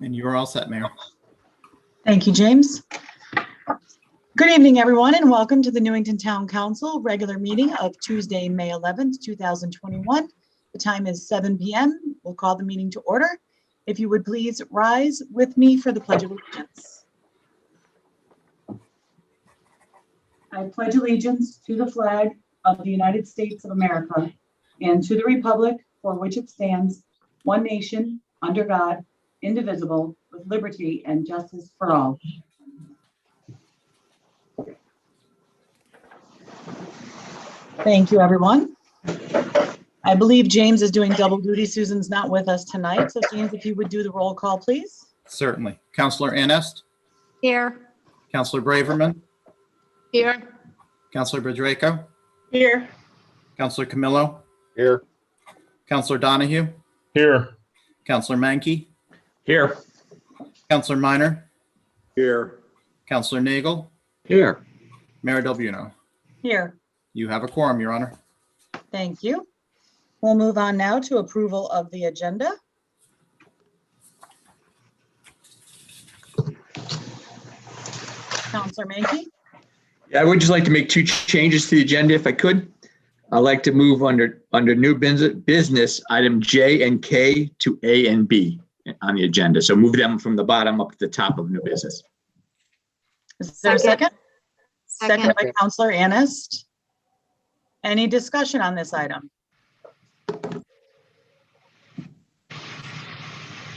And you are all set, Mayor. Thank you, James. Good evening, everyone, and welcome to the Newington Town Council regular meeting of Tuesday, May 11th, 2021. The time is 7 p.m. We'll call the meeting to order. If you would please rise with me for the Pledge of Allegiance. I pledge allegiance to the flag of the United States of America and to the republic for which it stands, one nation, under God, indivisible, with liberty and justice for all. Thank you, everyone. I believe James is doing double duty. Susan's not with us tonight. So James, if you would do the roll call, please. Certainly. Councilor Anest? Here. Councilor Braverman? Here. Councilor Bedrejko? Here. Councilor Camillo? Here. Councilor Donahue? Here. Councilor Mankey? Here. Councilor Minor? Here. Councilor Nagel? Here. Mayor Del Buono? Here. You have a quorum, Your Honor. Thank you. We'll move on now to approval of the agenda. Councilor Mankey? Yeah, I would just like to make two changes to the agenda if I could. I'd like to move under new business, item J and K to A and B on the agenda. So move them from the bottom up to the top of new business. Is there a second? Second. Seconded by Councilor Anest. Any discussion on this item?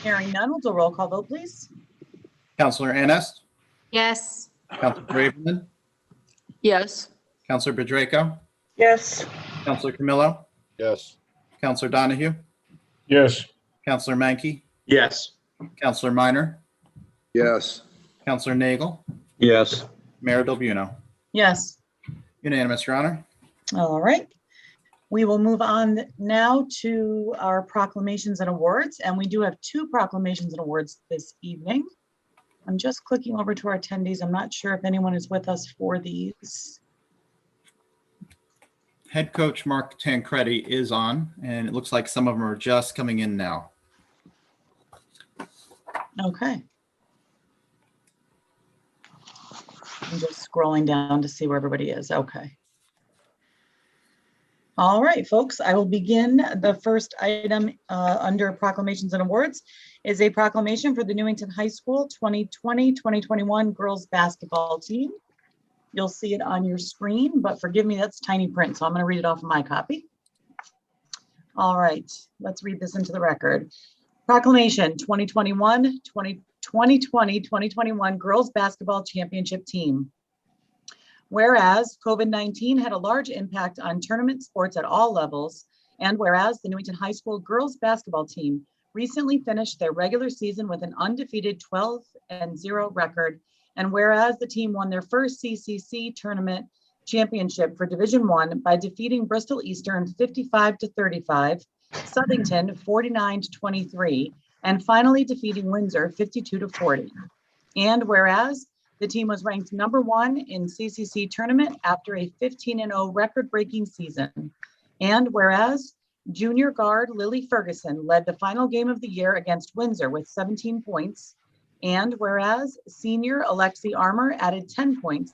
Hearing none, we'll do a roll call vote, please. Councilor Anest? Yes. Councilor Braverman? Yes. Councilor Bedrejko? Yes. Councilor Camillo? Yes. Councilor Donahue? Yes. Councilor Mankey? Yes. Councilor Minor? Yes. Councilor Nagel? Yes. Mayor Del Buono? Yes. Unanimous, Your Honor. All right. We will move on now to our proclamations and awards, and we do have two proclamations and awards this evening. I'm just clicking over to our attendees. I'm not sure if anyone is with us for these. Head coach Mark Tancredi is on, and it looks like some of them are just coming in now. Okay. I'm just scrolling down to see where everybody is. Okay. All right, folks, I will begin. The first item under proclamations and awards is a proclamation for the Newington High School 2020-2021 girls basketball team. You'll see it on your screen, but forgive me, that's tiny print, so I'm going to read it off of my copy. All right, let's read this into the record. Proclamation 2020-2021 girls basketball championship team. Whereas COVID-19 had a large impact on tournament sports at all levels, and whereas the Newington High School girls basketball team recently finished their regular season with an undefeated 12-0 record, and whereas the team won their first CCC tournament championship for Division I by defeating Bristol Eastern 55-35, Southington 49-23, and finally defeating Windsor 52-40. And whereas the team was ranked #1 in CCC tournament after a 15-0 record-breaking season. And whereas junior guard Lily Ferguson led the final game of the year against Windsor with 17 points. And whereas senior Alexi Armour added 10 points,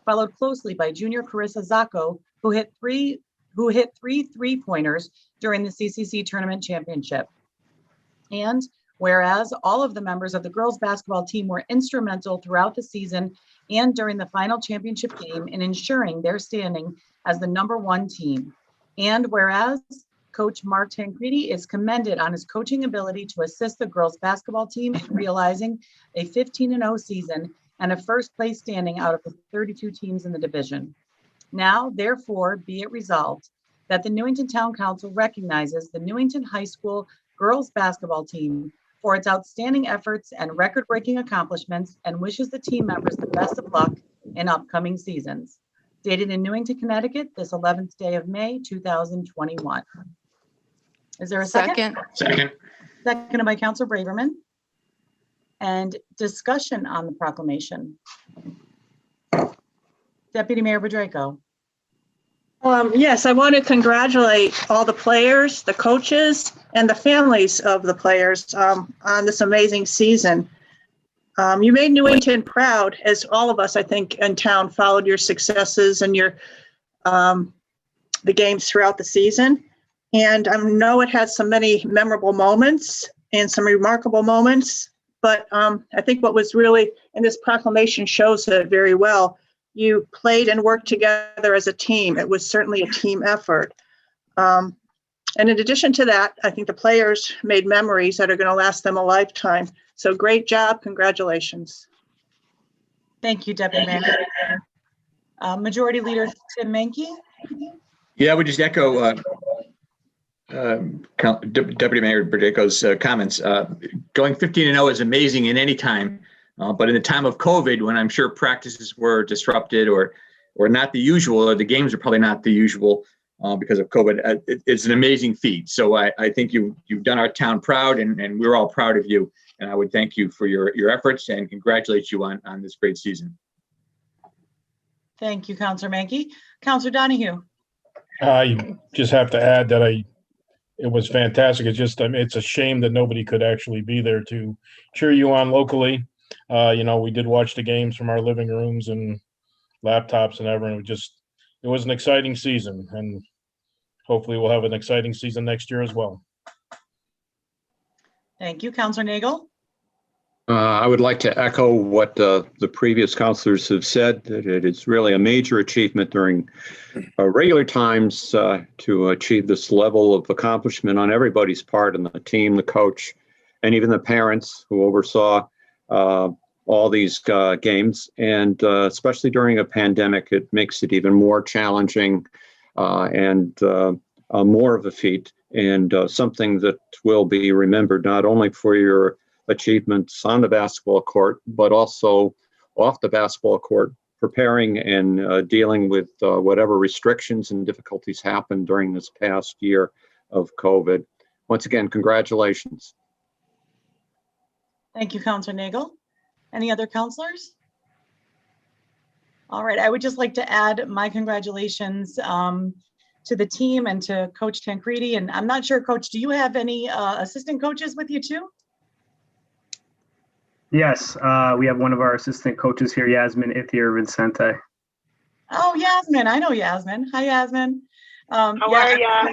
followed closely by junior Carissa Zacco, who hit three three-pointers during the CCC tournament championship. And whereas all of the members of the girls basketball team were instrumental throughout the season and during the final championship game in ensuring their standing as the #1 team. And whereas Coach Mark Tancredi is commended on his coaching ability to assist the girls basketball team in realizing a 15-0 season and a first place standing out of the 32 teams in the division. Now, therefore, be it resolved that the Newington Town Council recognizes the Newington High School girls basketball team for its outstanding efforts and record-breaking accomplishments and wishes the team members the best of luck in upcoming seasons. Dated in Newington, Connecticut, this 11th day of May, 2021. Is there a second? Second. Seconded by Councilor Braverman. And discussion on the proclamation. Deputy Mayor Bedrejko. Yes, I want to congratulate all the players, the coaches, and the families of the players on this amazing season. You made Newington proud, as all of us, I think, in town followed your successes and your the games throughout the season. And I know it had some many memorable moments and some remarkable moments, but I think what was really, and this proclamation shows it very well, you played and worked together as a team. It was certainly a team effort. And in addition to that, I think the players made memories that are going to last them a lifetime. So great job. Congratulations. Thank you, Deputy Mayor. Majority Leader Tim Menke. Yeah, I would just echo Deputy Mayor Burdico's comments. Going 15-0 is amazing in any time, but in the time of COVID, when I'm sure practices were disrupted or not the usual, or the games are probably not the usual because of COVID, it's an amazing feat. So I think you've done our town proud, and we're all proud of you. And I would thank you for your efforts and congratulate you on this great season. Thank you, Councilor Menke. Councilor Donahue. I just have to add that it was fantastic. It's just, it's a shame that nobody could actually be there to cheer you on locally. We did watch the games from our living rooms and laptops and everything. It was an exciting season, and hopefully we'll have an exciting season next year as well. Thank you, Councilor Nagel. I would like to echo what the previous counselors have said, that it is really a major achievement during regular times to achieve this level of accomplishment on everybody's part, and the team, the coach, and even the parents who oversaw all these games. And especially during a pandemic, it makes it even more challenging and more of a feat, and something that will be remembered not only for your achievements on the basketball court, but also off the basketball court, preparing and dealing with whatever restrictions and difficulties happened during this past year of COVID. Once again, congratulations. Thank you, Councilor Nagel. Any other councilors? All right, I would just like to add my congratulations to the team and to Coach Tancredi. And I'm not sure, Coach, do you have any assistant coaches with you too? Yes, we have one of our assistant coaches here, Yasmin Ithier Vincente. Oh, Yasmin, I know Yasmin. Hi, Yasmin. How are ya?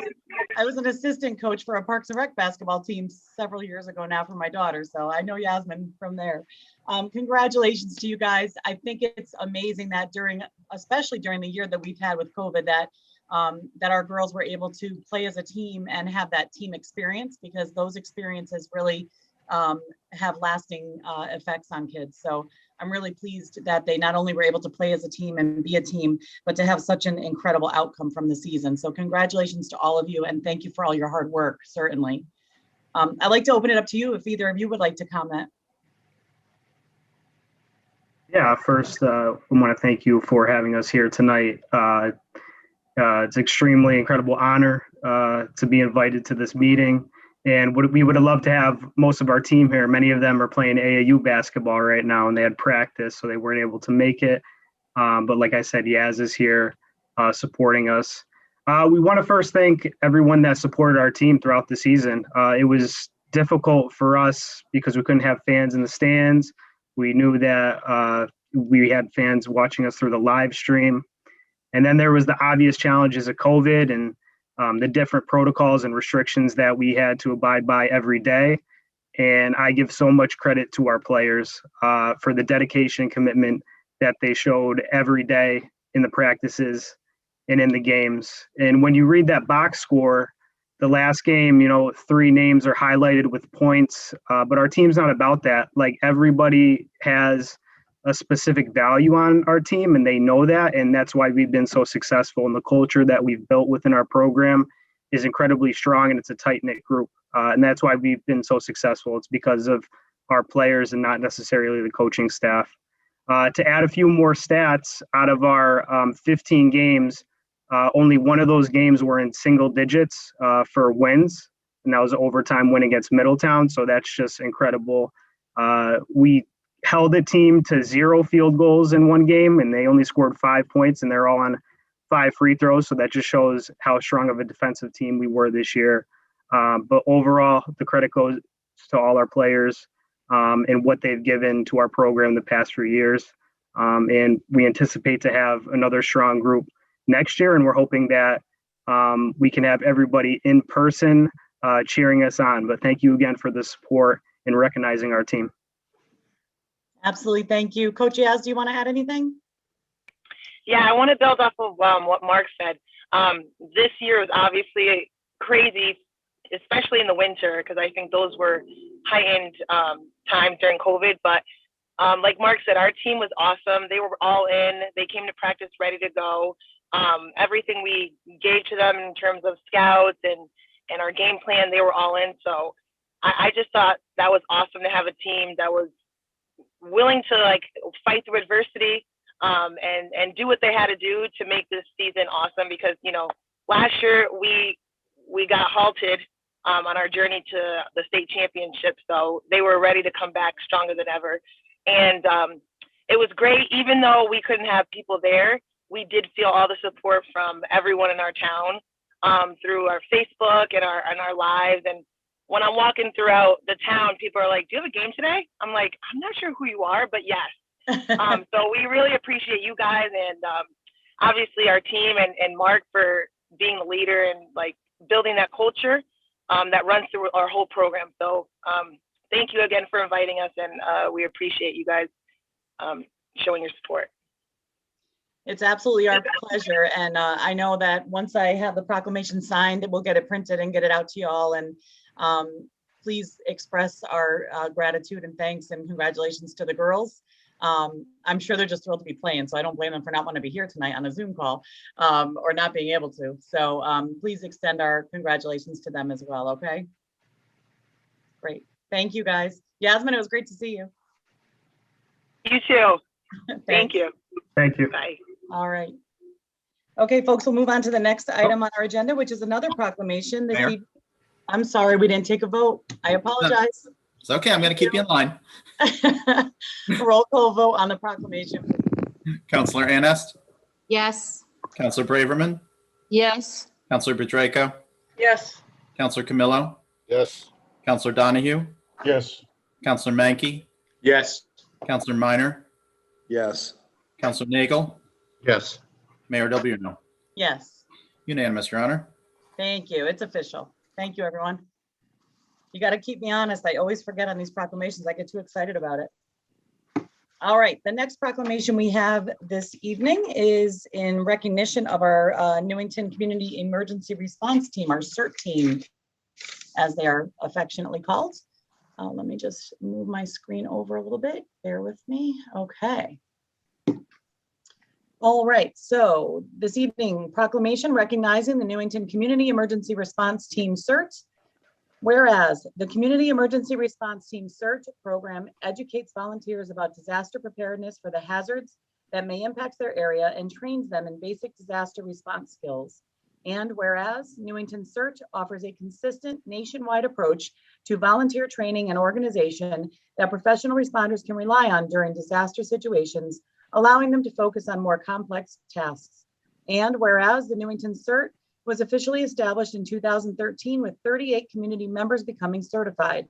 I was an assistant coach for a Parks and Rec basketball team several years ago now for my daughter, so I know Yasmin from there. Congratulations to you guys. I think it's amazing that especially during the year that we've had with COVID, that our girls were able to play as a team and have that team experience, because those experiences really have lasting effects on kids. So I'm really pleased that they not only were able to play as a team and be a team, but to have such an incredible outcome from the season. So congratulations to all of you, and thank you for all your hard work, certainly. I'd like to open it up to you if either of you would like to comment. Yeah, first, I want to thank you for having us here tonight. It's extremely incredible honor to be invited to this meeting. And we would have loved to have most of our team here. Many of them are playing AAU basketball right now, and they had practice, so they weren't able to make it. But like I said, Yaz is here supporting us. We want to first thank everyone that supported our team throughout the season. It was difficult for us because we couldn't have fans in the stands. We knew that we had fans watching us through the live stream. And then there was the obvious challenges of COVID and the different protocols and restrictions that we had to abide by every day. And I give so much credit to our players for the dedication and commitment that they showed every day in the practices and in the games. And when you read that box score, the last game, 3 names are highlighted with points, but our team's not about that. Like, everybody has a specific value on our team, and they know that, and that's why we've been so successful. And the culture that we've built within our program is incredibly strong, and it's a tight-knit group, and that's why we've been so successful. It's because of our players and not necessarily the coaching staff. To add a few more stats, out of our 15 games, only one of those games were in single digits for wins, and that was an overtime win against Middletown, so that's just incredible. We held a team to 0 field goals in one game, and they only scored 5 points, and they're all on 5 free throws. So that just shows how strong of a defensive team we were this year. But overall, the credit goes to all our players and what they've given to our program the past few years. And we anticipate to have another strong group next year. And we're hoping that we can have everybody in person cheering us on. But thank you again for the support and recognizing our team. Absolutely. Thank you. Coach Yaz, do you want to add anything? Yeah, I want to build off of what Mark said. This year was obviously crazy, especially in the winter, because I think those were high-end times during COVID. But like Mark said, our team was awesome. They were all in. They came to practice ready to go. Everything we gave to them in terms of scouts and our game plan, they were all in. So I just thought that was awesome to have a team that was willing to like fight through adversity and do what they had to do to make this season awesome. Because, you know, last year we got halted on our journey to the state championship. So they were ready to come back stronger than ever. And it was great. Even though we couldn't have people there, we did feel all the support from everyone in our town through our Facebook and our lives. And when I'm walking throughout the town, people are like, do you have a game today? I'm like, I'm not sure who you are, but yes. So we really appreciate you guys and obviously our team and Mark for being the leader and like building that culture that runs through our whole program. So thank you again for inviting us, and we appreciate you guys showing your support. It's absolutely our pleasure. And I know that once I have the proclamation signed, we'll get it printed and get it out to you all. And please express our gratitude and thanks and congratulations to the girls. I'm sure they're just thrilled to be playing, so I don't blame them for not wanting to be here tonight on a Zoom call or not being able to. So please extend our congratulations to them as well, okay? Great. Thank you, guys. Yasmin, it was great to see you. You too. Thank you. Thank you. Bye. All right. Okay, folks, we'll move on to the next item on our agenda, which is another proclamation. Mayor? I'm sorry, we didn't take a vote. I apologize. It's okay. I'm going to keep you in line. Roll call vote on the proclamation. Councilor Anest, Yes. Councilor Braverman, Yes. Councilor Bedrejko, Yes. Councilor Camillo, Yes. Councilor Donahue, Yes. Councilor Mankey, Yes. Councilor Minor, Yes. Councilor Nagel, Yes. Mayor Del Buono. Yes, Unanimous, Your Honor. thank you. It's official. Thank you, everyone. You got to keep me honest. I always forget on these proclamations. I get too excited about it. All right, the next proclamation we have this evening is in recognition of our Newington Community Emergency Response Team, our CERT team, as they are affectionately called. Let me just move my screen over a little bit. Bear with me. Okay. All right, so this evening, proclamation recognizing the Newington Community Emergency Response Team CERT. Whereas the Community Emergency Response Team CERT program educates volunteers about disaster preparedness for the hazards that may impact their area and trains them in basic disaster response skills. And whereas Newington CERT offers a consistent nationwide approach to volunteer training and organization that professional responders can rely on during disaster situations, allowing them to focus on more complex tasks. And whereas the Newington CERT was officially established in 2013 with 38 community members becoming certified.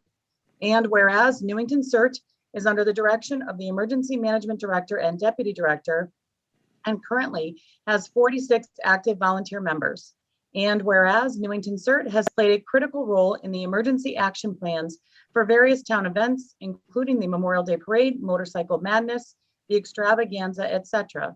And whereas Newington CERT is under the direction of the Emergency Management Director and Deputy Director, and currently has 46 active volunteer members. And whereas Newington CERT has played a critical role in the emergency action plans for various town events, including the Memorial Day Parade, Motorcycle Madness, the Extravaganza, etc.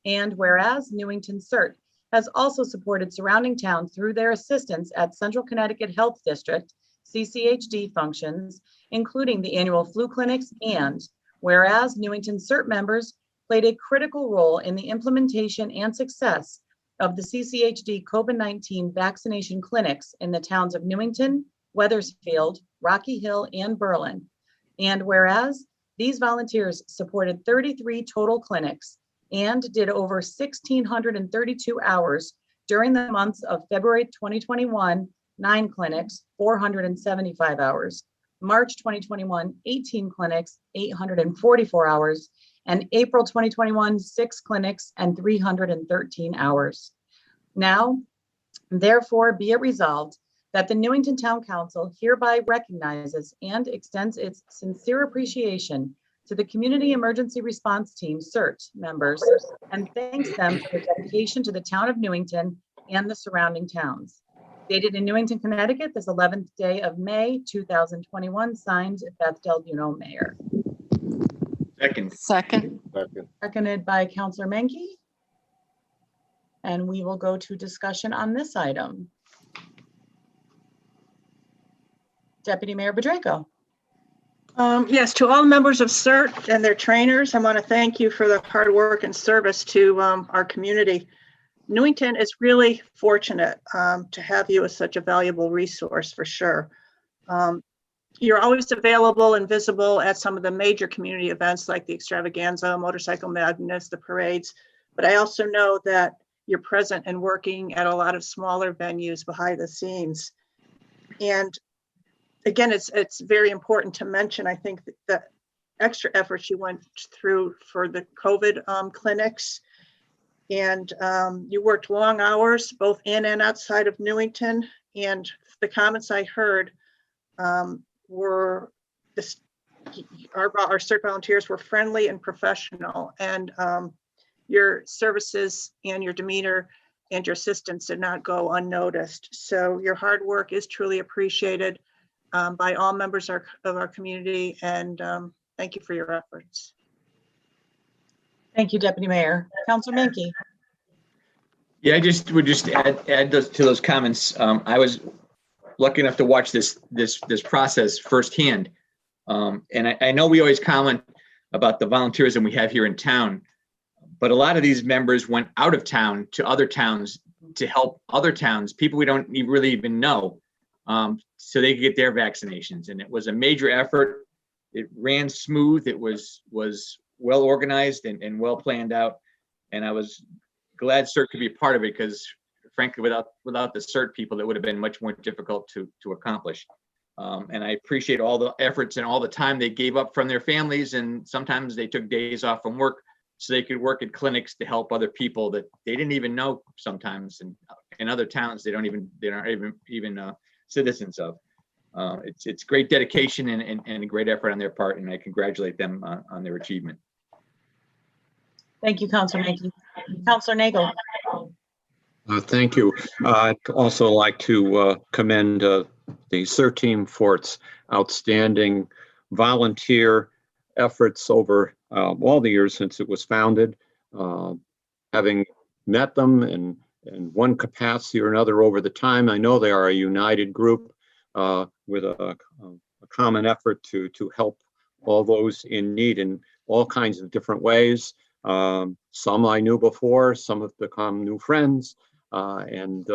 And whereas Newington CERT has also supported surrounding towns through their assistance at Central Connecticut Health District, CCHD functions, including the annual flu clinics, and whereas Newington CERT members played a critical role in the implementation and success of the CCHD COVID-19 vaccination clinics in the towns of Newington, Wethersfield, Rocky Hill, and Berlin. And whereas these volunteers supported 33 total clinics and did over 1,632 hours during the months of February 2021, 9 clinics, 475 hours, March 2021, 18 clinics, 844 hours, and April 2021, 6 clinics and 313 hours. Now, therefore, be it resolved that the Newington Town Council hereby recognizes and extends its sincere appreciation to the Community Emergency Response Team, CERT, members, and thanks them for their dedication to the town of Newington and the surrounding towns. Dated in Newington, Connecticut, this 11th day of May, 2021, signed Beth Del Buno, Mayor. Second. Second. Seconded by Councilor Menke. And we will go to discussion on this item. Deputy Mayor Bedrejko. Yes, to all members of CERT and their trainers, I want to thank you for the hard work and service to our community. Newington is really fortunate to have you as such a valuable resource for sure. You're always available and visible at some of the major community events like the Extravaganza, Motorcycle Madness, the parades, but I also know that you're present and working at a lot of smaller venues behind the scenes. And again, it's very important to mention, I think, the extra efforts you went through for the COVID clinics. And you worked long hours, both in and outside of Newington. And the comments I heard were this, our CERT volunteers were friendly and professional. And your services and your demeanor and your assistance did not go unnoticed. So your hard work is truly appreciated by all members of our community. And thank you for your efforts. Thank you, Deputy Mayor. Councilor Menke. Yeah, I would add to those comments. I was lucky enough to watch this process firsthand. And I know we always comment about the volunteerism we have here in town, but a lot of these members went out of town to other towns to help other towns, people we don't really even know, so they could get their vaccinations. And it was a major effort. It ran smooth. It was well organized and well planned out. And I was glad CERT could be a part of it, because frankly, without the CERT people, it would have been much more difficult to accomplish. And I appreciate all the efforts and all the time they gave up from their families, and sometimes they took days off from work so they could work at clinics to help other people that they didn't even know sometimes, and in other towns they aren't even citizens of. It's great dedication and a great effort on their part, and I congratulate them on their achievement. Thank you, Councilor Menke. Councilor Nagel. Thank you. I'd also like to commend the CERT team for its outstanding volunteer efforts over all the years since it was founded. Having met them in one capacity or another over the time, I know they are a united group with a common effort to help all those in need in all kinds of different ways. Some I knew before, some have become new friends, and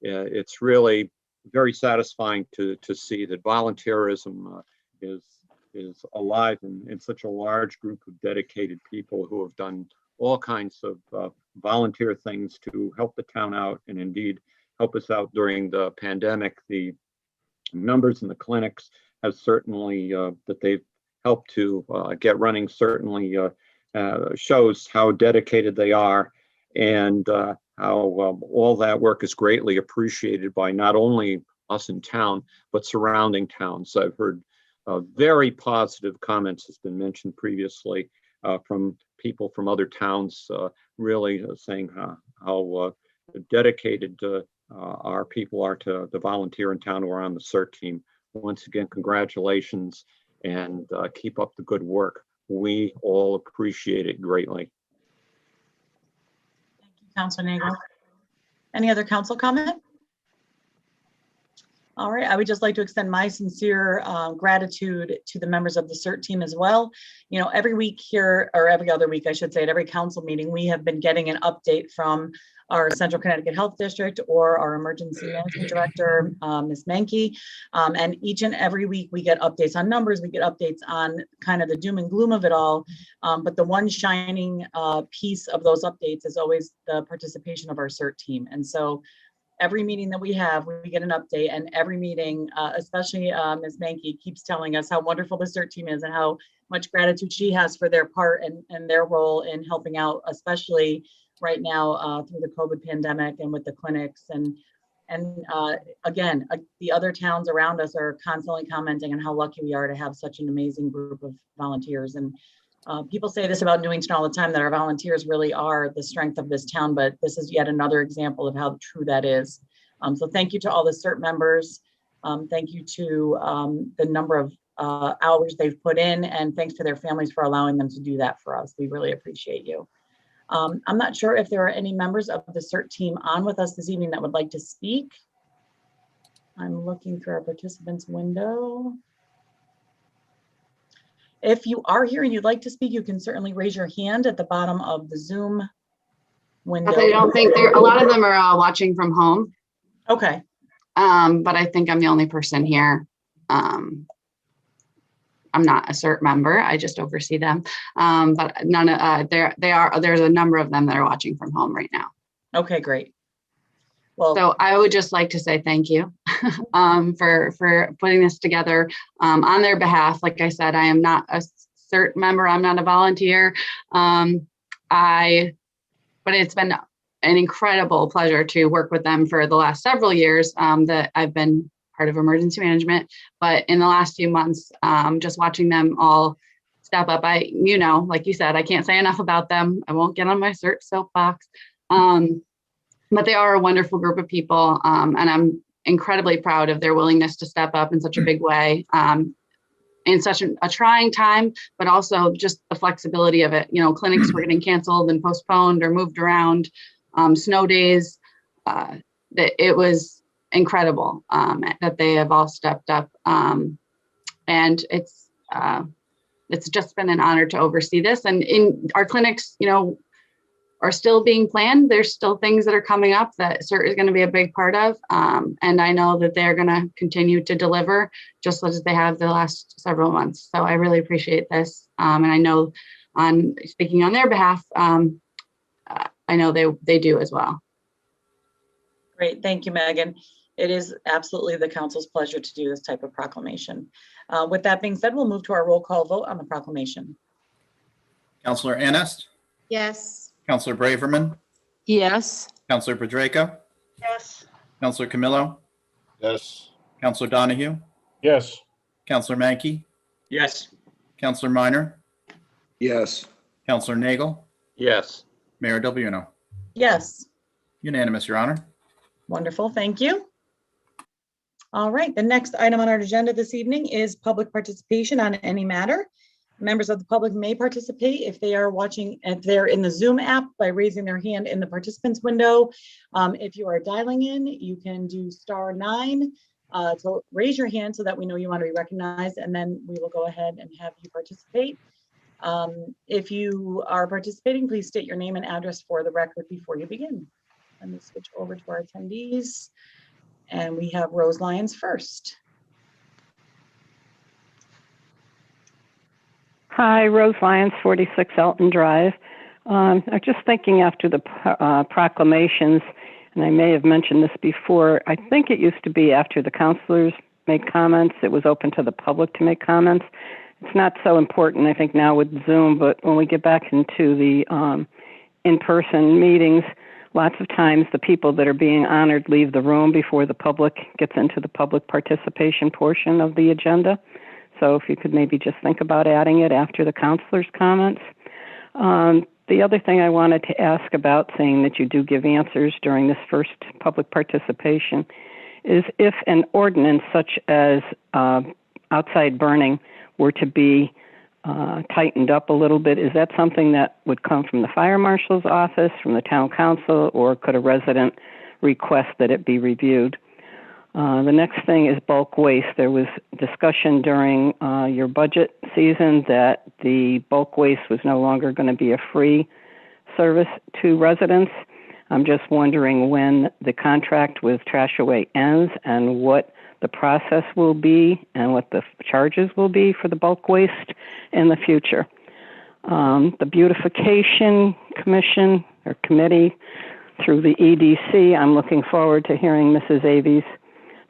it's really very satisfying to see that volunteerism is alive in such a large group of dedicated people who have done all kinds of volunteer things to help the town out, and indeed help us out during the pandemic. The numbers in the clinics have certainly, that they've helped to get running, certainly shows how dedicated they are, and how all that work is greatly appreciated by not only us in town, but surrounding towns. I've heard very positive comments, has been mentioned previously, from people from other towns, really saying how dedicated our people are to the volunteer in town who are on the CERT team. Once again, congratulations, and keep up the good work. We all appreciate it greatly. Thank you, Councilor Nagel. Any other council comment? All right, I would just like to extend my sincere gratitude to the members of the CERT team as well. You know, every week here, or every other week, I should say, at every council meeting, we have been getting an update from our Central Connecticut Health District or our Emergency Management Director, Ms. Menke. And each and every week we get updates on numbers, we get updates on kind of the doom and gloom of it all. But the one shining piece of those updates is always the participation of our CERT team. And so every meeting that we have, we get an update, and every meeting, especially Ms. Menke, keeps telling us how wonderful the CERT team is and how much gratitude she has for their part and their role in helping out, especially right now through the COVID pandemic and with the clinics. And And again, the other towns around us are constantly commenting on how lucky we are to have such an amazing group of volunteers. And people say this about Newington all the time, that our volunteers really are the strength of this town, but this is yet another example of how true that is. So thank you to all the CERT members. Thank you to the number of hours they've put in, and thanks to their families for allowing them to do that for us. We really appreciate you. I'm not sure if there are any members of the CERT team on with us this evening that would like to speak. I'm looking through our participants window. If you are here and you'd like to speak, you can certainly raise your hand at the bottom of the Zoom window. I don't think a lot of them are watching from home. Okay. But I think I'm the only person here. I'm not a CERT member. I just oversee them. But none of there's a number of them that are watching from home right now. Okay, great. Well, so I would just like to say thank you for putting this together on their behalf. Like I said, I am not a CERT member. I'm not a volunteer. But it's been an incredible pleasure to work with them for the last several years that I've been part of emergency management. But in the last few months, just watching them all step up, like you said, I can't say enough about them. I won't get on my CERT soapbox. But they are a wonderful group of people. And I'm incredibly proud of their willingness to step up in such a big way in such a trying time, but also just the flexibility of it. Clinics were getting canceled and postponed or moved around, snow days. It was incredible that they have all stepped up. And it's just been an honor to oversee this. And in our clinics, are still being planned. There's still things that are coming up that CERT is going to be a big part of. And I know that they're going to continue to deliver just as they have the last several months. So I really appreciate this. And I know speaking on their behalf, I know they do as well. Great. Thank you, Megan. It is absolutely the council's pleasure to do this type of proclamation. With that being said, we'll move to our roll call vote on the proclamation. Councilor Anest, Yes. Councilor Braverman, Yes. Councilor Pedreco, Yes. Councilor Camillo, Yes. Councilor Donahue, Yes. Councilor Mankey, Yes. Councilor Minor, Yes. Councilor Nagel, Yes. Mayor Del Buono. Yes. Unanimous, Your Honor. Wonderful. Thank you. All right. The next item on our agenda this evening is public participation on any matter. Members of the public may participate if they are watching, if they're in the Zoom app, by raising their hand in the participants window. If you are dialing in, you can do *9 to raise your hand so that we know you want to be recognized, and then we will go ahead and have you participate. If you are participating, please state your name and address for the record before you begin. Let me switch over to our attendees, and we have Rose Lyons first. Hi, Rose Lyons, 46 Elton Drive. I'm just thinking after the proclamations, and I may have mentioned this before, I think it used to be after the councilors make comments, it was open to the public to make comments. It's not so important, I think, now with Zoom, but when we get back into the in-person meetings, lots of times the people that are being honored leave the room before the public gets into the public participation portion of the agenda. So if you could maybe just think about adding it after the councilors' comments. The other thing I wanted to ask about, saying that you do give answers during this first public participation, is if an ordinance such as outside burning were to be tightened up a little bit, is that something that would come from the fire marshal's office, from the town council, or could a resident request that it be reviewed? The next thing is bulk waste. There was discussion during your budget season that the bulk waste was no longer going to be a free service to residents. I'm just wondering when the contract with Trash Away ends and what the process will be and what the charges will be for the bulk waste in the future. The Beautification Commission or Committee through the EDC, I'm looking forward to hearing Mrs. Avy's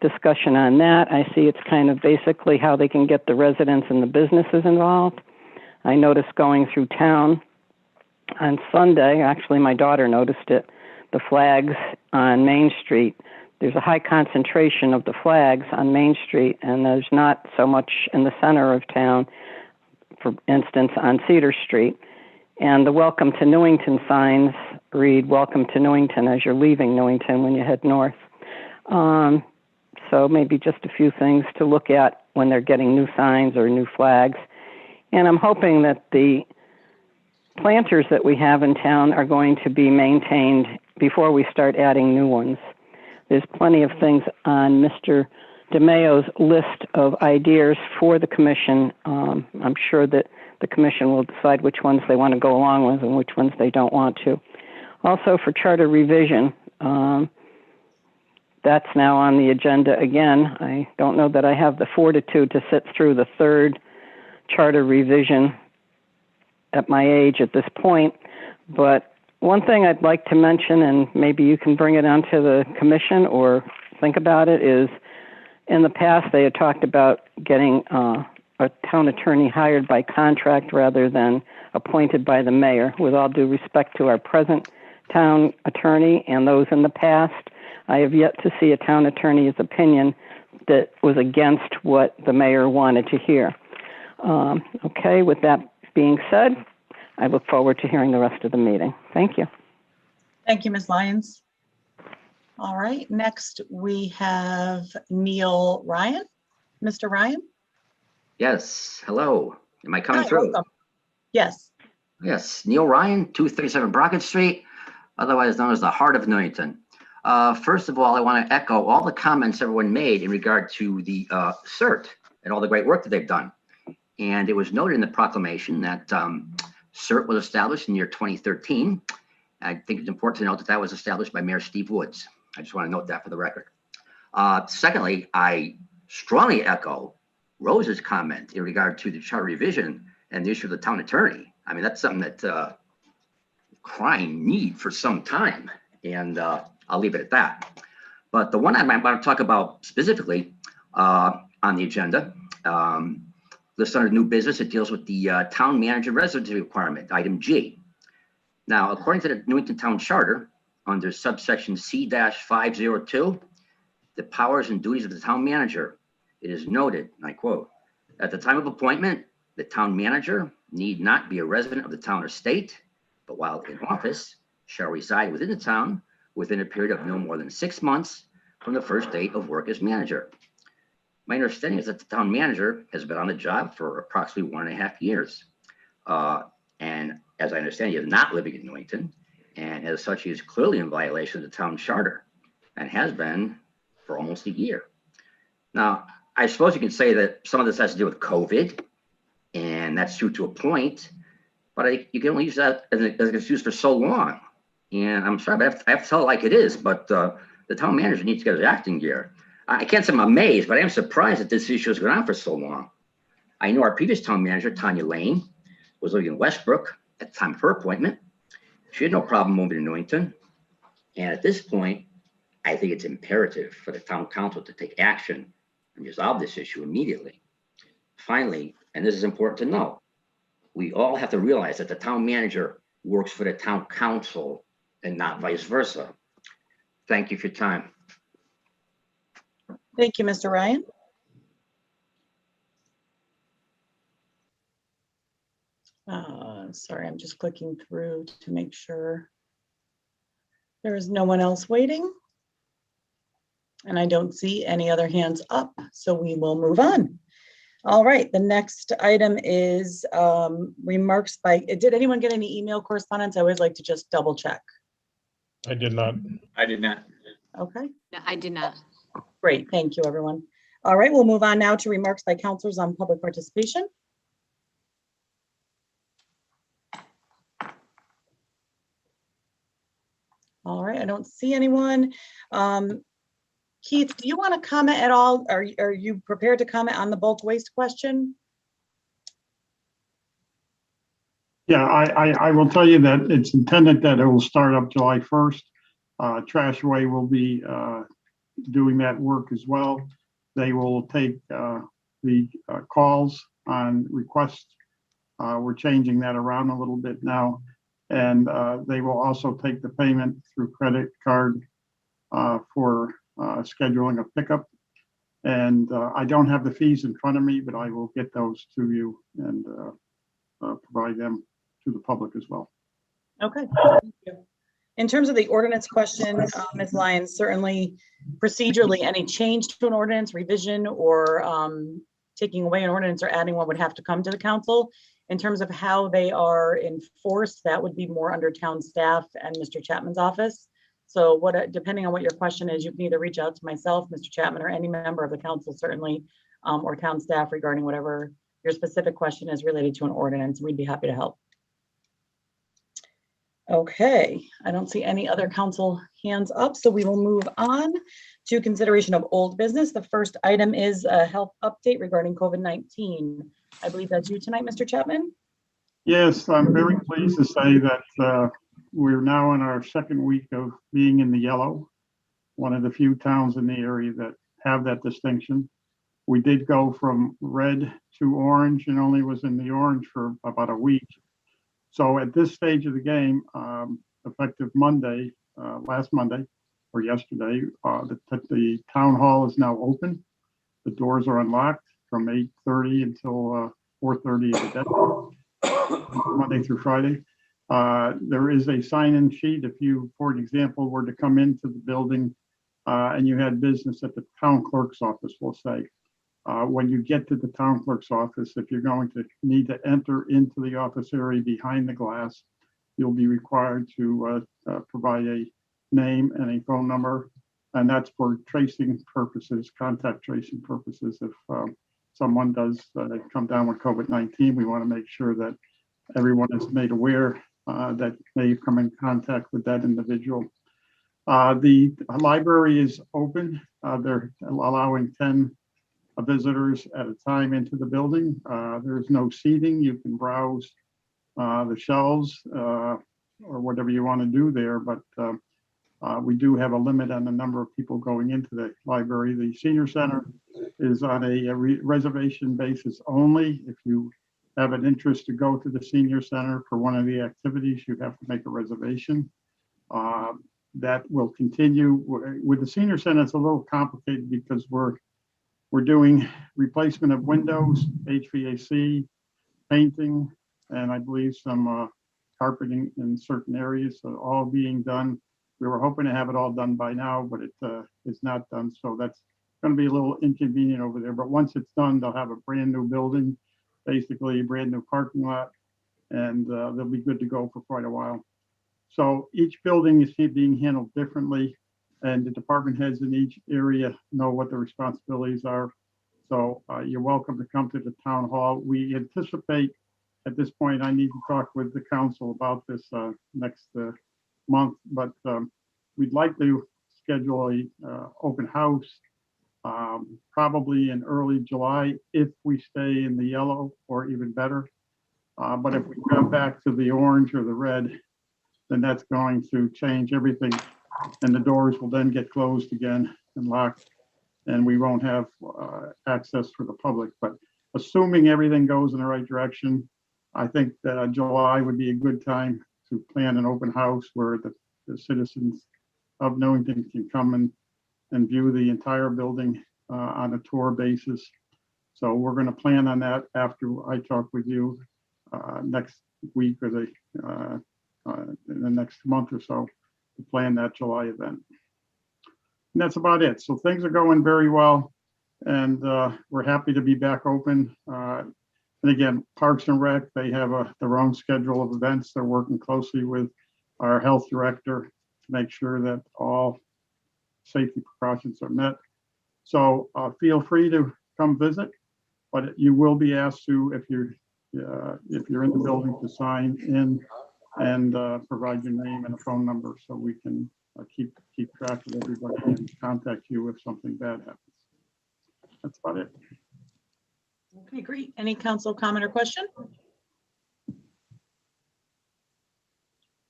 discussion on that. I see it's kind of basically how they can get the residents and the businesses involved. I noticed going through town on Sunday, actually my daughter noticed it, the flags on Main Street there's a high concentration of the flags on Main Street, and there's not so much in the center of town, for instance, on Cedar Street. And the Welcome to Newington signs read, Welcome to Newington, as you're leaving Newington when you head north. So maybe just a few things to look at when they're getting new signs or new flags. And I'm hoping that the planters that we have in town are going to be maintained before we start adding new ones. There's plenty of things on Mr. DeMayo's list of ideas for the commission. I'm sure that the commission will decide which ones they want to go along with and which ones they don't want to. Also, for charter revision, that's now on the agenda again. I don't know that I have the fortitude to sit through the third charter revision at my age at this point, but one thing I'd like to mention, and maybe you can bring it onto the commission or think about it, is in the past they had talked about getting a town attorney hired by contract rather than appointed by the mayor. With all due respect to our present town attorney and those in the past, I have yet to see a town attorney's opinion that was against what the mayor wanted to hear. Okay, with that being said, I look forward to hearing the rest of the meeting. Thank you. Thank you, Ms. Lyons. All right, next we have Neil Ryan. Mr. Ryan? Yes, hello. Am I coming Hi, through? welcome. Yes. Yes, Neil Ryan, 237 Brockett Street, otherwise known as the heart of Newington. First of all, I want to echo all the comments everyone made in regard to the CERT and all the great work that they've done. And it was noted in the proclamation that CERT was established in the year 2013. I think it's important to note that that was established by Mayor Steve Woods. I just want to note that for the record. Secondly, I strongly echo Rose's comment in regard to the charter revision and the issue of the town attorney. I mean, that's something that crying need for some time, and I'll leave it at that. But the one I might want to talk about specifically on the agenda, listed under new business, it deals with the town manager residency requirement, item G. Now, according to the Newington Town Charter, under subsection C-502, the powers and duties of the town manager, it is noted, and I quote, at the time of appointment, the town manager need not be a resident of the town or state, but while in office, shall reside within the town within a period of no more than 6 months from the first date of work as manager. My understanding is that the town manager has been on the job for approximately 1.5 years. And as I understand, he is not living in Newington, and as such, he is clearly in violation of the town charter and has been for almost a year. Now, I suppose you can say that some of this has to do with COVID, and that's true to a point, but you can only use that as an excuse for so long. And I'm sorry, but I have to tell it like it is, but the town manager needs to get his acting gear. I can't say I'm amazed, but I am surprised that this issue has gone on for so long. I know our previous town manager, Tanya Lane, was living in Westbrook at the time of her appointment. She had no problem moving to Newington. And at this point, I think it's imperative for the town council to take action and resolve this issue immediately. Finally, and this is important to know, we all have to realize that the town manager works for the town council and not vice versa. Thank you for your time. Thank you, Mr. Ryan. Sorry, I'm just clicking through to make sure there is no one else waiting. And I don't see any other hands up, so we will move on. All right, the next item is remarks by, did anyone get any email correspondence? I always like to just double check. I did not. I did not. Okay. No, I did not. Great, thank you, everyone. All right, we'll move on now to remarks by councilors on public participation. All right, I don't see anyone. Keith, do you want to comment at all? Are you prepared to comment on the bulk waste question? Yeah, I will tell you that it's intended that it will start up July 1st. Trashaway will be doing that work as well. They will take the calls on requests. We're changing that around a little bit now. And they will also take the payment through credit card for scheduling a pickup. And I don't have the fees in front of me, but I will get those to you and provide them to the public as well. Okay, thank you. In terms of the ordinance question, Ms. Lyons, certainly procedurally, any change to an ordinance, revision, or taking away an ordinance or adding one would have to come to the council. In terms of how they are enforced, that would be more under town staff and Mr. Chapman's office. So depending on what your question is, you can either reach out to myself, Mr. Chapman, or any member of the council, certainly, or town staff regarding whatever your specific question is related to an ordinance. We'd be happy to help. Okay, I don't see any other council hands up, so we will move on to consideration of old business. The first item is a health update regarding COVID-19. I believe that's you tonight, Mr. Chapman. Yes, I'm very pleased to say that we're now in our second week of being in the yellow, one of the few towns in the area that have that distinction. We did go from red to orange and only was in the orange for about a week. So at this stage of the game, effective Monday, last Monday or yesterday, the town hall is now open. The doors are unlocked from 8:30 until 4:30 of the day, Monday through Friday. There is a sign-in sheet. If you, for example, were to come into the building and you had business at the town clerk's office, we'll say, when you get to the town clerk's office, if you're going to need to enter into the office area behind the glass, you'll be required to provide a name and a phone number. And that's for tracing purposes, contact tracing purposes. If someone does come down with COVID-19, we want to make sure that everyone is made aware that they've come in contact with that individual. The library is open. They're allowing 10 visitors at a time into the building. There's no seating. You can browse the shelves or whatever you want to do there, but we do have a limit on the number of people going into the library. The senior center is on a reservation basis only. If you have an interest to go to the senior center for one of the activities, you have to make a reservation. That will continue. With the senior center, it's a little complicated because we're doing replacement of windows, HVAC, painting, and I believe some carpeting in certain areas, so all being done. We were hoping to have it all done by now, but it is not done. So that's going to be a little inconvenient over there. But once it's done, they'll have a brand new building, basically a brand new parking lot, and they'll be good to go for quite a while. So each building is being handled differently, and the department heads in each area know what the responsibilities are. So you're welcome to come to the town hall. We anticipate at this point, I need to talk with the council about this next month, but we'd like to schedule a open house probably in early July if we stay in the yellow, or even better. But if we come back to the orange or the red, then that's going to change everything, and the doors will then get closed again and locked, and we won't have access for the public. But assuming everything goes in the right direction, I think that July would be a good time to plan an open house where the citizens of Newington can come and view the entire building on a tour basis. So we're going to plan on that after I talk with you next week or in the next month or so to plan that July event. And that's about it. So things are going very well, and we're happy to be back open. And again, Parks and Rec, they have their own schedule of events. They're working closely with our health director to make sure that all safety precautions are met. So feel free to come visit, but you will be asked to, if you're in the building, to sign in and provide your name and a phone number so we can keep track of everybody and contact you if something bad happens. That's about it. Okay, great. Any council comment or question?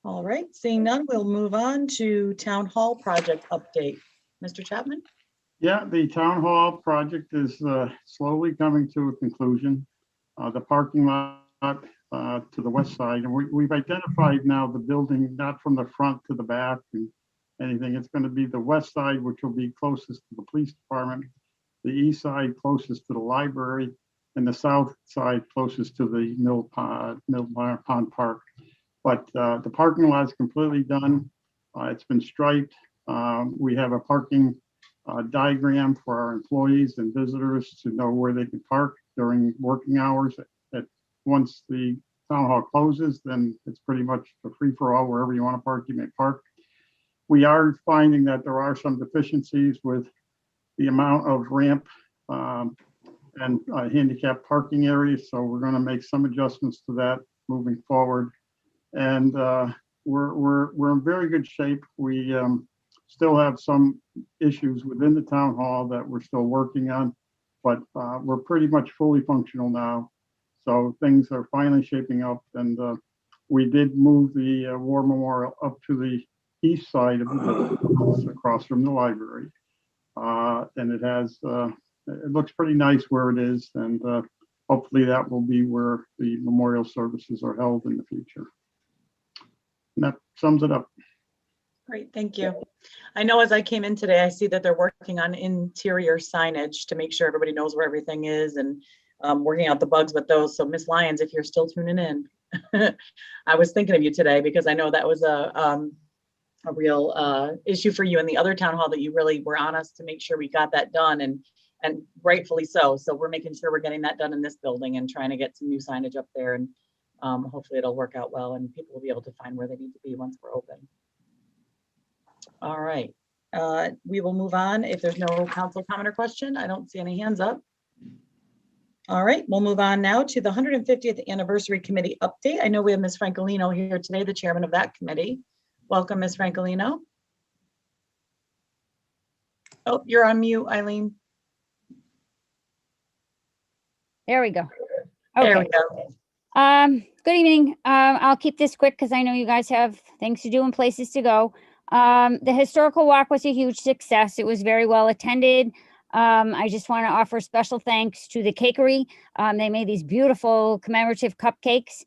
All right, seeing none, we'll move on to town hall project update. Mr. Chapman? Yeah, the town hall project is slowly coming to a conclusion. The parking lot to the west side, and we've identified now the building, not from the front to the back and anything. It's going to be the west side, which will be closest to the police department, the east side closest to the library, and the south side closest to the Mill Pond Park. But the parking lot is completely done. It's been striped. We have a parking diagram for our employees and visitors to know where they can park during working hours. Once the town hall closes, then it's pretty much a free-for-all. Wherever you want to park, you may park. We are finding that there are some deficiencies with the amount of ramp and handicap parking areas. So we're going to make some adjustments to that moving forward. And we're in very good shape. We still have some issues within the town hall that we're still working on, but we're pretty much fully functional now. So things are finally shaping up, and we did move the War Memorial up to the east side of the house across from the library. And it looks pretty nice where it is, and hopefully that will be where the memorial services are held in the future. And that sums it up. Great, thank you. I know as I came in today, I see that they're working on interior signage to make sure everybody knows where everything is, and working out the bugs with those. So Miss Lyons, if you're still tuning in, I was thinking of you today because I know that was a real issue for you in the other town hall, that you really were on us to make sure we got that done, and rightfully so. So we're making sure we're getting that done in this building and trying to get some new signage up there, and hopefully it'll work out well and people will be able to find where they need to be once we're open. All right, we will move on. If there's no council comment or question, I don't see any hands up. All right, we'll move on now to the 150th Anniversary Committee update. I know we have Ms. Francolino here today, the chairman of that committee. Welcome, Ms. Francolino. Oh, you're on mute, Eileen. There we go. There Okay. we go. Good evening. I'll keep this quick because I know you guys have things to do and places to go. The historical walk was a huge success. It was very well attended. I just want to offer special thanks to the cakery. They made these beautiful commemorative cupcakes.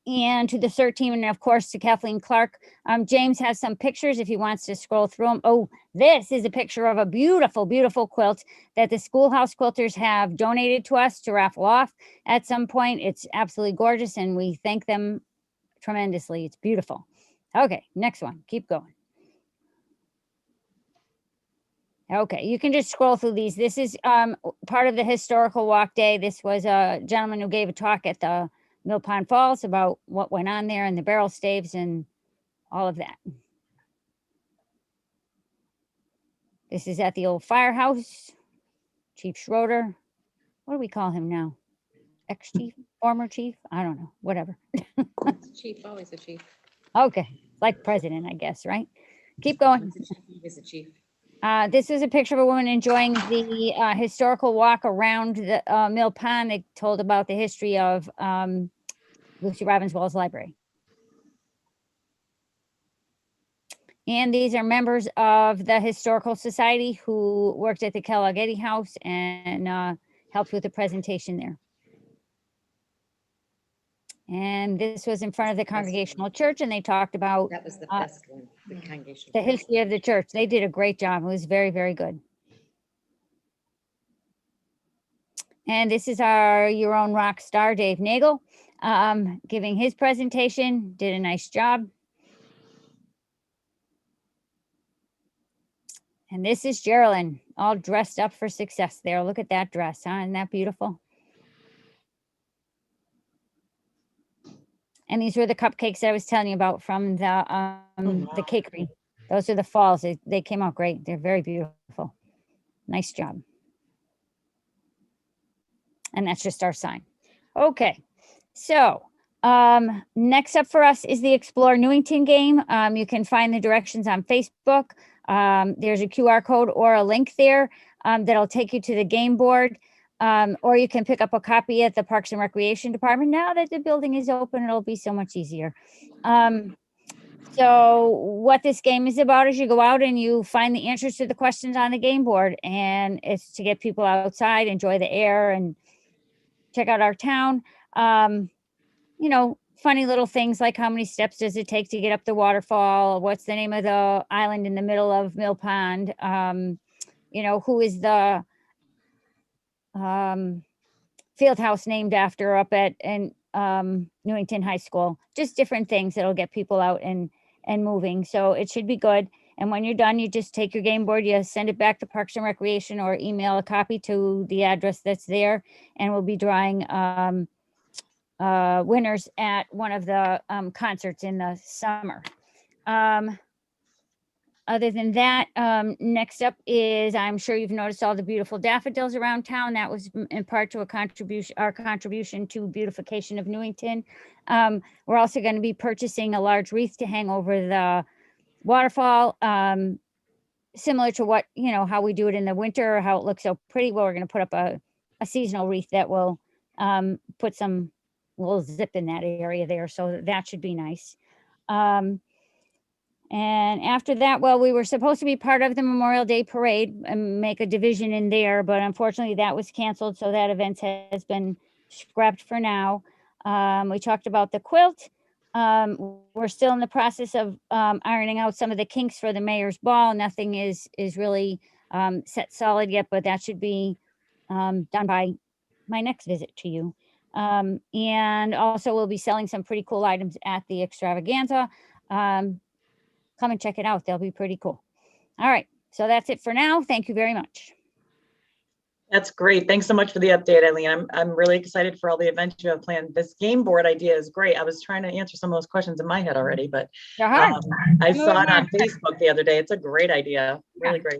And to the CERT team, and of course to Kathleen Clark. James has some pictures if he wants to scroll through them. Oh, this is a picture of a beautiful, beautiful quilt that the schoolhouse quilters have donated to us to raffle off at some point. It's absolutely gorgeous, and we thank them tremendously. It's beautiful. Okay, next one. Keep going. Okay, you can just scroll through these. This is part of the historical walk day. This was a gentleman who gave a talk at the Mill Pond Falls about what went on there and the barrel staves and all of that. This is at the old firehouse. Chief Schroeder. What do we call him now? Ex-chief? Former chief? I don't know. Whatever. Chief, always a chief. Okay, like president, I guess, right? Keep going. He's a chief. This is a picture of a woman enjoying the historical walk around the Mill Pond. They told about the history of Lucy Ravenswell's library. And these are members of the Historical Society who worked at the Kellogg House and helped with the presentation there. And this was in front of the Congregational Church, and they talked about That was the best one, the congregation. the history of the church. They did a great job. It was very, very good. And this is our your own rock star, Dave Nagel, giving his presentation. Did a nice job. And this is Geraldine, all dressed up for success there. Look at that dress, huh? Isn't that beautiful? And these were the cupcakes I was telling you about from the cakery. Those are the falls. They came out great. They're very beautiful. Nice job. And that's just our sign. Okay, so next up for us is the Explore Newington game. You can find the directions on Facebook. There's a QR code or a link there that'll take you to the game board. Or you can pick up a copy at the Parks and Recreation Department. Now that the building is open, it'll be so much easier. So what this game is about is you go out and you find the answers to the questions on the game board, and it's to get people outside, enjoy the air, and check out our town. You know, funny little things like how many steps does it take to get up the waterfall? What's the name of the island in the middle of Mill Pond? You know, who is the field house named after up at Newington High School? Just different things that'll get people out and moving. So it should be good. And when you're done, you just take your game board, you send it back to Parks and Recreation or email a copy to the address that's there. And we'll be drawing winners at one of the concerts in the summer. Other than that, next up is, I'm sure you've noticed all the beautiful daffodils around town. That was in part to our contribution to beautification of Newington. We're also going to be purchasing a large wreath to hang over the waterfall, similar to what, you know, how we do it in the winter, how it looks so pretty. Well, we're going to put up a seasonal wreath that will put some little zip in that area there. So that should be nice. And after that, well, we were supposed to be part of the Memorial Day Parade and make a division in there, but unfortunately that was canceled. So that event has been scrapped for now. We talked about the quilt. We're still in the process of ironing out some of the kinks for the mayor's ball. Nothing is really set solid yet, but that should be done by my next visit to you. And also we'll be selling some pretty cool items at the extravaganza. Come and check it out. They'll be pretty cool. All right. So that's it for now. Thank you very much. That's great. Thanks so much for the update, Eileen. I'm really excited for all the events you have planned. This game board idea is great. I was trying to answer some of those questions in my head already, but I saw it on Facebook the other day. It's a great idea. Really great.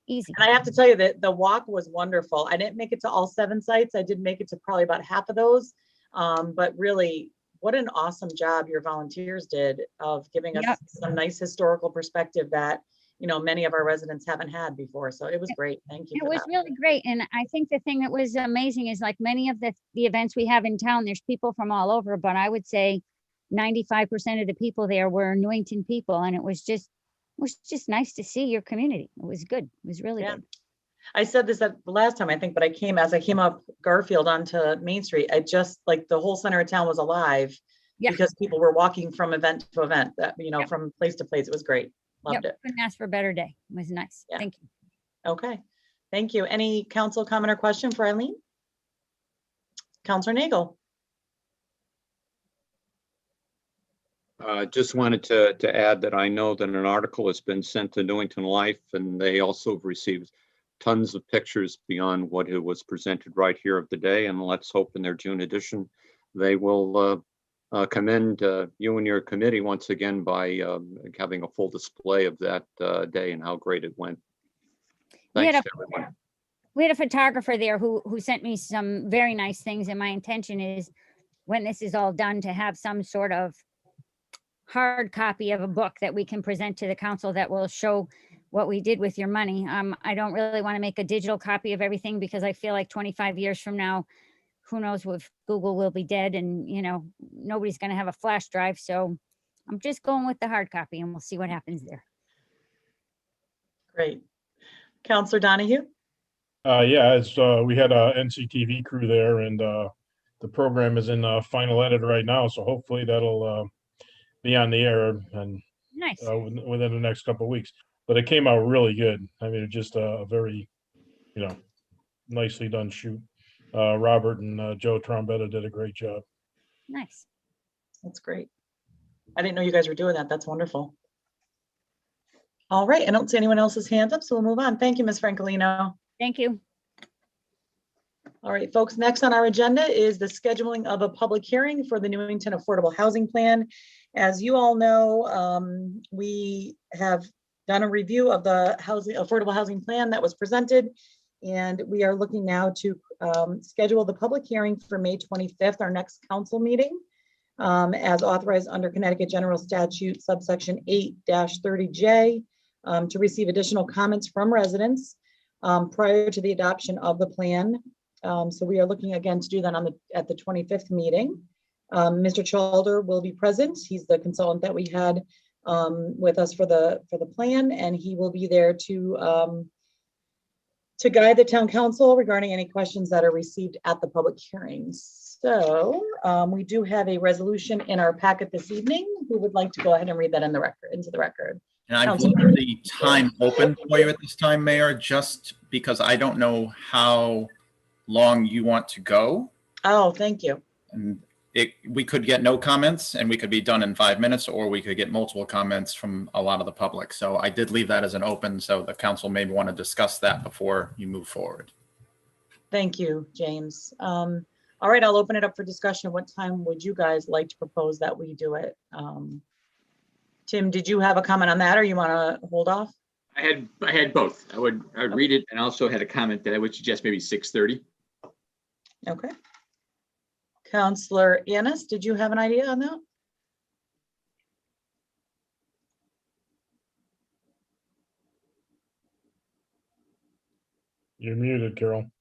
Easy. And I have to tell you that the walk was wonderful. I didn't make it to all 7 sites. I did make it to probably about half of those. But really, what an awesome job your volunteers did of giving us some nice historical perspective that, you know, many of our residents haven't had before. So it was great. Thank you. It was really great. And I think the thing that was amazing is, like many of the events we have in town, there's people from all over, but I would say 95% of the people there were Newington people. And it was just nice to see your community. It was good. It was really good. I said this at the last time, I think, but as I came up Garfield onto Main Street, I just, like, the whole center of town was alive because people were walking from event to event, that, you know, from place to place. It was great. Loved it. Couldn't ask for a better day. It was nice. Thank you. Okay. Thank you. Any council comment or question for Eileen? Councilor Nagel. Just wanted to add that I know that an article has been sent to Newington Life, and they also have received tons of pictures beyond what it was presented right here of the day. And let's hope in their June edition, they will commend you and your committee once again by having a full display of that day and how great it went. Thanks to everyone. We had a photographer there who sent me some very nice things. And my intention is, when this is all done, to have some sort of hard copy of a book that we can present to the council that will show what we did with your money. I don't really want to make a digital copy of everything, because I feel like 25 years from now, who knows if Google will be dead and, you know, nobody's going to have a flash drive. So I'm just going with the hard copy, and we'll see what happens there. Great. Councilor Donahue? Yeah, we had a NCTV crew there, and the program is in final edit right now. So hopefully that'll be on the air and nice within the next couple of weeks. But it came out really good. I mean, just a very, you know, nicely done shoot. Robert and Joe Trombetta did a great job. Nice. That's great. I didn't know you guys were doing that. That's wonderful. All right. I don't see anyone else's hands up, so we'll move on. Thank you, Ms. Francolino. Thank you. All right, folks, next on our agenda is the scheduling of a public hearing for the Newington Affordable Housing Plan. As you all know, we have done a review of the affordable housing plan that was presented, and we are looking now to schedule the public hearing for May 25th, our next council meeting, as authorized under Connecticut General Statute subsection 8-30J, to receive additional comments from residents prior to the adoption of the plan. So we are looking again to do that at the 25th meeting. Mr. Chalder will be present. He's the consultant that we had with us for the plan, and he will be there to to guide the town council regarding any questions that are received at the public hearings. So we do have a resolution in our packet this evening. Who would like to go ahead and read that in the record, into the record? And I've Councilor. left the time open for you at this time, Mayor, just because I don't know how long you want to go. Oh, thank you. And we could get no comments and we could be done in 5 minutes, or we could get multiple comments from a lot of the public. So I did leave that as an open, so the council may want to discuss that before you move forward. Thank you, James. All right, I'll open it up for discussion. What time would you guys like to propose that we do it? Tim, did you have a comment on that, or you want to hold off? I had both. I would read it and also had a comment that I would suggest maybe 6:30. Okay. Councilor Yanis, did you have an idea on that? You're muted, Carol.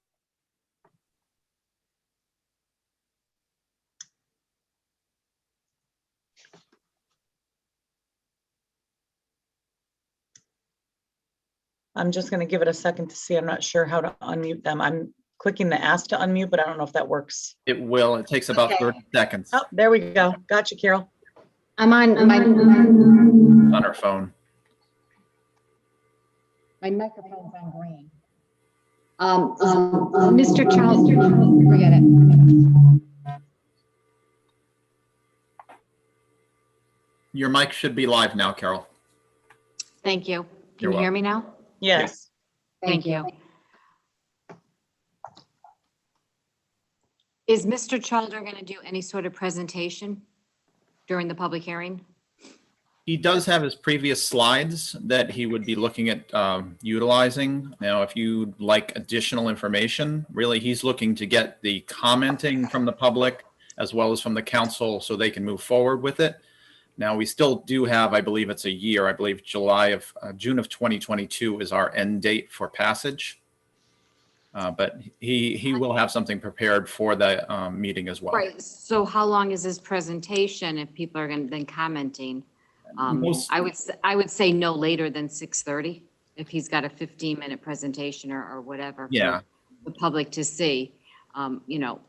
I'm just going to give it a second to see. I'm not sure how to unmute them. I'm clicking the ask to unmute, but I don't know if that works. It will. It takes about 30 seconds Oh, there we go. Gotcha, Carol. I'm on on her phone. my microphone's on green. Mr. Charles, forget it. Your mic should be live now, Carol. Thank you. You're Can you hear me now? Yes. Thank you. Is Mr. Chalder going to do any sort of presentation during the public hearing? He does have his previous slides that he would be looking at utilizing. Now, if you'd like additional information, really he's looking to get the commenting from the public as well as from the council so they can move forward with it. Now, we still do have, I believe it's a year, I believe June of 2022 is our end date for passage. But he will have something prepared for the meeting as well. Right. So how long is his presentation if people are going to then commenting? I would say no later than 6:30 if he's got a 15-minute presentation or whatever. Yeah. For the public to see. You know,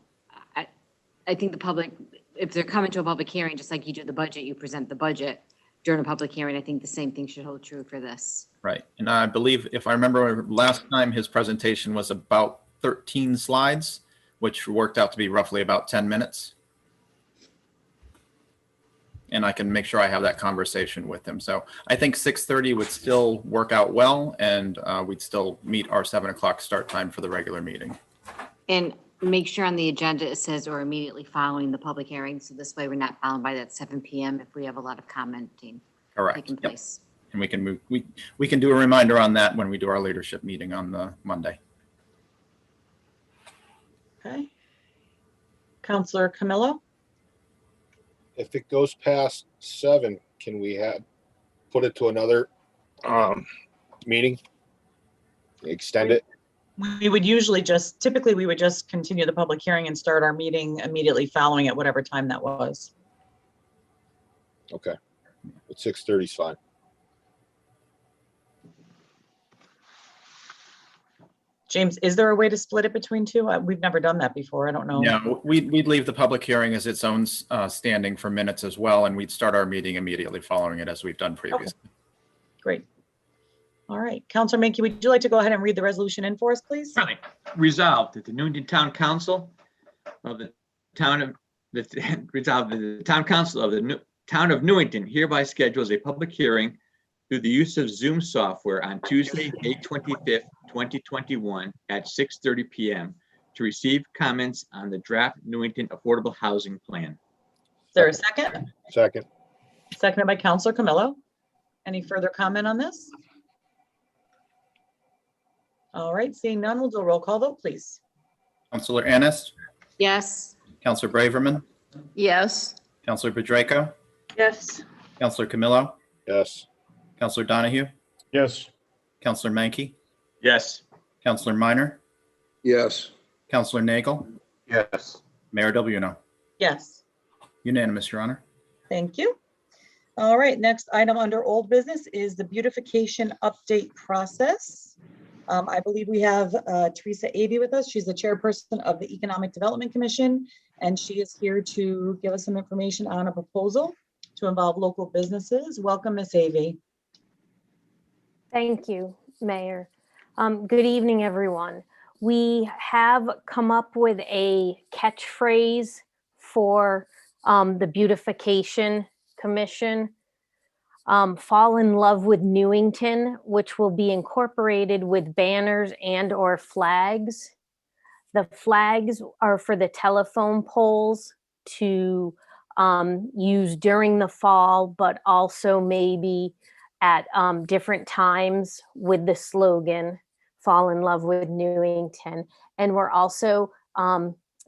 I think the public, if they're coming to a public hearing, just like you do the budget, you present the budget during a public hearing. I think the same thing should hold true for this. Right. And I believe, if I remember last time, his presentation was about 13 slides, which worked out to be roughly about 10 minutes. And I can make sure I have that conversation with him. So I think 6:30 would still work out well, and we'd still meet our 7 o'clock start time for the regular meeting. And make sure on the agenda it says or immediately following the public hearing. So this way we're not bound by that 7 p.m. if we have a lot of commenting Correct. taking Yep. place. And we can move, we can do a reminder on that when we do our leadership meeting on the Monday. Okay. Councilor Camillo? If it goes past 7, can we put it to another meeting? Extend it? We would usually typically we would just continue the public hearing and start our meeting immediately following at whatever time that was. Okay. But 6:30 is fine. James, is there a way to split it between two? We've never done that before. I don't know. No, we'd leave the public hearing as its own standing for minutes as well, and we'd start our meeting immediately following it as we've done previously. Okay. Great. All right, Councilor Menke, would you like to go ahead and read the resolution in for us, please? Certainly. Resolved that the Newington Town Council of the Town of the Town Council of the Town of Newington hereby schedules a public hearing through the use of Zoom software on Tuesday, May 25th, 2021 at 6:30 p.m. to receive comments on the draft Newington Affordable Housing Plan. Is there a second? Second. Seconded by Councilor Camillo. Any further comment on this? All right, seeing none, we'll do a roll call vote, please. Councilor Annis, Yes. Councilor Braverman, Yes. Councilor Pedreco, Yes. Councilor Camillo, Yes. Councilor Donahue, Yes. Councilor Menke, Yes. Councilor Minor, Yes. Councilor Nagel, Yes. Mayor Del Buono. Yes. Unanimous, Your Honor. Thank you. All right, next item under old business is the beautification update process. I believe we have Teresa Avey with us. She's the chairperson of the Economic Development Commission, and she is here to give us some information on a proposal to involve local businesses. Welcome, Ms. Avey. Thank you, Mayor. Good evening, everyone. We have come up with a catchphrase for the Beautification Commission. Fall in love with Newington, which will be incorporated with banners and or flags. The flags are for the telephone poles to use during the fall, but also maybe at different times with the slogan, fall in love with Newington. And we're also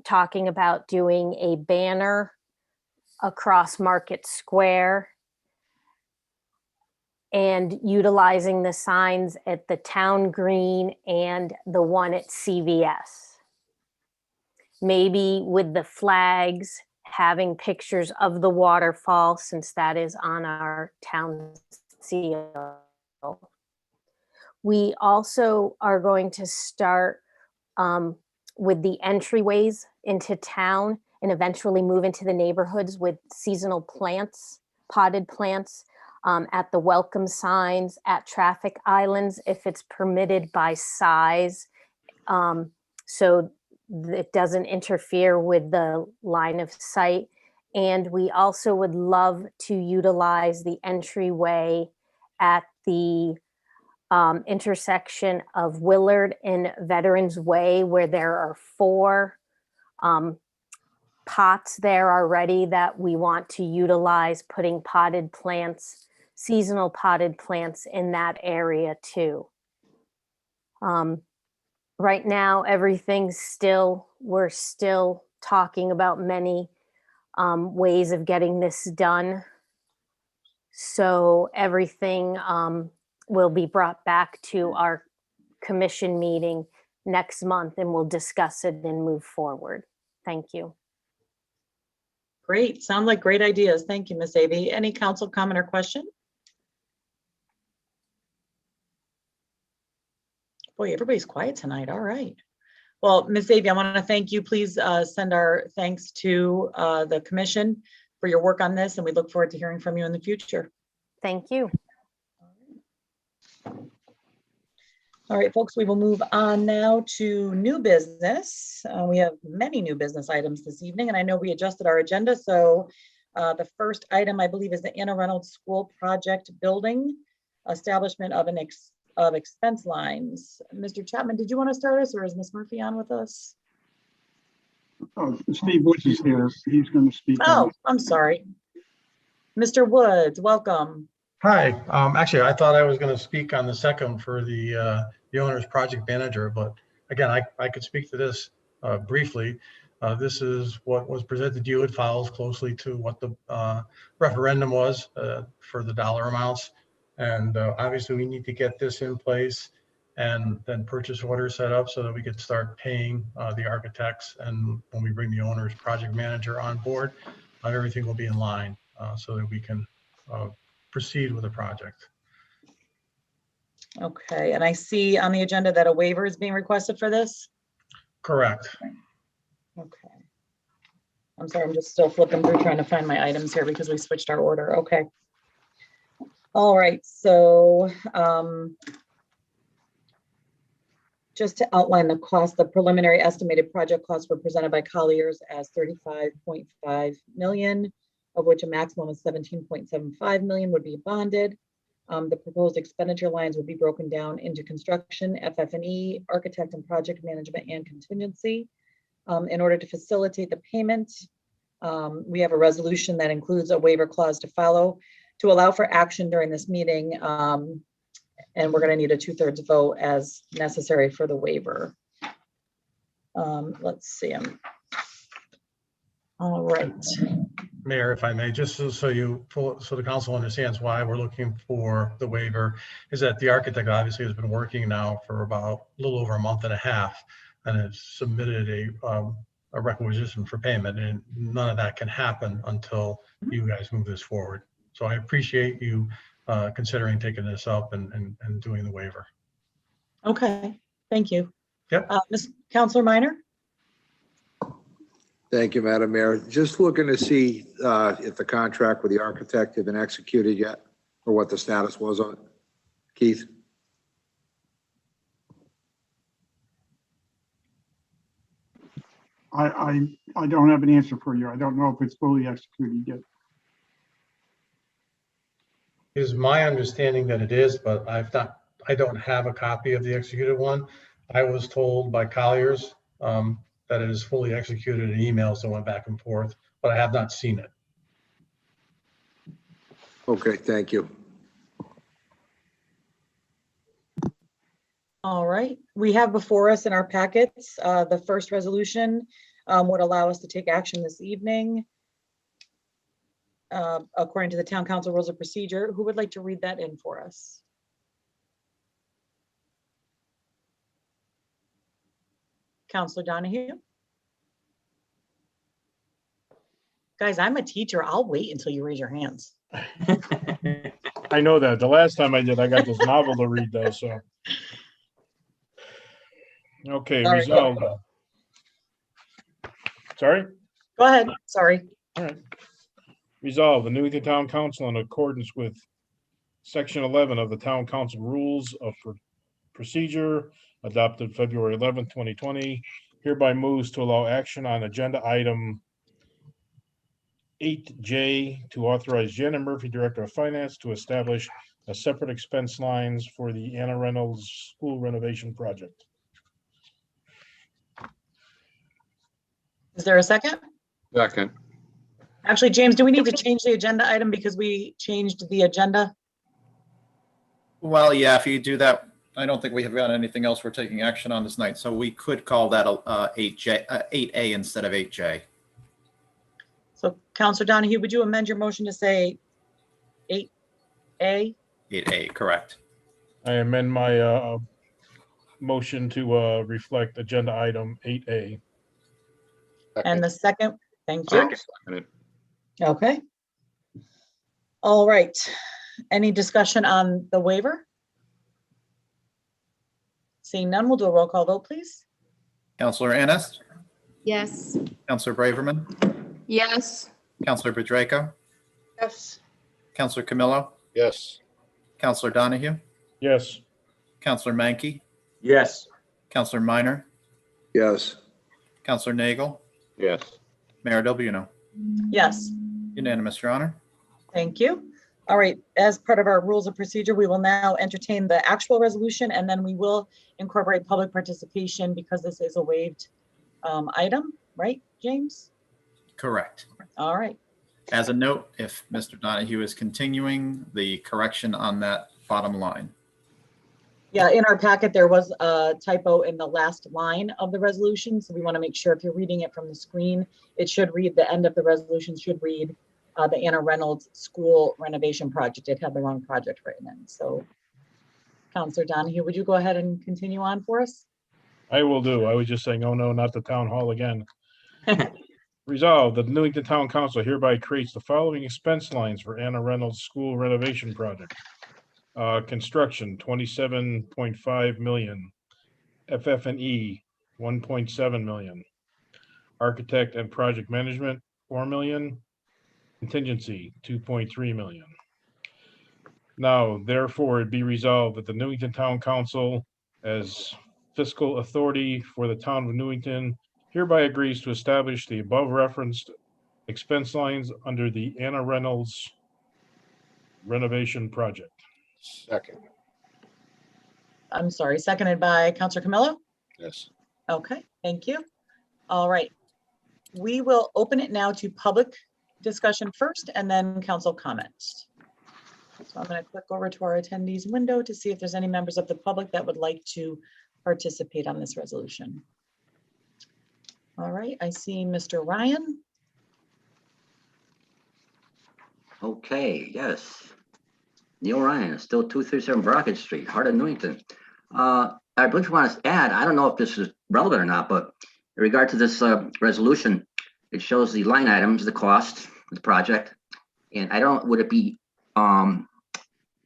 talking about doing a banner across Market Square and utilizing the signs at the town green and the one at CVS. Maybe with the flags, having pictures of the waterfall, since that is on our town seal. We also are going to start with the entryways into town and eventually move into the neighborhoods with seasonal plants, potted plants, at the welcome signs, at traffic islands, if it's permitted by size, so it doesn't interfere with the line of sight. And we also would love to utilize the entryway at the intersection of Willard and Veterans Way, where there are 4 pots there already that we want to utilize, putting potted plants, seasonal potted plants in that area too. Right now, we're still talking about many ways of getting this done. So everything will be brought back to our commission meeting next month, and we'll discuss it and move forward. Thank you. Great, sound like great ideas. Thank you, Ms. Avey. Any council comment or question? Boy, everybody's quiet tonight. All right. Well, Ms. Avey, I want to thank you. Please send our thanks to the commission for your work on this, and we look forward to hearing from you in the future. Thank you. All right, folks, we will move on now to new business. We have many new business items this evening, and I know we adjusted our agenda. So the first item, I believe, is the Anna Reynolds School Project Building, establishment of expense lines. Mr. Chapman, did you want to start us, or is Ms. Murphy on with us? Oh, Steve Woods is here. He's going to speak. Oh, I'm sorry. Mr. Woods, welcome. Hi. Actually, I thought I was going to speak on the second for the owner's project manager, but again, I could speak to this briefly. This is what was presented to you. It follows closely to what the referendum was for the dollar amounts. And obviously we need to get this in place and then purchase orders set up so that we could start paying the architects. And when we bring the owner's project manager on board, everything will be in line so that we can proceed with the project. Okay, and I see on the agenda that a waiver is being requested for this? Correct. Okay. I'm sorry, I'm just still flipping through trying to find my items here because we switched our order. Okay. All right, so just to outline the cost, the preliminary estimated project costs were presented by Colliers as 35.5 million, of which a maximum of 17.75 million would be bonded. The proposed expenditure lines would be broken down into construction, FF&E, architect and project management, and contingency. In order to facilitate the payment, we have a resolution that includes a waiver clause to follow to allow for action during this meeting. And we're going to need a 2/3 vote as necessary for the waiver. Let's see. All right. Mayor, if I may, just so the council understands why we're looking for the waiver, is that the architect obviously has been working now for about a little over a month and a half and has submitted a requisition for payment, and none of that can happen until you guys move this forward. So I appreciate you considering taking this up and doing the waiver. Okay, thank you. Yep. Councilor Minor? Thank you, Madam Mayor. Just looking to see if the contract with the architect had been executed yet, or what the status was on it. Keith? I don't have an answer for you. I don't know if it's fully executed yet. It is my understanding that it is, but I don't have a copy of the executed one. I was told by Colliers that it is fully executed in emails that went back and forth, but I have not seen it. Okay, thank you. All right, we have before us in our packets, the first resolution would allow us to take action this evening. According to the Town Council Rules of Procedure. Who would like to read that in for us? Councilor Donahue? Guys, I'm a teacher. I'll wait until you raise your hands. I know that. The last time I did, I got this novel to read though, so. Okay, Sorry. resolved. Sorry? Go ahead, sorry. All right. Resolved, the Newington Town Council, in accordance with Section 11 of the Town Council Rules of Procedure adopted February 11th, 2020, hereby moves to allow action on agenda item 8J to authorize Janet Murphy, Director of Finance, to establish a separate expense lines for the Anna Reynolds School renovation project. Is there a second? Second. Actually, James, do we need to change the agenda item because we changed the agenda? Well, yeah, if you do that, I don't think we have got anything else we're taking action on this night. So we could call that 8A instead of 8J. So Councilor Donahue, would you amend your motion to say 8A? 8A, correct. I amend my motion to reflect agenda item 8A. And the second, thank you. Seconded. Okay. All right. Any discussion on the waiver? Seeing none, we'll do a roll call vote, please. Councilor Annis, Yes. Councilor Braverman, Yes. Councilor Bedrejko, Yes. Councilor Camillo, Yes. Councilor Donahue, Yes. Councilor Mankey, Yes. Councilor Minor, Yes. Councilor Nagel, Yes. Mayor Del Buono. Yes, Unanimous, Your Honor. thank you. All right, as part of our rules of procedure, we will now entertain the actual resolution and then we will incorporate public participation because this is a waived item, right, James? Correct. All right. As a note, if Mr. Donahue is continuing, the correction on that bottom line. Yeah, in our packet, there was a typo in the last line of the resolution. So we want to make sure if you're reading it from the screen, it should read, the end of the resolution should read the Anna Reynolds School renovation project. It had the wrong project written in. So Councilor Donahue, would you go ahead and continue on for us? I will do. I was just saying, oh no, not the town hall again. Resolved that the Newington Town Council hereby creates the following expense lines for Anna Reynolds School renovation project. Construction, 27.5 million. FF&E, 1.7 million. Architect and project management, 4 million. Contingency, 2.3 million. Now, therefore, it be resolved that the Newington Town Council, as fiscal authority for the town of Newington, hereby agrees to establish the above referenced expense lines under the Anna Reynolds renovation project. Second. I'm sorry, seconded by Councilor Camillo? Yes. Okay, thank you. All right. We will open it now to public discussion first and then council comments. So I'm going to click over to our attendees window to see if there's any members of the public that would like to participate on this resolution. All right, I see Mr. Ryan. Okay, yes. Neil Ryan, still 237 Brockett Street, heart of Newington. I briefly want to add, I don't know if this is relevant or not, but in regard to this resolution, it shows the line items, the cost of the project. And I don't, would it be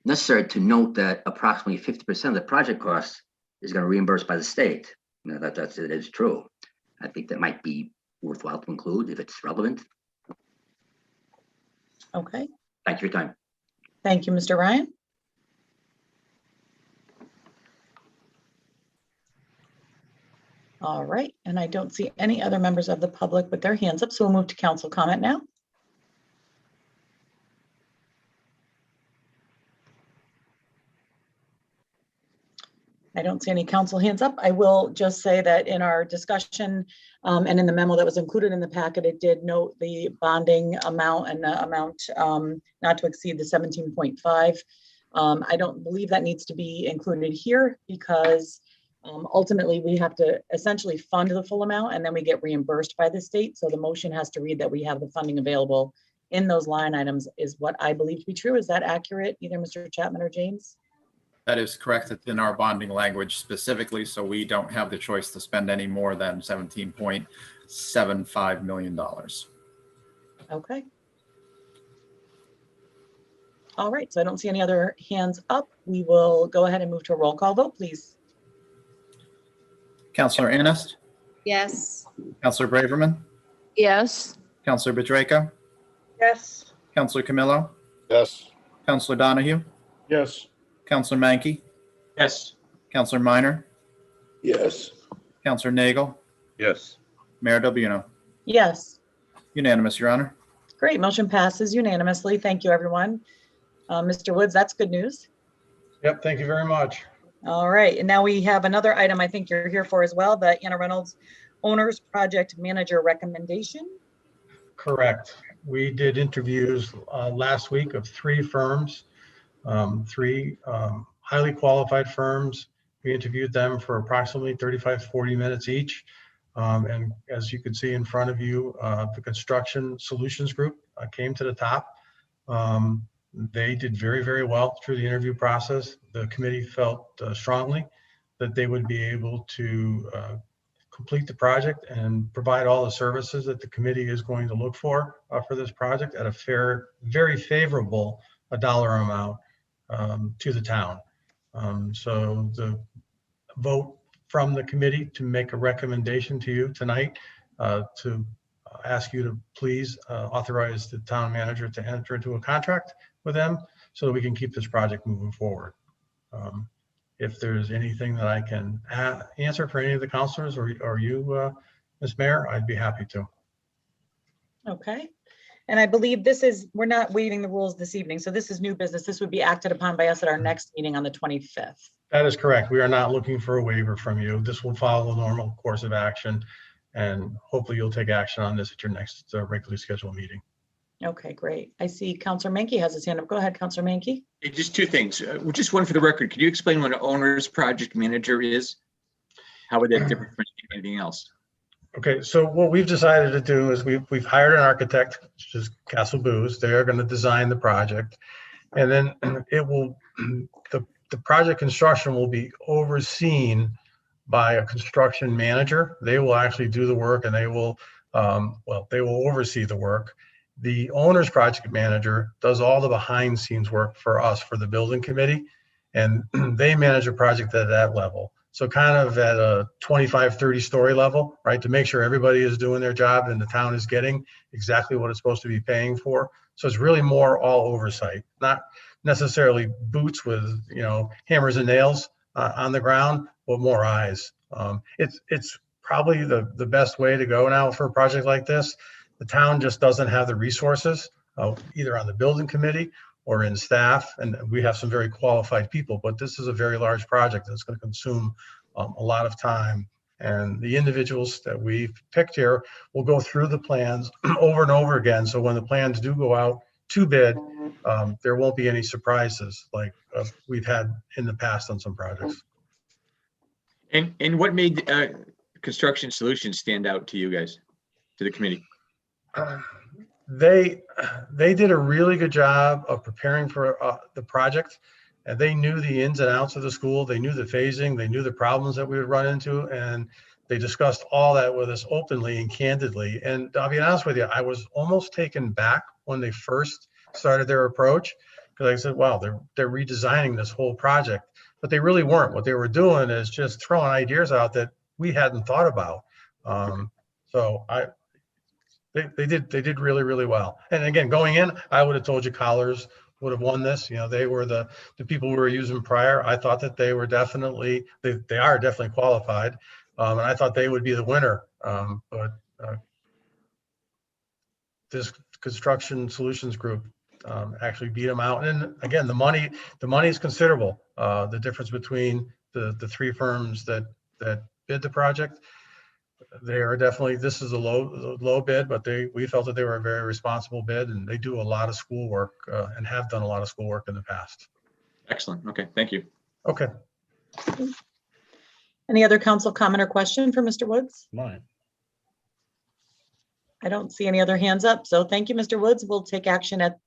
necessary to note that approximately 50% of the project cost is going to reimburse by the state. You know, it is true. I think that might be worthwhile to include if it's relevant. Okay, Thank you for your time. thank you, Mr. Ryan. All right, and I don't see any other members of the public with their hands up, so we'll move to council comment now. I don't see any council hands up. I will just say that in our discussion and in the memo that was included in the packet, it did note the bonding amount and the amount not to exceed the 17.5. I don't believe that needs to be included here because ultimately we have to essentially fund the full amount and then we get reimbursed by the state. So the motion has to read that we have the funding available in those line items is what I believe to be true. Is that accurate, either Mr. Chapman or James? That is correct. It's in our bonding language specifically, so we don't have the choice to spend any more than $17.75 million. Okay. All right, so I don't see any other hands up. We will go ahead and move to a roll call vote, please. Councilor Anist, Yes. Councilor Braverman, Yes. Councilor Bedrejka, Yes. Councilor Camillo, Yes. Councilor Donahue, Yes. Councilor Mankey, Yes. Councilor Minor, Yes. Councilor Nagel, Yes. Mayor Del Buono. Yes, Unanimous, Your Honor. great, motion passes unanimously. Thank you, everyone. Mr. Woods, that's good news. Yep, thank you very much. All right, and now we have another item I think you're here for as well, the Anna Reynolds Owners Project Manager recommendation. Correct. We did interviews last week of 3 firms, 3 highly qualified firms. We interviewed them for approximately 35-40 minutes each. And as you can see in front of you, the Construction Solutions Group came to the top. They did very, very well through the interview process. The committee felt strongly that they would be able to complete the project and provide all the services that the committee is going to look for this project at a fair, very favorable dollar amount to the town. So the vote from the committee to make a recommendation to you tonight to ask you to please authorize the town manager to enter into a contract with them so that we can keep this project moving forward. If there's anything that I can answer for any of the councilors or you, Ms. Mayor, I'd be happy to. Okay. And I believe this is, we're not waiving the rules this evening. So this is new business. This would be acted upon by us at our next meeting on the 25th. That is correct. We are not looking for a waiver from you. This will follow the normal course of action. And hopefully you'll take action on this at your next regularly scheduled meeting. Okay, great. I see Councilor Mankey has his hand up. Go ahead, Councilor Mankey. Just 2 things. Just one for the record. Could you explain what an owner's project manager is? How would that differ from anything else? Okay, so what we've decided to do is we've hired an architect, which is Castle Booz. They are going to design the project, and then it will the project construction will be overseen by a construction manager. They will actually do the work, and they will they will oversee the work. The owner's project manager does all the behind scenes work for us, for the building committee, and they manage a project at that level. So kind of at a 25, 30 story level, right? To make sure everybody is doing their job and the town is getting exactly what it's supposed to be paying for. So it's really more all oversight, not necessarily boots with, hammers and nails on the ground, but more eyes. It's probably the best way to go now for a project like this. The town just doesn't have the resources, either on the building committee or in staff, and we have some very qualified people, but this is a very large project that's going to consume a lot of time. And the individuals that we've picked here will go through the plans over and over again. So when the plans do go out to bid, there won't be any surprises like we've had in the past on some projects. And what made Construction Solutions stand out to you guys, to the committee? They did a really good job of preparing for the project, and they knew the ins and outs of the school. They knew the phasing, they knew the problems that we would run into, and they discussed all that with us openly and candidly. And I'll be honest with you, I was almost taken back when they first started their approach, because I said, wow, they're redesigning this whole project. but they really weren't. What they were doing is just throwing ideas out that we hadn't thought about. They did really, really well. And again, going in, I would have told you Collars would have won this. You know, they were the people we were using prior. I thought that they were definitely, they are definitely qualified. And I thought they would be the winner. But this Construction Solutions Group actually beat them out. And again, the money is considerable. The difference between the three firms that bid the project, they are definitely, this is a low bid, but we felt that they were a very responsible bid, and they do a lot of schoolwork and have done a lot of schoolwork in the past. Excellent. Okay, thank you. Okay. Any other council comment or question for Mr. Woods? Mine. I don't see any other hands up. So thank you, Mr. Woods. We'll take action at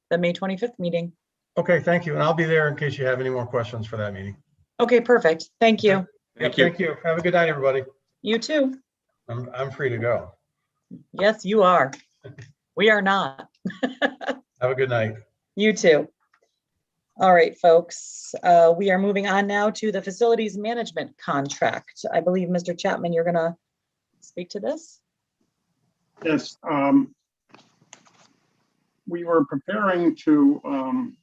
the May 25th meeting. Okay, thank you. And I'll be there in case you have any more questions for that meeting. Okay, perfect. Thank you. Thank you. Have a good night, everybody. You too. I'm free to go. Yes, you are. We are not. Have a good night. You too. All right, folks. We are moving on now to the facilities management contract. I believe, Mr. Chapman, you're going to speak to this. Yes. We were preparing to,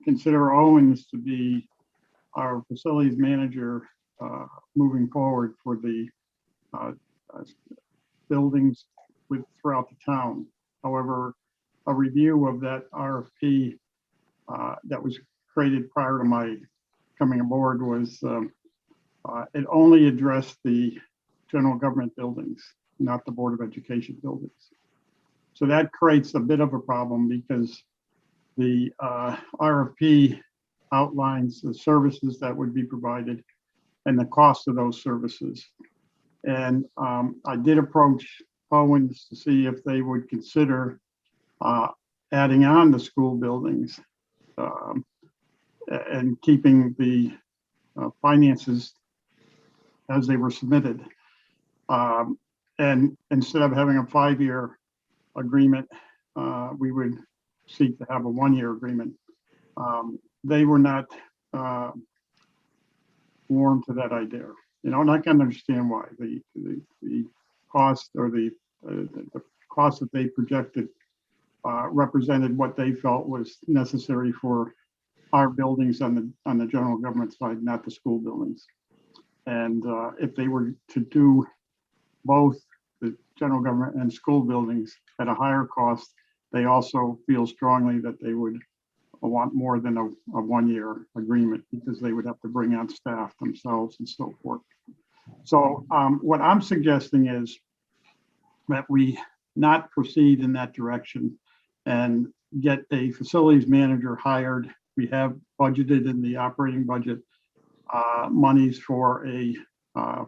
consider Owens to be our facilities manager moving forward for the buildings throughout the town. However, a review of that RFP that was created prior to my coming aboard was it only addressed the general government buildings, not the Board of Education buildings. So that creates a bit of a problem because the RFP outlines the services that would be provided and the cost of those services. And I did approach Owens to see if they would consider adding on the school buildings and keeping the finances as they were submitted. And instead of having a 5-year agreement, we would seek to have a 1-year agreement. They were not warm to that idea, and I can understand why. The cost or the cost that they projected represented what they felt was necessary for our buildings on the general government side, not the school buildings. And if they were to do both the general government and school buildings at a higher cost, they also feel strongly that they would want more than a 1-year agreement because they would have to bring on staff themselves and so forth. So what I'm suggesting is that we not proceed in that direction and get a facilities manager hired. We have budgeted in the operating budget monies for a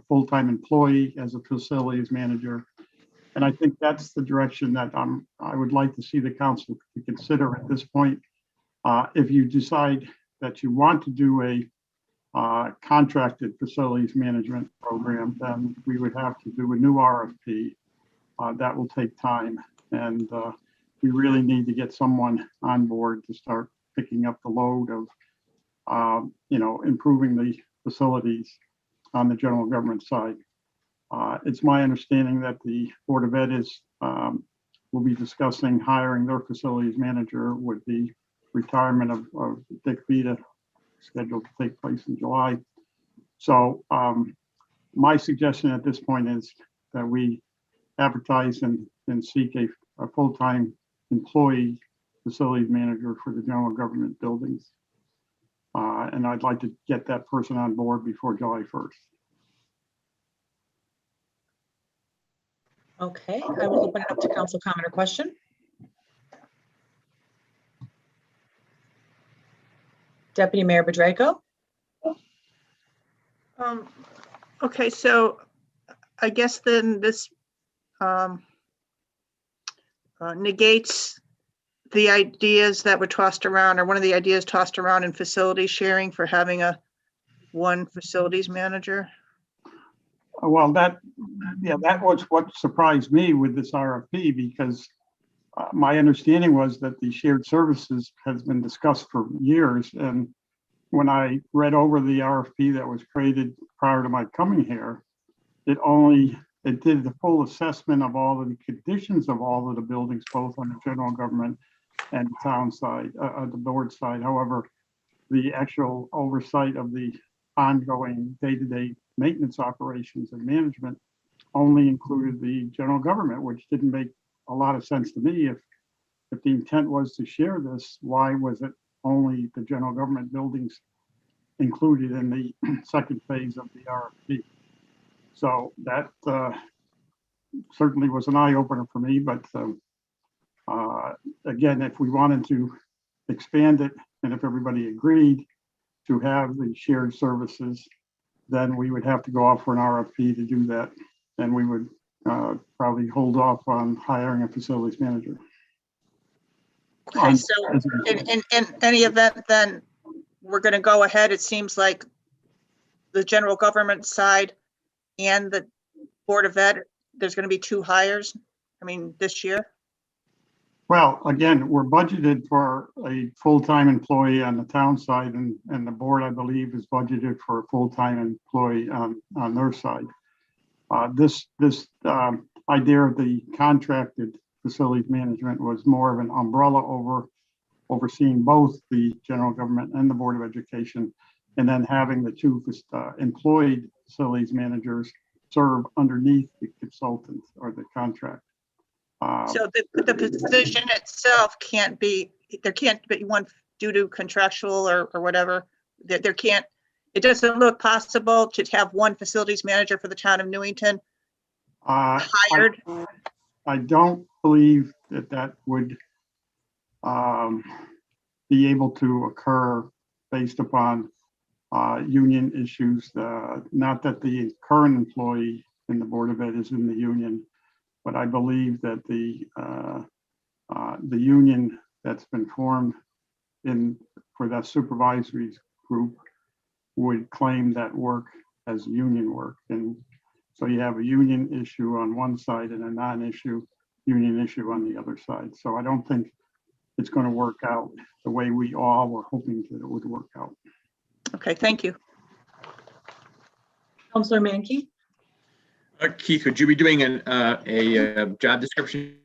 full-time employee as a facilities manager. And I think that's the direction that I would like to see the council to consider at this point. If you decide that you want to do a contracted facilities management program, then we would have to do a new RFP. That will take time. And we really need to get someone on board to start picking up the load of, improving the facilities on the general government side. It's my understanding that the Board of Ed will be discussing hiring their facilities manager with the retirement of Dick Vita scheduled to take place in July. So my suggestion at this point is that we advertise and seek a full-time employee facilities manager for the general government buildings. And I'd like to get that person on board before July 1st. Okay, I will open it up to council comment or question. Deputy Mayor Bedrejko. Okay, so I guess then this negates the ideas that were tossed around, or one of the ideas tossed around in facility sharing for having one facilities manager. Well, that was what surprised me with this RFP, because my understanding was that the shared services has been discussed for years, and when I read over the RFP that was created prior to my coming here, it did the full assessment of all of the conditions of all of the buildings, both on the general government and the town side, the board side. However, the actual oversight of the ongoing day-to-day maintenance operations and management only included the general government, which didn't make a lot of sense to me. If the intent was to share this, why was it only the general government buildings included in the second phase of the RFP? So that certainly was an eye opener for me, but again, if we wanted to expand it and if everybody agreed to have the shared services, then we would have to go off for an RFP to do that. And we would probably hold off on hiring a facilities manager. Okay, so in any event, then we're going to go ahead. It seems like the general government side and the Board of Ed, there's going to be 2 hires, this year. Well, again, we're budgeted for a full-time employee on the town side, and the board, I believe, is budgeted for a full-time employee on their side. This idea of the contracted facilities management was more of an umbrella overseeing both the general government and the Board of Education, and then having the 2 employed facilities managers serve underneath the consultant or the contract. So the position itself there can't be one due to contractual or whatever. It doesn't look possible to have one facilities manager for the town of Newington hired. I don't believe that would be able to occur based upon union issues. Not that the current employee in the Board of Ed is in the union, but I believe that the union that's been formed for that supervisory group would claim that work as union work. And so you have a union issue on one side and a non-issue union issue on the other side. So I don't think it's going to work out the way we all were hoping that it would work out. Okay, thank you. Councilor Mankey? Keith, would you be doing a job description?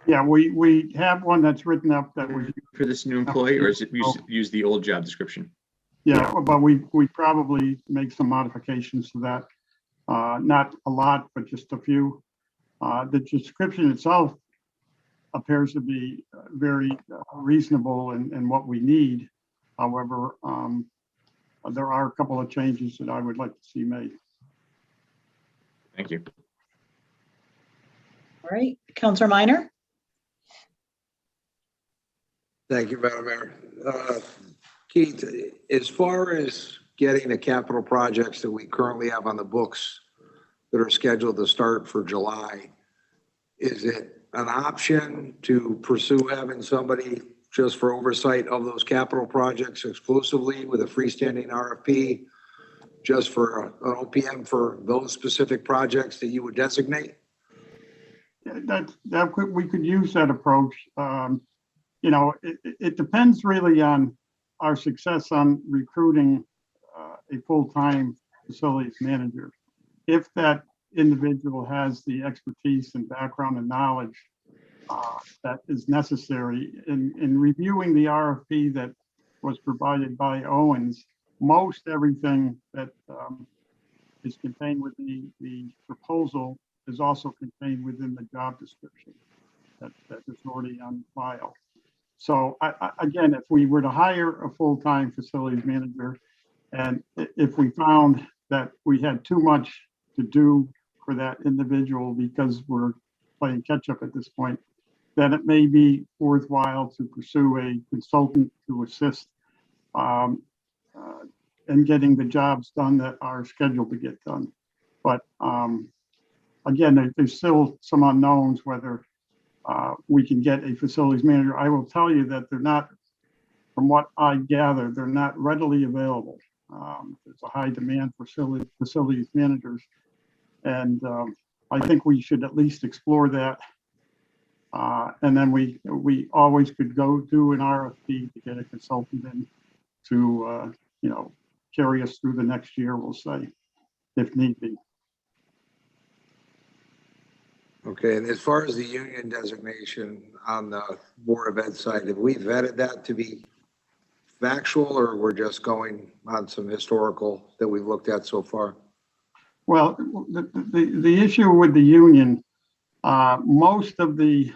Yeah, we have one that's written up that we for this new employee, or is it use the old job description? Yeah, but we probably make some modifications to that. Not a lot, but just a few. The description itself appears to be very reasonable in what we need. However, there are a couple of changes that I would like to see made. Thank you. All right, Councilor Minor? Thank you, Madam Mayor. Keith, as far as getting the capital projects that we currently have on the books that are scheduled to start for July, is it an option to pursue having somebody just for oversight of those capital projects exclusively with a freestanding RFP just for an OPM for those specific projects that you would designate? We could use that approach. It depends really on our success on recruiting a full-time facilities manager. If that individual has the expertise and background and knowledge that is necessary in reviewing the RFP that was provided by Owens, most everything that is contained within the proposal is also contained within the job description that is already on file. So again, if we were to hire a full-time facilities manager, and if we found that we had too much to do for that individual because we're playing catch up at this point, then it may be worthwhile to pursue a consultant to assist in getting the jobs done that are scheduled to get done. But again, there's still some unknowns whether we can get a facilities manager. I will tell you that they're not, from what I gather, they're not readily available. There's a high demand for facilities managers. And I think we should at least explore that. And then we always could go do an RFP to get a consultant in to, carry us through the next year, we'll say, if need be. Okay, and as far as the union designation on the Board of Ed side, have we vetted that to be factual, or we're just going on some historical that we've looked at so far? Well, the issue with the union, most of the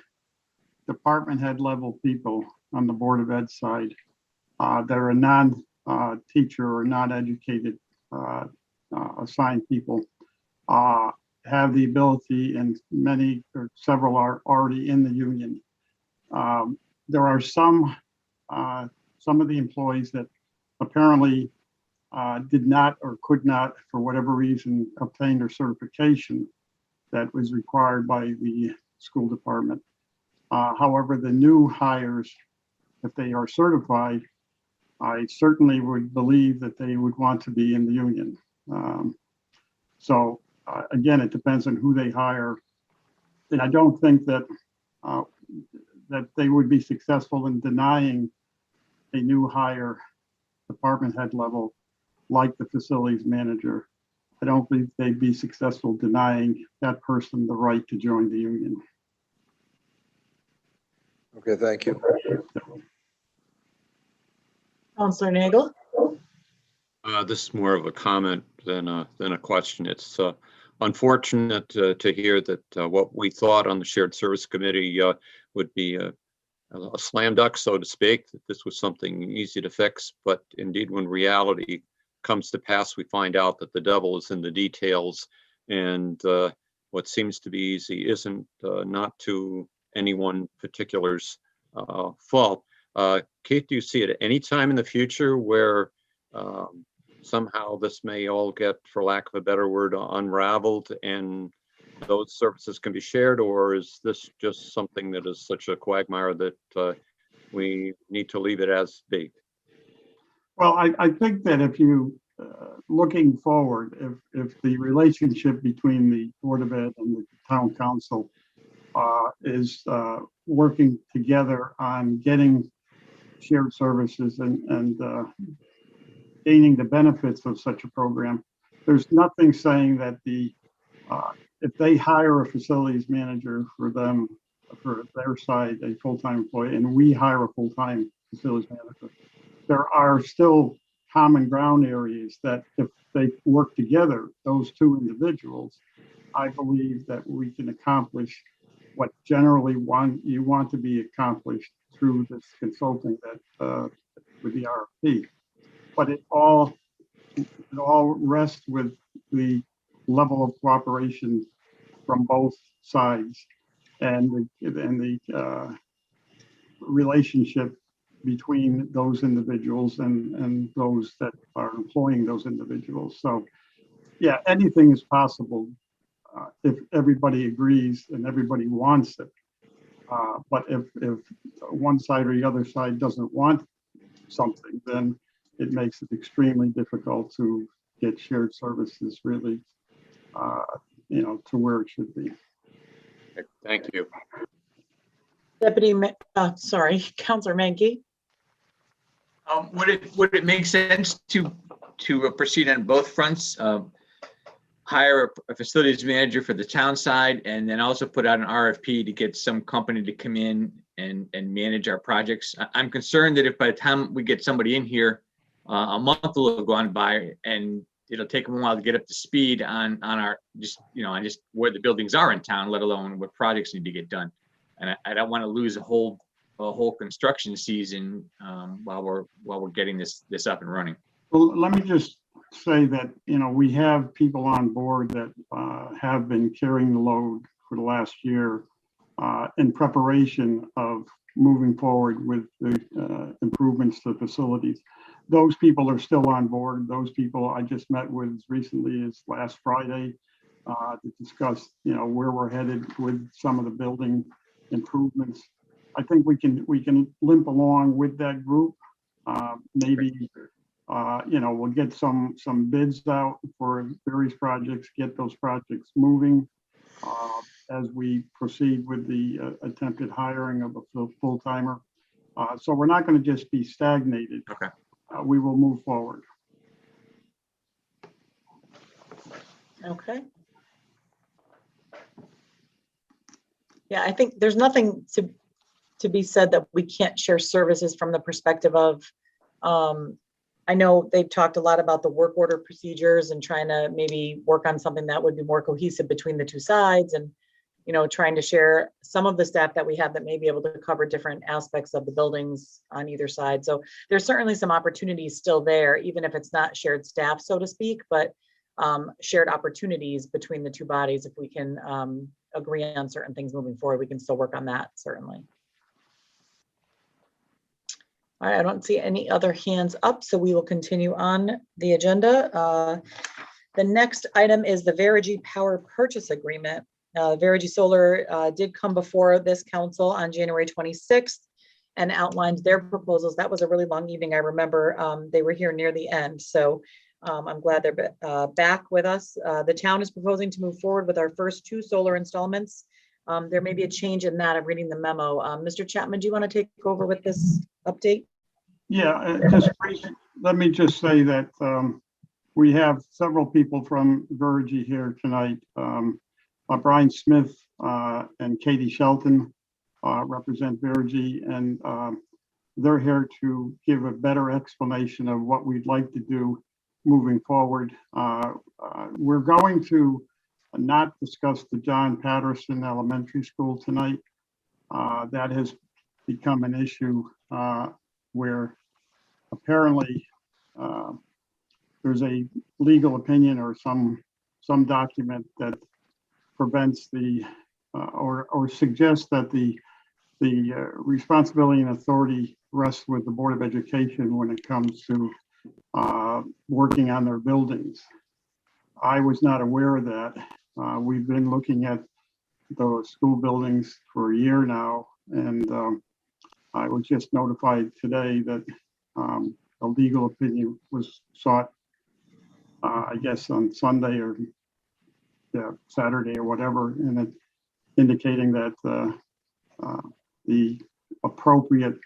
department head level people on the Board of Ed side that are non-teacher or non-educated assigned people have the ability, and many or several are already in the union. There are some of the employees that apparently did not or could not, for whatever reason, obtain their certification that was required by the school department. However, the new hires, if they are certified, I certainly would believe that they would want to be in the union. Again, it depends on who they hire. And I don't think that that they would be successful in denying a new hire department head level like the facilities manager. I don't think they'd be successful denying that person the right to join the union. Okay, thank you. Councilor Nagel? This is more of a comment than a question. It's unfortunate to hear that what we thought on the Shared Service Committee would be a slam dunk, so to speak, that this was something easy to fix. But indeed, when reality comes to pass, we find out that the devil is in the details, and what seems to be easy isn't not to any one particular's fault. Keith, do you see at any time in the future where somehow this may all get, for lack of a better word, unraveled and those services can be shared, or is this just something that is such a quagmire that we need to leave it as be? Well, I think that if you, looking forward, if the relationship between the Board of Ed and the Town Council is working together on getting shared services and gaining the benefits of such a program, there's nothing saying that if they hire a facilities manager for them, for their side, a full-time employee, and we hire a full-time facilities manager, there are still common ground areas that if they work together, those two individuals, I believe that we can accomplish what generally you want to be accomplished through this consulting that with the RFP. But it all rests with the level of cooperation from both sides and the relationship between those individuals and those that are employing those individuals. So yeah, anything is possible if everybody agrees and everybody wants it. But if one side or the other side doesn't want something, then it makes it extremely difficult to get shared services really, to where it should be. Thank you. Councilor Menke. Would it make sense to proceed on both fronts? Hire a facilities manager for the town side, and then also put out an RFP to get some company to come in and manage our projects. I'm concerned that if by the time we get somebody in here, a month will have gone by, and it'll take them a while to get up to speed on our just where the buildings are in town, let alone what projects need to get done. And I don't want to lose a whole construction season while we're getting this up and running. Well, let me just say that we have people on board that have been carrying the load for the last year in preparation of moving forward with the improvements to facilities. Those people are still on board. Those people I just met with as recently as last Friday to discuss where we're headed with some of the building improvements. I think we can limp along with that group. Maybe we'll get some bids out for various projects, get those projects moving as we proceed with the attempted hiring of a full-timer. So we're not going to just be stagnated. Okay. we will move forward. Okay. Yeah, I think there's nothing to be said that we can't share services from the perspective of, I know they've talked a lot about the work order procedures and trying to maybe work on something that would be more cohesive between the two sides, and, you know, trying to share some of the staff that we have that may be able to cover different aspects of the buildings on either side. So there's certainly some opportunities still there, even if it's not shared staff, so to speak, but shared opportunities between the two bodies. If we can agree on certain things moving forward, we can still work on that, certainly. All right, I don't see any other hands up, so we will continue on the agenda. The next item is the Verigy Power Purchase Agreement. Verigy Solar did come before this council on January 26th and outlined their proposals. That was a really long evening. I remember they were here near the end, so I'm glad they're back with us. The town is proposing to move forward with our first 2 solar installments. There may be a change in that. I'm reading the memo. Mr. Chapman, do you want to take over with this update? Yeah, just let me just say that we have several people from Verigy here tonight. Brian Smith and Katie Shelton represent Verigy, and they're here to give a better explanation of what we'd like to do moving forward. We're going to not discuss the John Patterson Elementary School tonight. That has become an issue where apparently there's a legal opinion or some document that prevents the or suggests that the responsibility and authority rests with the Board of Education when it comes to working on their buildings. I was not aware of that. We've been looking at those school buildings for a year now, and I was just notified today that a legal opinion was sought, I guess on Sunday or Saturday or whatever, and it indicating that the appropriate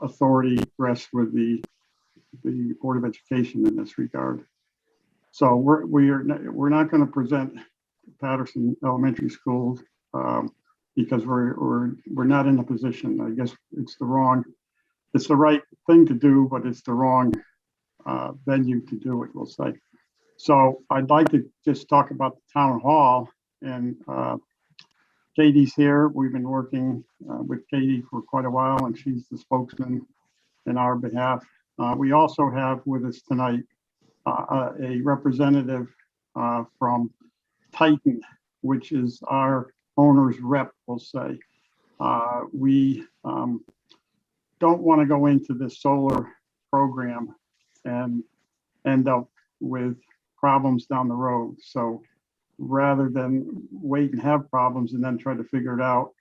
authority rests with the Board of Education in this regard. So we're not going to present Patterson Elementary School because we're not in a position. I guess it's the right thing to do, but it's the wrong venue to do it, we'll say. So I'd like to just talk about the town hall, and Katie's here. We've been working with Katie for quite a while, and she's the spokesman in our behalf. We also have with us tonight a representative from Titan, which is our owner's rep, we'll say. We don't want to go into this solar program and end up with problems down the road. So rather than wait and have problems and then try to figure it out,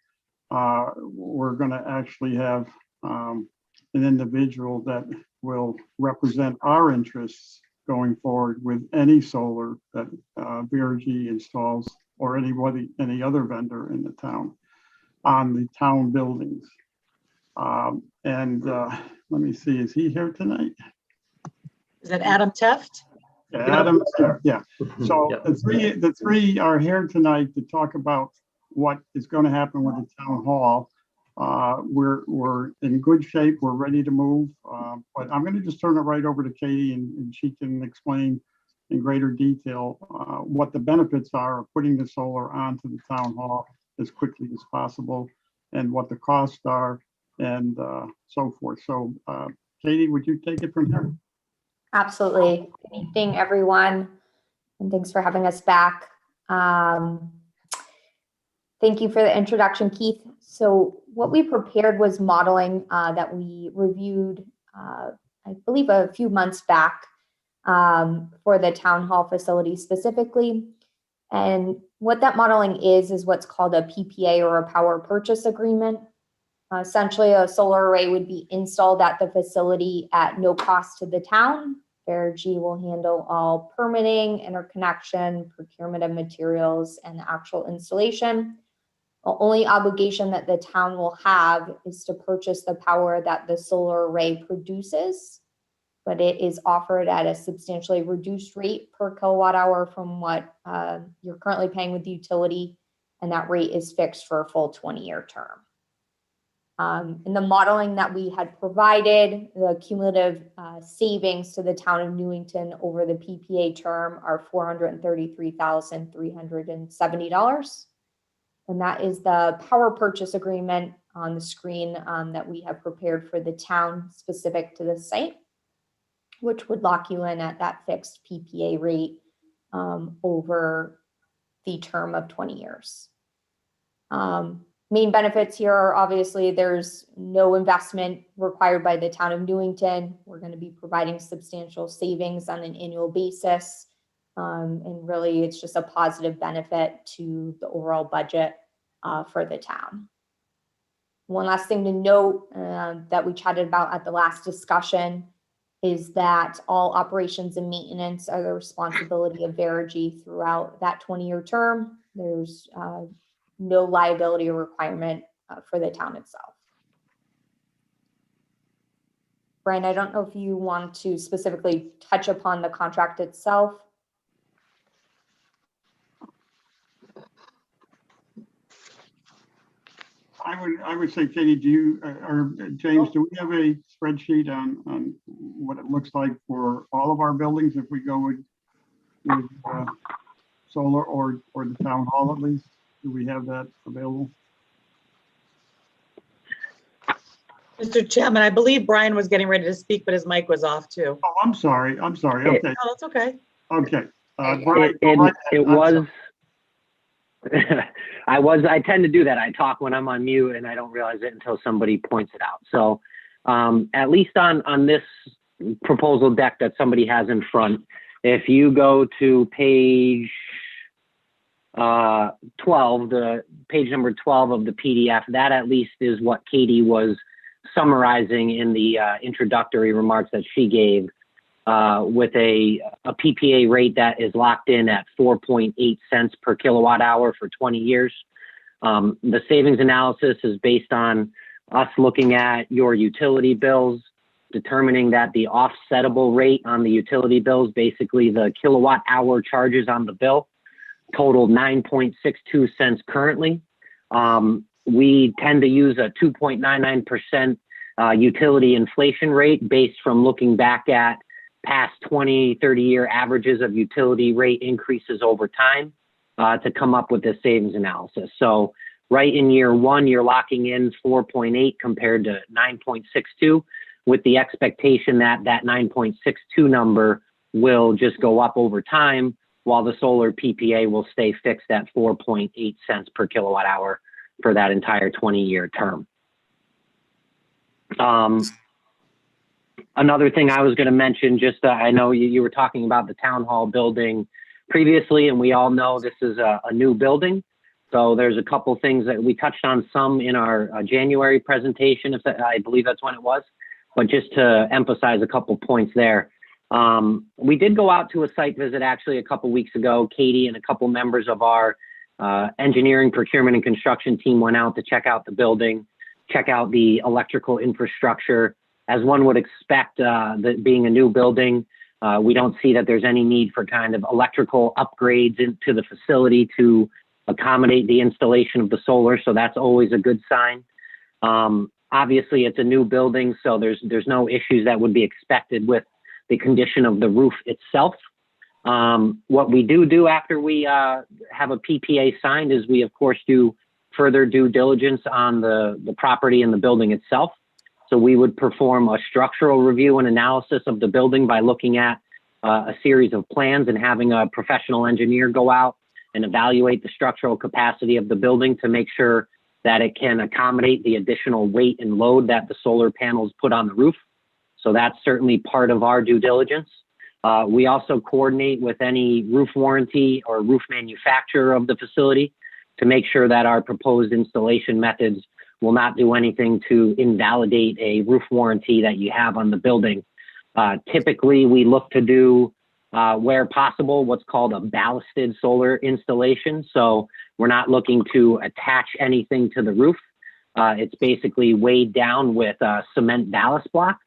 we're going to actually have an individual that will represent our interests going forward with any solar that Verigy installs or any other vendor in the town on the town buildings. Let me see, is he here tonight? Is that Adam Teft? Yeah, Adam, yeah. So the three are here tonight to talk about what is going to happen with the town hall. We're in good shape. We're ready to move. But I'm going to just turn it right over to Katie, and she can explain in greater detail what the benefits are of putting the solar onto the town hall as quickly as possible, and what the costs are, and so forth. So Katie, would you take it from here? Absolutely. Good evening, everyone, and thanks for having us back. Thank you for the introduction, Keith. So what we prepared was modeling that we reviewed, I believe, a few months back for the town hall facility specifically. And what that modeling is what's called a PPA, or a power purchase agreement. Essentially, a solar array would be installed at the facility at no cost to the town. Verigy will handle all permitting, interconnection, procurement of materials, and the actual installation. The only obligation that the town will have is to purchase the power that the solar array produces but it is offered at a substantially reduced rate per kilowatt hour from what you're currently paying with the utility, and that rate is fixed for a full 20-year term. In the modeling that we had provided, the cumulative savings to the town of Newington over the PPA term are $433,370. And that is the power purchase agreement on the screen that we have prepared for the town specific to the site, which would lock you in at that fixed PPA rate over the term of 20 years. Main benefits here are obviously there's no investment required by the town of Newington. We're going to be providing substantial savings on an annual basis. And really, it's just a positive benefit to the overall budget for the town. One last thing to note that we chatted about at the last discussion is that all operations and maintenance are the responsibility of Verigy throughout that 20-year term. There's no liability requirement for the town itself. Brian, I don't know if you want to specifically touch upon the contract itself. I would say, Katie, do you or James, do we have a spreadsheet on what it looks like for all of our buildings if we go with solar or the town hall at least? Do we have that available? Mr. Chapman, I believe Brian was getting ready to speak, but his mic was off too. Oh, I'm sorry. Okay. No, it's okay. Okay. Brian, it was. I tend to do that. I talk when I'm on mute and I don't realize it until somebody points it out. So at least on this proposal deck that somebody has in front, if you go to page 12, the page number 12 of the PDF, that at least is what Katie was summarizing in the introductory remarks that she gave, with a PPA rate that is locked in at 4.8 cents per kilowatt hour for 20 years. The savings analysis is based on us looking at your utility bills, determining that the offsettable rate on the utility bills, basically the kilowatt hour charges on the bill, total 9.62 cents currently. We tend to use a 2.99% utility inflation rate based from looking back at past 20, 30-year averages of utility rate increases over time to come up with this savings analysis. So right in year one, you're locking in 4.8 compared to 9.62 with the expectation that that 9.62 number will just go up over time while the solar PPA will stay fixed at 4.8 cents per kilowatt hour for that entire 20-year term. Another thing I was going to mention, just I know you were talking about the town hall building previously, and we all know this is a new building. So there's a couple things that we touched on some in our January presentation, I believe that's when it was, but just to emphasize a couple points there. We did go out to a site visit actually a couple weeks ago. Katie and a couple members of our engineering, procurement, and construction team went out to check out the building, check out the electrical infrastructure. As one would expect, that being a new building, we don't see that there's any need for kind of electrical upgrades into the facility to accommodate the installation of the solar. So that's always a good sign. Obviously, it's a new building, so there's no issues that would be expected with the condition of the roof itself. What we do after we have a PPA signed is we, of course, do further due diligence on the property and the building itself. So we would perform a structural review and analysis of the building by looking at a series of plans and having a professional engineer go out and evaluate the structural capacity of the building to make sure that it can accommodate the additional weight and load that the solar panels put on the roof. So that's certainly part of our due diligence. We also coordinate with any roof warranty or roof manufacturer of the facility to make sure that our proposed installation methods will not do anything to invalidate a roof warranty that you have on the building. Typically, we look to do, where possible, what's called a ballasted solar installation. So we're not looking to attach anything to the roof. It's basically weighed down with a cement ballast block.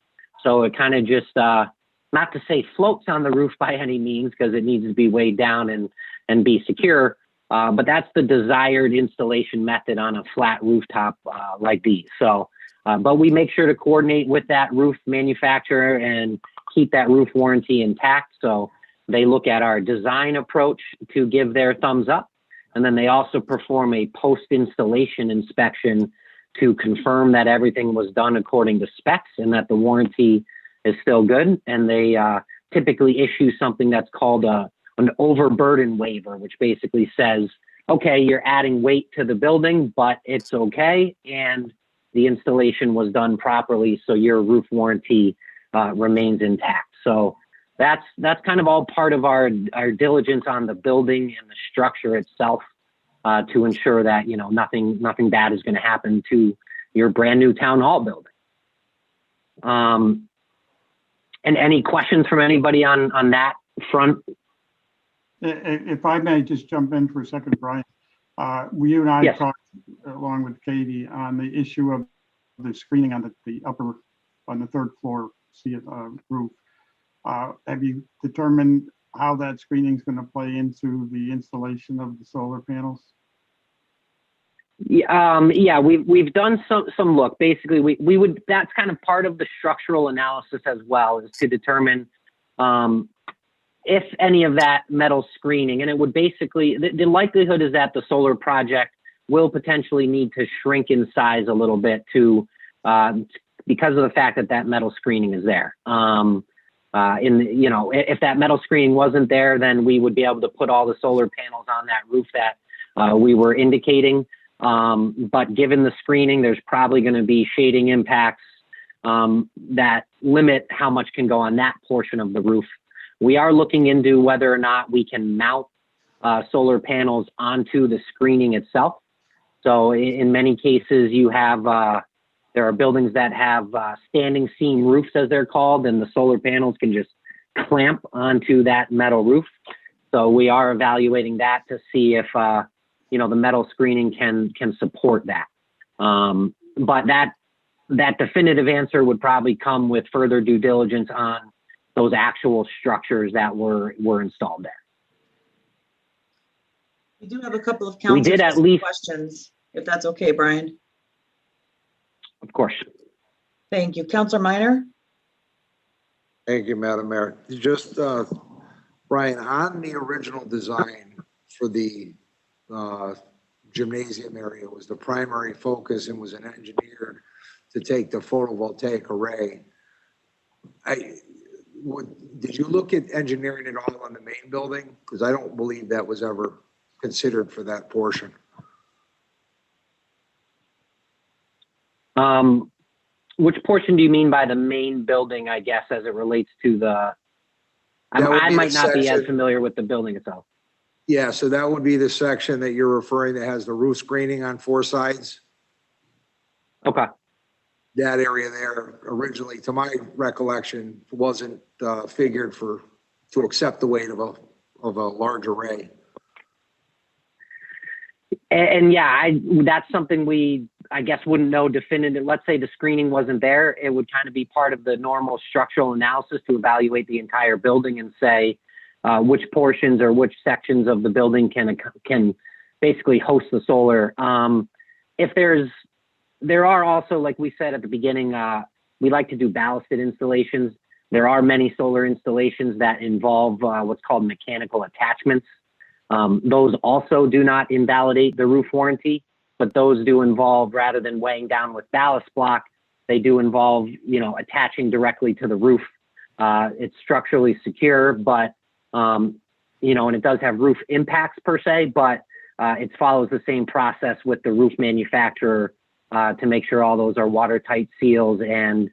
So it kind of just not to say floats on the roof by any means, because it needs to be weighed down and be secure. But that's the desired installation method on a flat rooftop like these. So, but we make sure to coordinate with that roof manufacturer and keep that roof warranty intact. So they look at our design approach to give their thumbs up. And then they also perform a post-installation inspection to confirm that everything was done according to specs and that the warranty is still good. And they typically issue something that's called an overburden waiver, which basically says, okay, you're adding weight to the building, but it's okay. And the installation was done properly, so your roof warranty remains intact. So that's kind of all part of our diligence on the building and the structure itself to ensure that, you know, nothing bad is going to happen to your brand new town hall building. And any questions from anybody on that front? If I may just jump in for a second, Brian. You and I Yes. talked along with Katie on the issue of the screening on the third floor roof. Have you determined how that screening is going to play into the installation of the solar panels? Yeah, we've done some look. Basically, we would, that's kind of part of the structural analysis as well, is to determine if any of that metal screening, and it would basically, the likelihood is that the solar project will potentially need to shrink in size a little bit to because of the fact that that metal screening is there. You know, if that metal screening wasn't there, then we would be able to put all the solar panels on that roof that we were indicating. But given the screening, there's probably going to be shading impacts that limit how much can go on that portion of the roof. We are looking into whether or not we can mount solar panels onto the screening itself. So in many cases, you have, there are buildings that have standing seam roofs, as they're called, and the solar panels can just clamp onto that metal roof. So we are evaluating that to see if, you know, the metal screening can support that. But that definitive answer would probably come with further due diligence on those actual structures that were installed there. We do have a couple of We did at least questions, if that's okay, Brian. Of course. Thank you. Councilor Minor? Thank you, Madam Mayor. Just, Brian, on the original design for the gymnasium area, was the primary focus and was an engineer to take the photovoltaic array. Did you look at engineering it all on the main building? Because I don't believe that was ever considered for that portion. Which portion do you mean by the main building, I guess, as it relates to the, I might not be as familiar with the building itself. Yeah, so that would be the section that you're referring that has the roof screening on four sides. Okay. That area there originally, to my recollection, wasn't figured to accept the weight of a large array. And yeah, that's something we, I guess, wouldn't know definitive. Let's say the screening wasn't there, it would kind of be part of the normal structural analysis to evaluate the entire building and say which portions or which sections of the building can basically host the solar. There are also, like we said at the beginning, we like to do ballasted installations. There are many solar installations that involve what's called mechanical attachments. Those also do not invalidate the roof warranty, but those do involve, rather than weighing down with ballast block, they do involve, you know, attaching directly to the roof. It's structurally secure, but, you know, and it does have roof impacts per se, but it follows the same process with the roof manufacturer to make sure all those are watertight seals and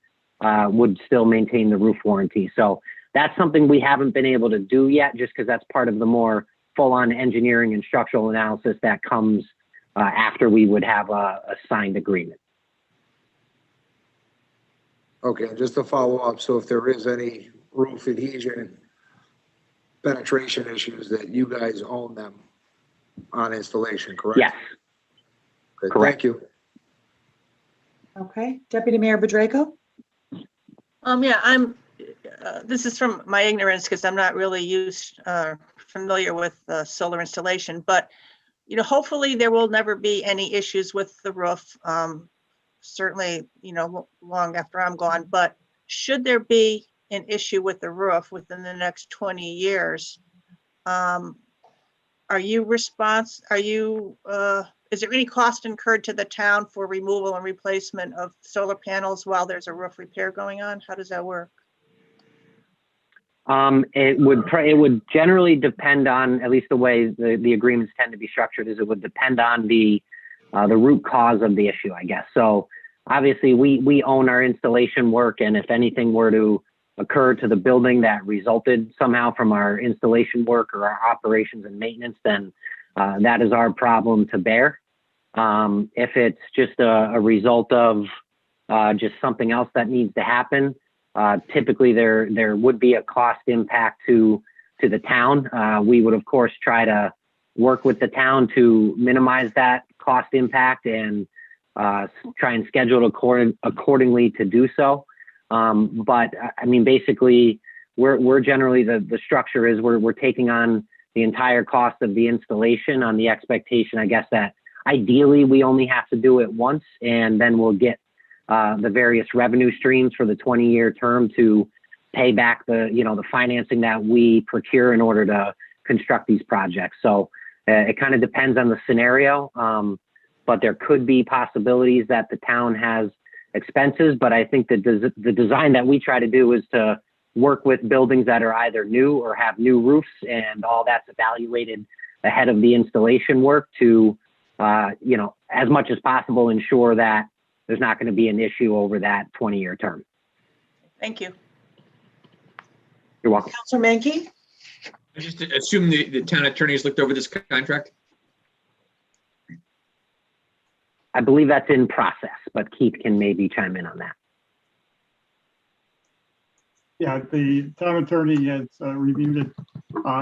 would still maintain the roof warranty. So that's something we haven't been able to do yet, just because that's part of the more full-on engineering and structural analysis that comes after we would have a signed agreement. Okay, just to follow up, so if there is any roof adhesion penetration issues, that you guys own them on installation, correct? Yes. Okay, correct. Thank you. Okay, Deputy Mayor Bedrejko? Yeah, I'm this is from my ignorance because I'm not really familiar with solar installation, but hopefully there will never be any issues with the roof. Certainly, long after I'm gone, but should there be an issue with the roof within the next 20 years, is there any cost incurred to the town for removal and replacement of solar panels while there's a roof repair going on? How does that work? It would generally depend on, at least the way the agreements tend to be structured, is it would depend on the root cause of the issue, I guess. So obviously we own our installation work, and if anything were to occur to the building that resulted somehow from our installation work or our operations and maintenance, then that is our problem to bear. If it's just a result of just something else that needs to happen, typically there would be a cost impact to the town. We would of course try to work with the town to minimize that cost impact and try and schedule it accordingly to do so. But I mean, basically we're generally, the structure is we're taking on the entire cost of the installation on the expectation, I guess, that ideally we only have to do it once, and then we'll get the various revenue streams for the 20-year term to pay back the financing that we procure in order to construct these projects. So it kind of depends on the scenario, but there could be possibilities that the town has expenses. But I think that the design that we try to do is to work with buildings that are either new or have new roofs, and all that's evaluated ahead of the installation work to, as much as possible, ensure that there's not going to be an issue over that 20-year term. Thank you. You're welcome. Councilor Menke? I just assume the town attorney has looked over this contract. I believe that's in process, but Keith can maybe chime in on that. Yeah, the town attorney has reviewed it.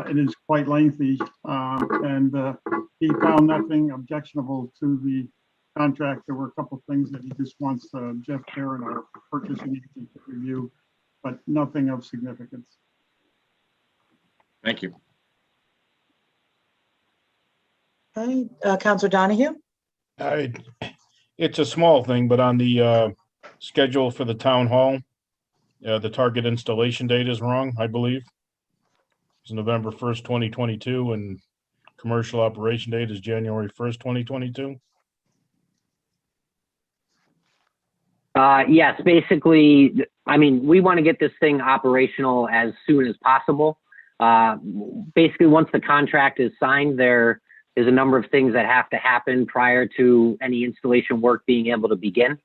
It is quite lengthy, and he found nothing objectionable to the contract. There were a couple of things that he just wants Jeff Barron, our purchasing agent, to review, but nothing of significance. Thank you. Okay, Councilor Donahue? It's a small thing, but on the schedule for the town hall, the target installation date is wrong, I believe. It's November 1st, 2022, and commercial operation date is January 1st, 2022. Yes, basically, I mean, we want to get this thing operational as soon as possible. Basically, once the contract is signed, there is a number of things that have to happen prior to any installation work being able to begin.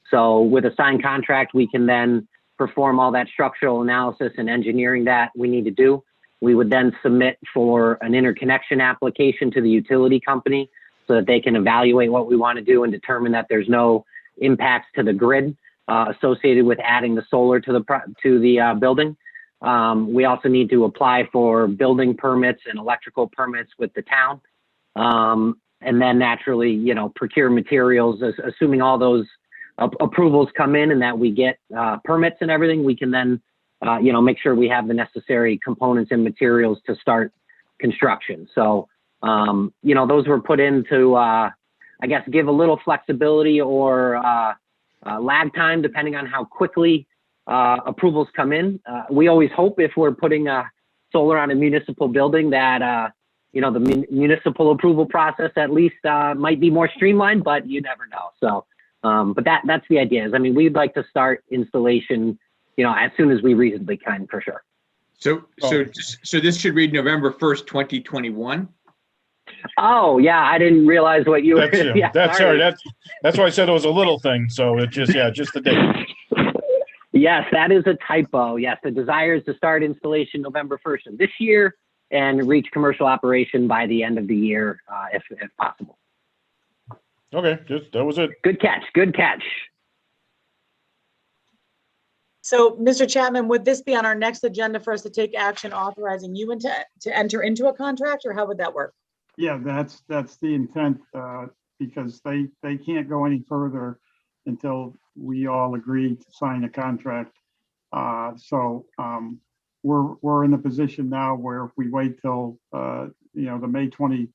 So with a signed contract, we can then perform all that structural analysis and engineering that we need to do. We would then submit for an interconnection application to the utility company so that they can evaluate what we want to do and determine that there's no impacts to the grid associated with adding the solar to the building. We also need to apply for building permits and electrical permits with the town. And then naturally, procure materials, assuming all those approvals come in and that we get permits and everything, we can then, make sure we have the necessary components and materials to start construction. So, those were put in to, I guess, give a little flexibility or lag time, depending on how quickly approvals come in. We always hope, if we're putting solar on a municipal building, that the municipal approval process at least might be more streamlined, but you never know. So, but that's the idea. Is, I mean, we'd like to start installation, as soon as we reasonably can, for sure. So this should read November 1st, 2021. Oh yeah, I didn't realize what you were. Yeah, that's sorry. That's why I said it was a little thing. So it just the date. Yes, that is a typo. Yes, the desire is to start installation November 1st of this year and reach commercial operation by the end of the year, if possible. Okay, that was it. Good catch. Good catch. So, Mr. Chapman, would this be on our next agenda for us to take action authorizing you to enter into a contract, or how would that work? Yeah, that's the intent, because they can't go any further until we all agree to sign a contract. We're in the position now where if we wait till, the May 25th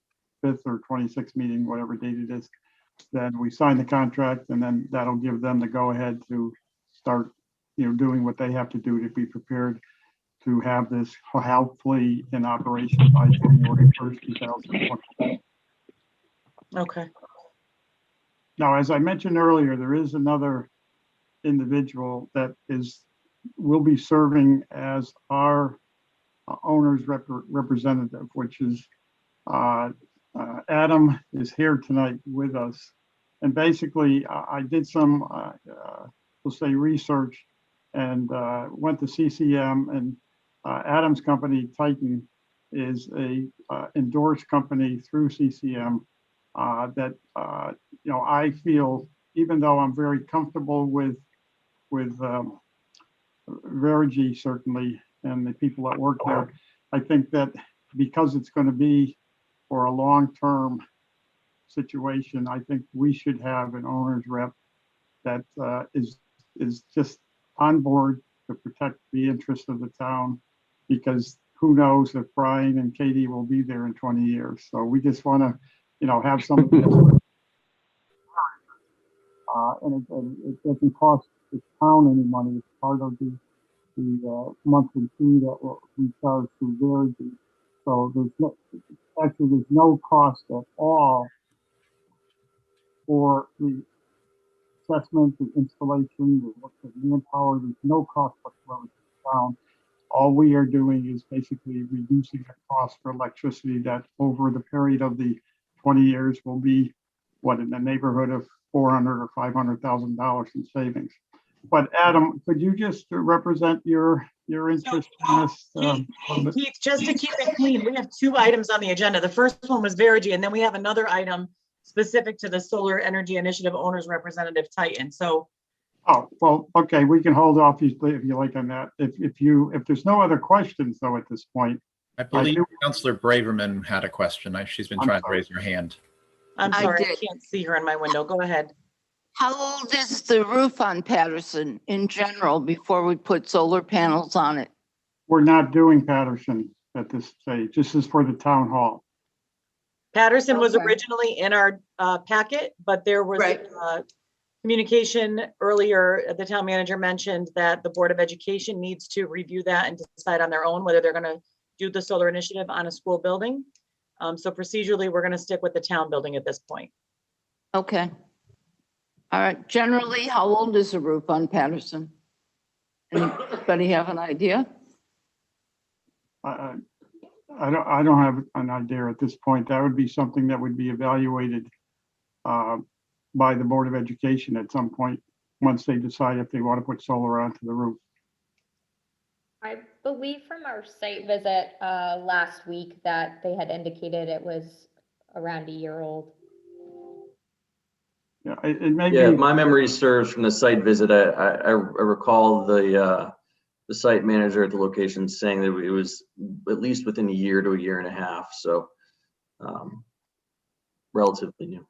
or 26th meeting, whatever date it is, then we sign the contract, and then that'll give them the go-ahead to start, doing what they have to do to be prepared to have this hopefully in operation by January 1st, 2020. Okay. Now, as I mentioned earlier, there is another individual that will be serving as our owner's representative, which is Adam is here tonight with us. And basically, I did some, we'll say, research and went to CCM, and Adam's company, Titan, is a endorsed company through CCM that, I feel, even though I'm very comfortable with Verigy, certainly, and the people that work there, I think that because it's going to be for a long-term situation, I think we should have an owner's rep that is just on board to protect the interests of the town, because who knows if Brian and Katie will be there in 20 years. So we just want to, have somebody and it doesn't cost the town any money. It's part of the monthly fee that we charge through Verigy. So there's no cost at all for the assessment, the installation, the manpower. There's no cost whatsoever to the town. All we are doing is basically reducing the cost for electricity that over the period of the 20 years will be in the neighborhood of $400,000 or $500,000 in savings. But Adam, could you just represent your interest in this? Keith, just to keep it clean, we have two items on the agenda. The first one was Verigy, and then we have another item specific to the Solar Energy Initiative Owners Representative, Titan. So. Oh, well, okay, we can hold off if you like on that. If there's no other questions though at this point. I believe Councilor Braverman had a question. She's been trying to raise her hand. I'm sorry, I can't see her in my window. Go ahead. How old is the roof on Patterson in general before we put solar panels on it? We're not doing Patterson at this stage. This is for the town hall. Patterson was originally in our packet, but there was communication earlier. The town manager mentioned that the Board of Education needs to review that and decide on their own whether they're going to do the solar initiative on a school building. So procedurally, we're going to stick with the town building at this point. Okay. All right. Generally, how old is the roof on Patterson? Anybody have an idea? I don't have an idea at this point. That would be something that would be evaluated by the Board of Education at some point once they decide if they want to put solar onto the roof. I believe from our site visit last week that they had indicated it was around a year old. Yeah, it may Yeah, be. my memory serves from the site visit. I recall the site manager at the location saying that it was at least within a year to a year and a half. So relatively new.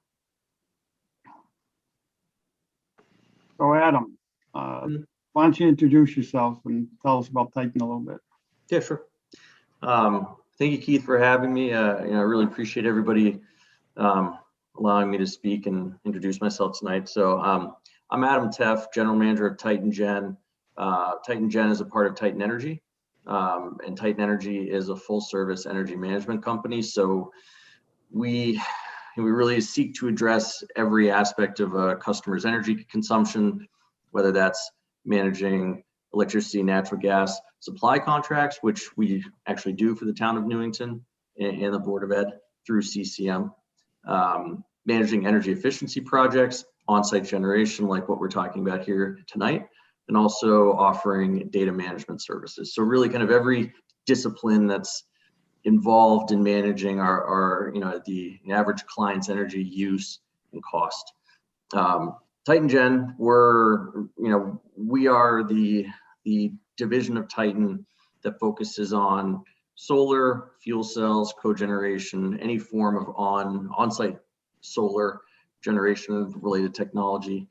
So Adam, why don't you introduce yourself and tell us about Titan a little bit? Yeah, sure. Thank you, Keith, for having me. I really appreciate everybody allowing me to speak and introduce myself tonight. So I'm Adam Teff, General Manager of Titan Gen. Titan Gen is a part of Titan Energy, and Titan Energy is a full-service energy management company. So we really seek to address every aspect of a customer's energy consumption, whether that's managing electricity, natural gas supply contracts, which we actually do for the town of Newington and the Board of Ed through CCM, managing energy efficiency projects, on-site generation, like what we're talking about here tonight, and also offering data management services. So really kind of every discipline that's involved in managing our the average client's energy use and cost. Titan Gen, we are the division of Titan that focuses on solar, fuel cells, cogeneration, any form of on-site solar generation related technology.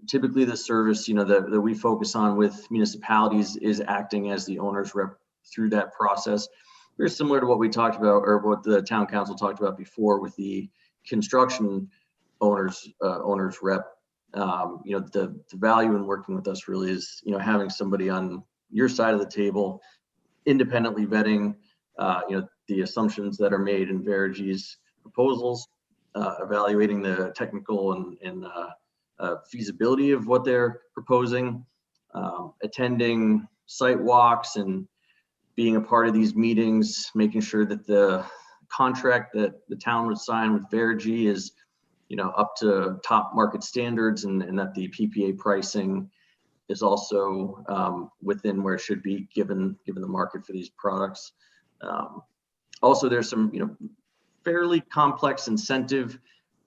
typically the service, that we focus on with municipalities is acting as the owner's rep through that process. Very similar to what we talked about, or what the town council talked about before with the construction owner's rep. The value in working with us really is, having somebody on your side of the table, independently vetting, the assumptions that are made in Verigy's proposals, evaluating the technical and feasibility of what they're proposing, attending site walks and being a part of these meetings, making sure that the contract that the town would sign with Verigy is, up to top market standards, and that the PPA pricing is also within where it should be given the market for these products. Also, there's some, fairly complex incentive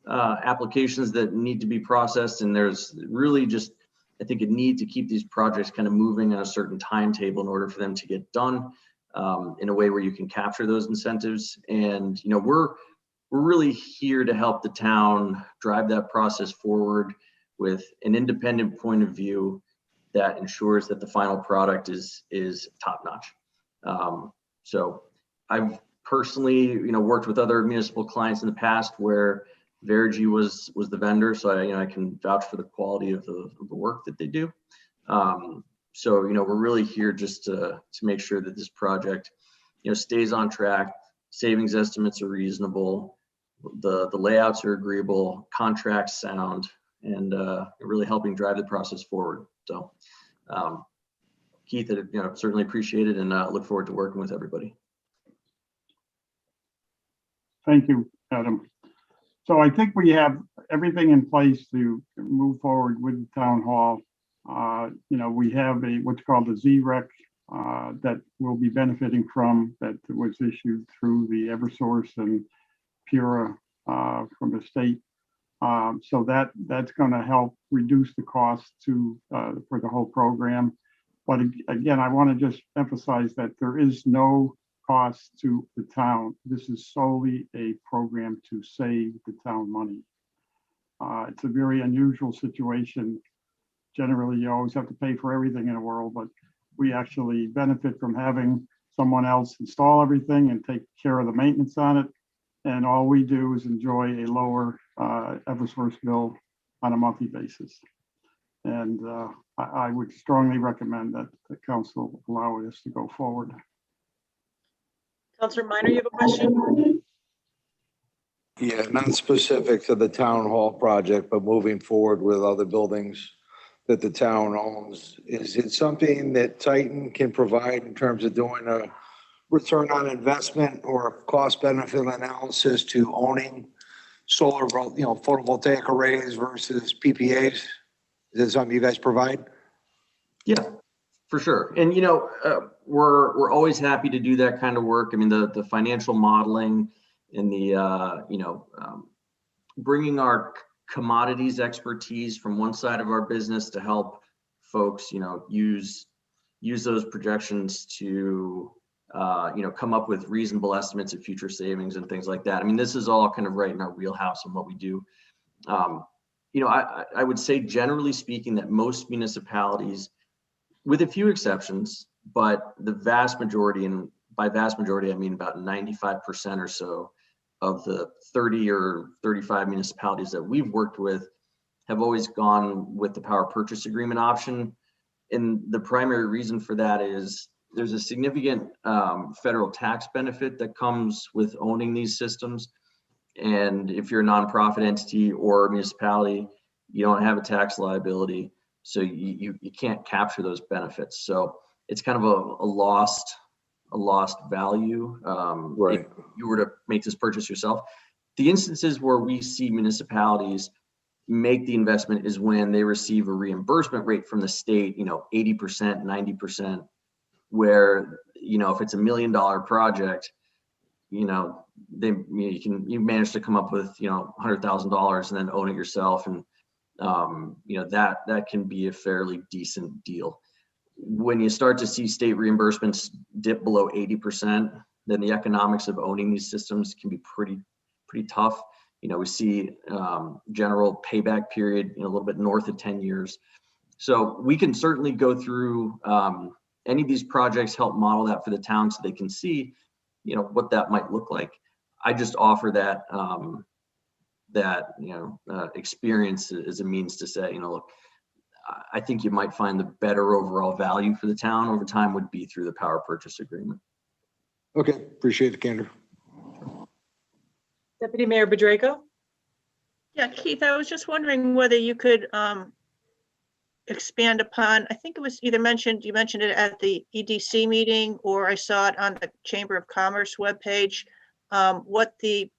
applications that need to be processed, and there's really just, I think, a need to keep these projects kind of moving on a certain timetable in order for them to get done in a way where you can capture those incentives. And we're really here to help the town drive that process forward with an independent point of view that ensures that the final product is top notch. So I've personally, worked with other municipal clients in the past where Verigy was the vendor, so I can vouch for the quality of the work that they do. So we're really here just to make sure that this project, stays on track. Savings estimates are reasonable, the layouts are agreeable, contracts sound, and really helping drive the process forward. So Keith, certainly appreciate it, and look forward to working with everybody. Thank you, Adam. So I think we have everything in place to move forward with the town hall. We have what's called a ZREC that we'll be benefiting from, that was issued through the Eversource and Pura from the state. So that's going to help reduce the cost for the whole program. But again, I want to just emphasize that there is no cost to the town. This is solely a program to save the town money. It's a very unusual situation. Generally, you always have to pay for everything in the world, but we actually benefit from having someone else install everything and take care of the maintenance on it. And all we do is enjoy a lower Eversource bill on a monthly basis. And I would strongly recommend that the council allow this to go forward. Councilor Minor, you have a question? Yeah, not specific to the town hall project, but moving forward with other buildings that the town owns. Is it something that Titan can provide in terms of doing a return on investment or cost benefit analysis to owning solar, photovoltaic arrays versus PPAs? Is that something you guys provide? Yeah, for sure. And, we're always happy to do that kind of work. I mean, the financial modeling and the, bringing our commodities expertise from one side of our business to help folks, use those projections to, come up with reasonable estimates of future savings and things like that. I mean, this is all kind of right in our wheelhouse and what we do. I would say, generally speaking, that most municipalities, with a few exceptions, but the vast majority, and by vast majority, I mean about 95% or so of the 30 or 35 municipalities that we've worked with, have always gone with the power purchase agreement option. And the primary reason for that is there's a significant federal tax benefit that comes with owning these systems. And if you're a nonprofit entity or a municipality, you don't have a tax liability, so you can't capture those benefits. So it's kind of a lost value. Right. If you were to make this purchase yourself. The instances where we see municipalities make the investment is when they receive a reimbursement rate from the state, 80%, 90%, where, if it's $1 million project, you manage to come up with, $100,000 and then own it yourself. And, that can be a fairly decent deal. When you start to see state reimbursements dip below 80%, then the economics of owning these systems can be pretty tough. We see general payback period, a little bit north of 10 years. So we can certainly go through any of these projects, help model that for the town so they can see, what that might look like. I just offer that experience as a means to say, look, I think you might find the better overall value for the town over time would be through the power purchase agreement. Okay, appreciate the candor. Deputy Mayor Bedrejko? Yeah, Keith, I was just wondering whether you could expand upon, I think it was either you mentioned it at the EDC meeting, or I saw it on the Chamber of Commerce webpage, what a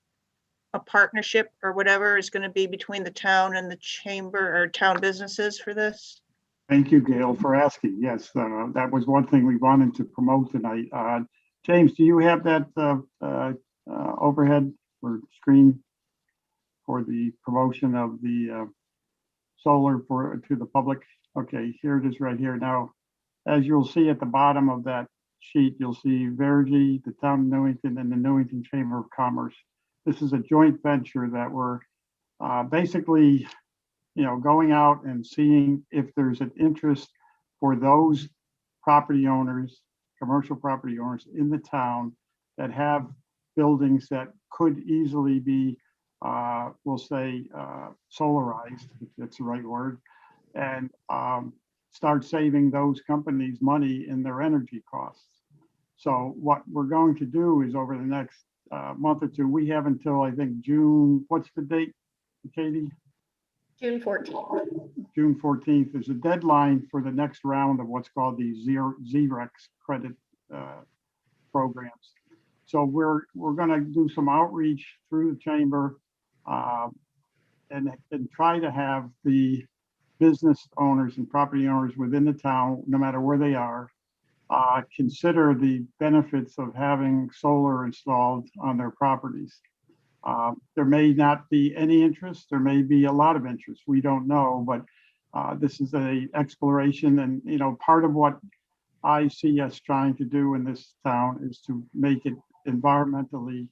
partnership or whatever is going to be between the town and the chamber or town businesses for this? Thank you, Gail, for asking. Yes, that was one thing we wanted to promote tonight. James, do you have that overhead or screen for the promotion of the solar to the public? Okay, here it is right here. Now, as you'll see at the bottom of that sheet, you'll see Vergy, the town of Newington, and the Newington Chamber of Commerce. This is a joint venture that we're basically, going out and seeing if there's an interest for those property owners, commercial property owners in the town that have buildings that could easily be, we'll say, solarized, if that's the right word, and start saving those companies money in their energy costs. So what we're going to do is over the next month or two, we have until I think June, what's the date, Katie? June 14th. June 14th is a deadline for the next round of what's called the ZREX credit programs. So we're going to do some outreach through the chamber and try to have the business owners and property owners within the town, no matter where they are, consider the benefits of having solar installed on their properties. There may not be any interest, there may be a lot of interest, we don't know, but this is an exploration, and part of what I see us trying to do in this town is to make it environmentally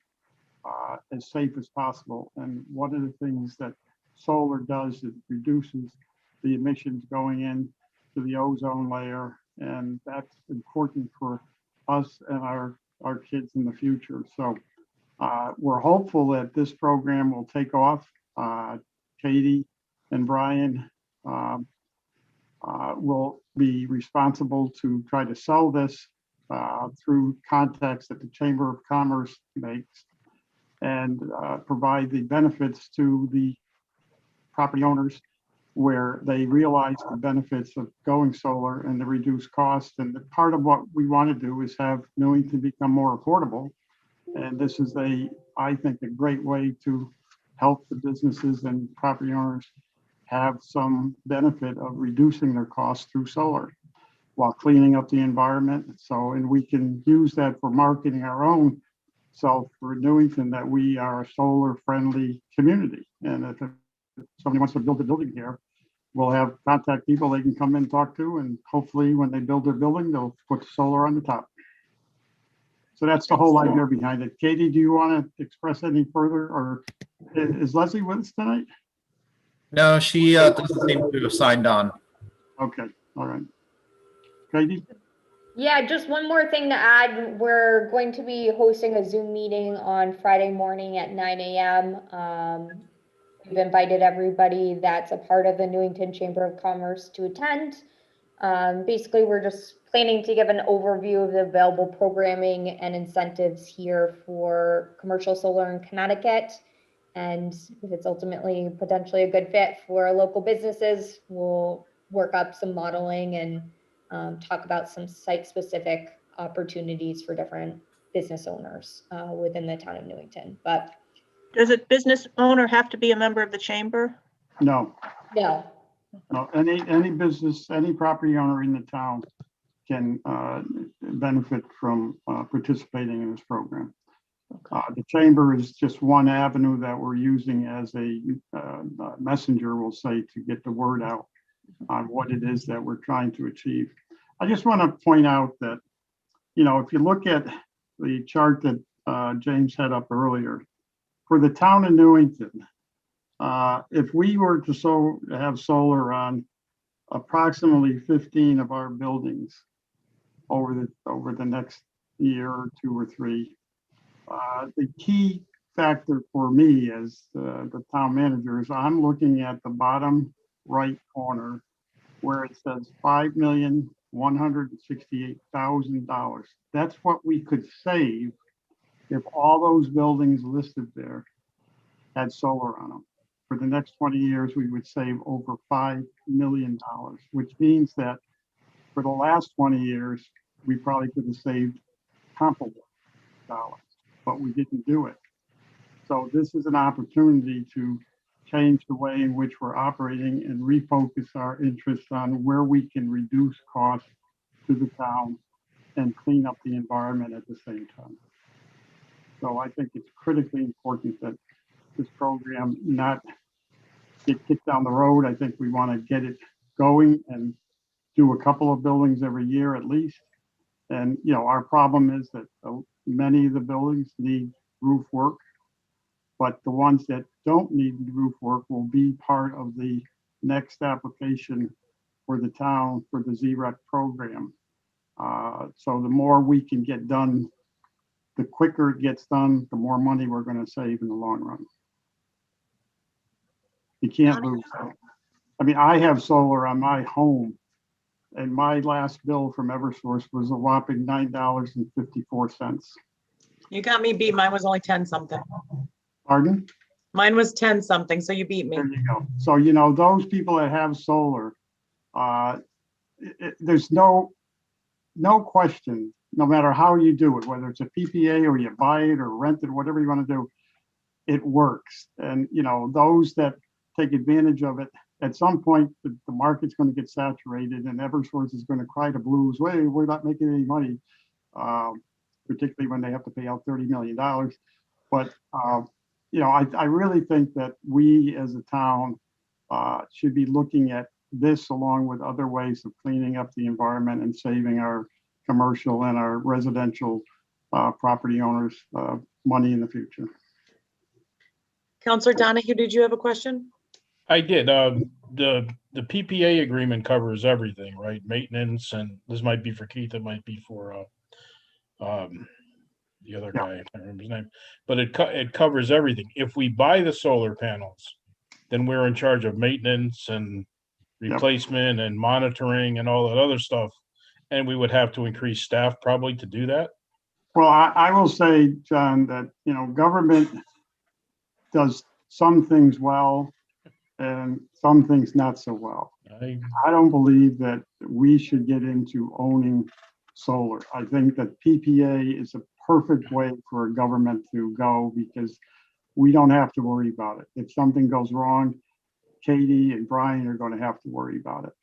as safe as possible. And one of the things that solar does is reduces the emissions going in to the ozone layer, and that's important for us and our kids in the future. So we're hopeful that this program will take off. Katie and Brian will be responsible to try to sell this through contacts that the Chamber of Commerce makes, and provide the benefits to the property owners where they realize the benefits of going solar and the reduced cost. And part of what we want to do is have Newington become more affordable. And this is I think, a great way to help the businesses and property owners have some benefit of reducing their costs through solar while cleaning up the environment. So, and we can use that for marketing our own self for Newington, that we are a solar friendly community. And if somebody wants to build a building here, we'll have contact people they can come in and talk to, and hopefully when they build their building, they'll put solar on the top. So that's the whole idea behind it. Katie, do you want to express any further, or is Leslie with us tonight? No, she doesn't seem to have signed on. Okay, all right. Katie? Yeah, just one more thing to add. We're going to be hosting a Zoom meeting on Friday morning at 9 a.m. We've invited everybody that's a part of the Newington Chamber of Commerce to attend. Basically, we're just planning to give an overview of the available programming and incentives here for commercial solar in Connecticut. And if it's ultimately potentially a good fit for local businesses, we'll work up some modeling and talk about some site-specific opportunities for different business owners within the town of Newington. But does a business owner have to be a member of the chamber? No. No. No, any business, any property owner in the town can benefit from participating in this program. The chamber is just one avenue that we're using as a messenger, we'll say, to get the word out on what it is that we're trying to achieve. I just want to point out that, if you look at the chart that James had up earlier, for the town of Newington, if we were to have solar on approximately 15 of our buildings over the next year or 2 or 3, the key factor for me as the town manager is I'm looking at the bottom right corner where it says $5,168,000. That's what we could save if all those buildings listed there had solar on them. For the next 20 years, we would save over $5 million, which means that for the last 20 years, we probably could have saved comparable dollars, but we didn't do it. So this is an opportunity to change the way in which we're operating and refocus our interest on where we can reduce costs to the town and clean up the environment at the same time. So I think it's critically important that this program not get kicked down the road. I think we want to get it going and do a couple of buildings every year at least. And, you know, our problem is that many of the buildings need roof work, but the ones that don't need roof work will be part of the next application for the town for the ZREC program. So the more we can get done, the quicker it gets done, the more money we're going to save in the long run. You can't lose that. I mean, I have solar on my home, and my last bill from Eversource was a whopping $9.54. You got me beat. Mine was only 10 something. Pardon? Mine was 10 something, so you beat me. There you go. So, you know, those people that have solar, there's no question, no matter how you do it, whether it's a PPA or you buy it or rent it, whatever you want to do, it works. And, you know, those that take advantage of it, at some point, the market's going to get saturated and Eversource is going to cry to blues, "Wait, we're not making any money," particularly when they have to pay out $30 million. But, you know, I really think that we as a town should be looking at this along with other ways of cleaning up the environment and saving our commercial and our residential property owners money in the future. Councilor Donahue, did you have a question? I did. The PPA agreement covers everything, right? Maintenance, and this might be for Keith, it might be for the other guy, I can't remember his name, but it covers everything. If we buy the solar panels, then we're in charge of maintenance and replacement and monitoring and all that other stuff. And we would have to increase staff probably to do that. Well, I will say, John, that, you know, government does some things well and some things not so well. I don't believe that we should get into owning solar. I think that PPA is a perfect way for a government to go because we don't have to worry about it. If something goes wrong, Katie and Brian are going to have to worry about it.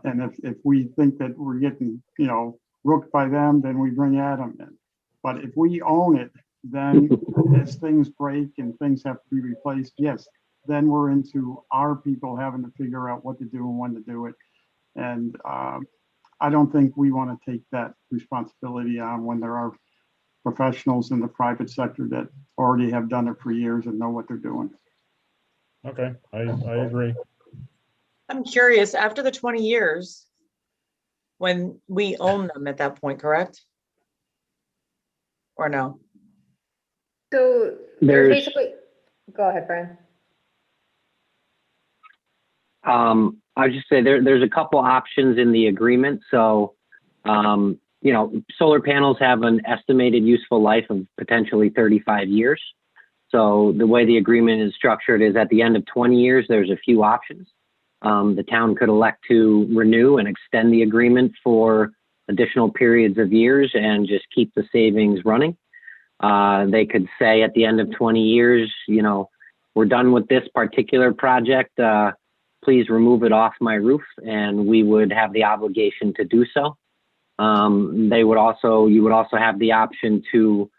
And if we think that we're getting, you know, rooked by them, then we bring Adam in. But if we own it, then as things break and things have to be replaced, yes, then we're into our people having to figure out what to do and when to do it. And I don't think we want to take that responsibility on when there are professionals in the private sector that already have done it for years and know what they're doing. Okay, I agree. I'm curious, after the 20 years, when we own them at that point, correct? Or no? So there's basically, go ahead, Brian. I would just say there's a couple options in the agreement. So, you know, solar panels have an estimated useful life of potentially 35 years. So the way the agreement is structured is at the end of 20 years, there's a few options. The town could elect to renew and extend the agreement for additional periods of years and just keep the savings running. They could say at the end of 20 years, you know, we're done with this particular project. Please remove it off my roof, and we would have the obligation to do so. You would also have the option to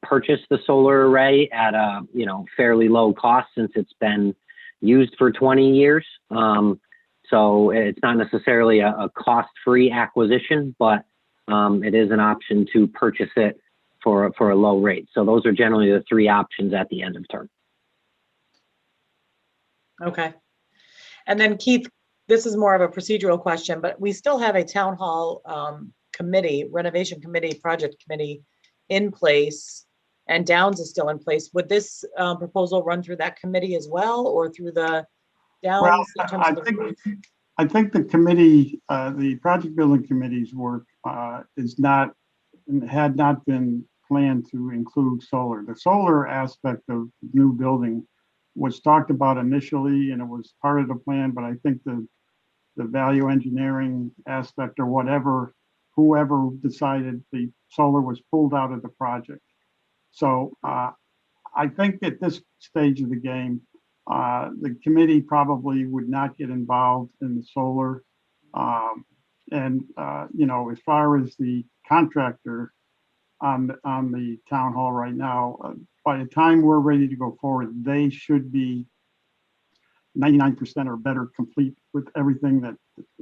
purchase the solar array at a, you know, fairly low cost since it's been used for 20 years. So it's not necessarily a cost-free acquisition, but it is an option to purchase it for a low rate. So those are generally the three options at the end of term. Okay. And then Keith, this is more of a procedural question, but we still have a town hall committee, renovation committee, project committee in place, and Downs is still in place. Would this proposal run through that committee as well, or through the Downs? Well, I think the committee, the project building committee's work had not been planned to include solar. The solar aspect of the new building was talked about initially, and it was part of the plan, but I think the value engineering aspect or whatever, whoever decided the solar was pulled out of the project. So I think at this stage of the game, the committee probably would not get involved in the solar. You know, as far as the contractor on the town hall right now, by the time we're ready to go forward, they should be 99% or better complete with everything that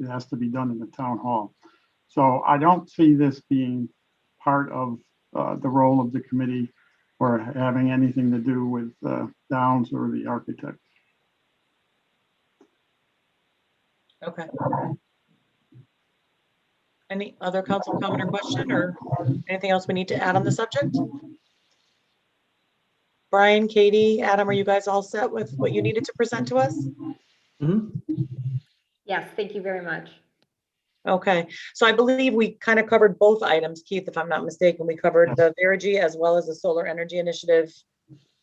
has to be done in the town hall. So I don't see this being part of the role of the committee or having anything to do with Downs or the architect. Okay. Any other council comment or question, or anything else we need to add on the subject? Brian, Katie, Adam, are you guys all set with what you needed to present to us? Yes, thank you very much. Okay, so I believe we kind of covered both items, Keith, if I'm not mistaken. We covered the Verigy as well as the Solar Energy Initiative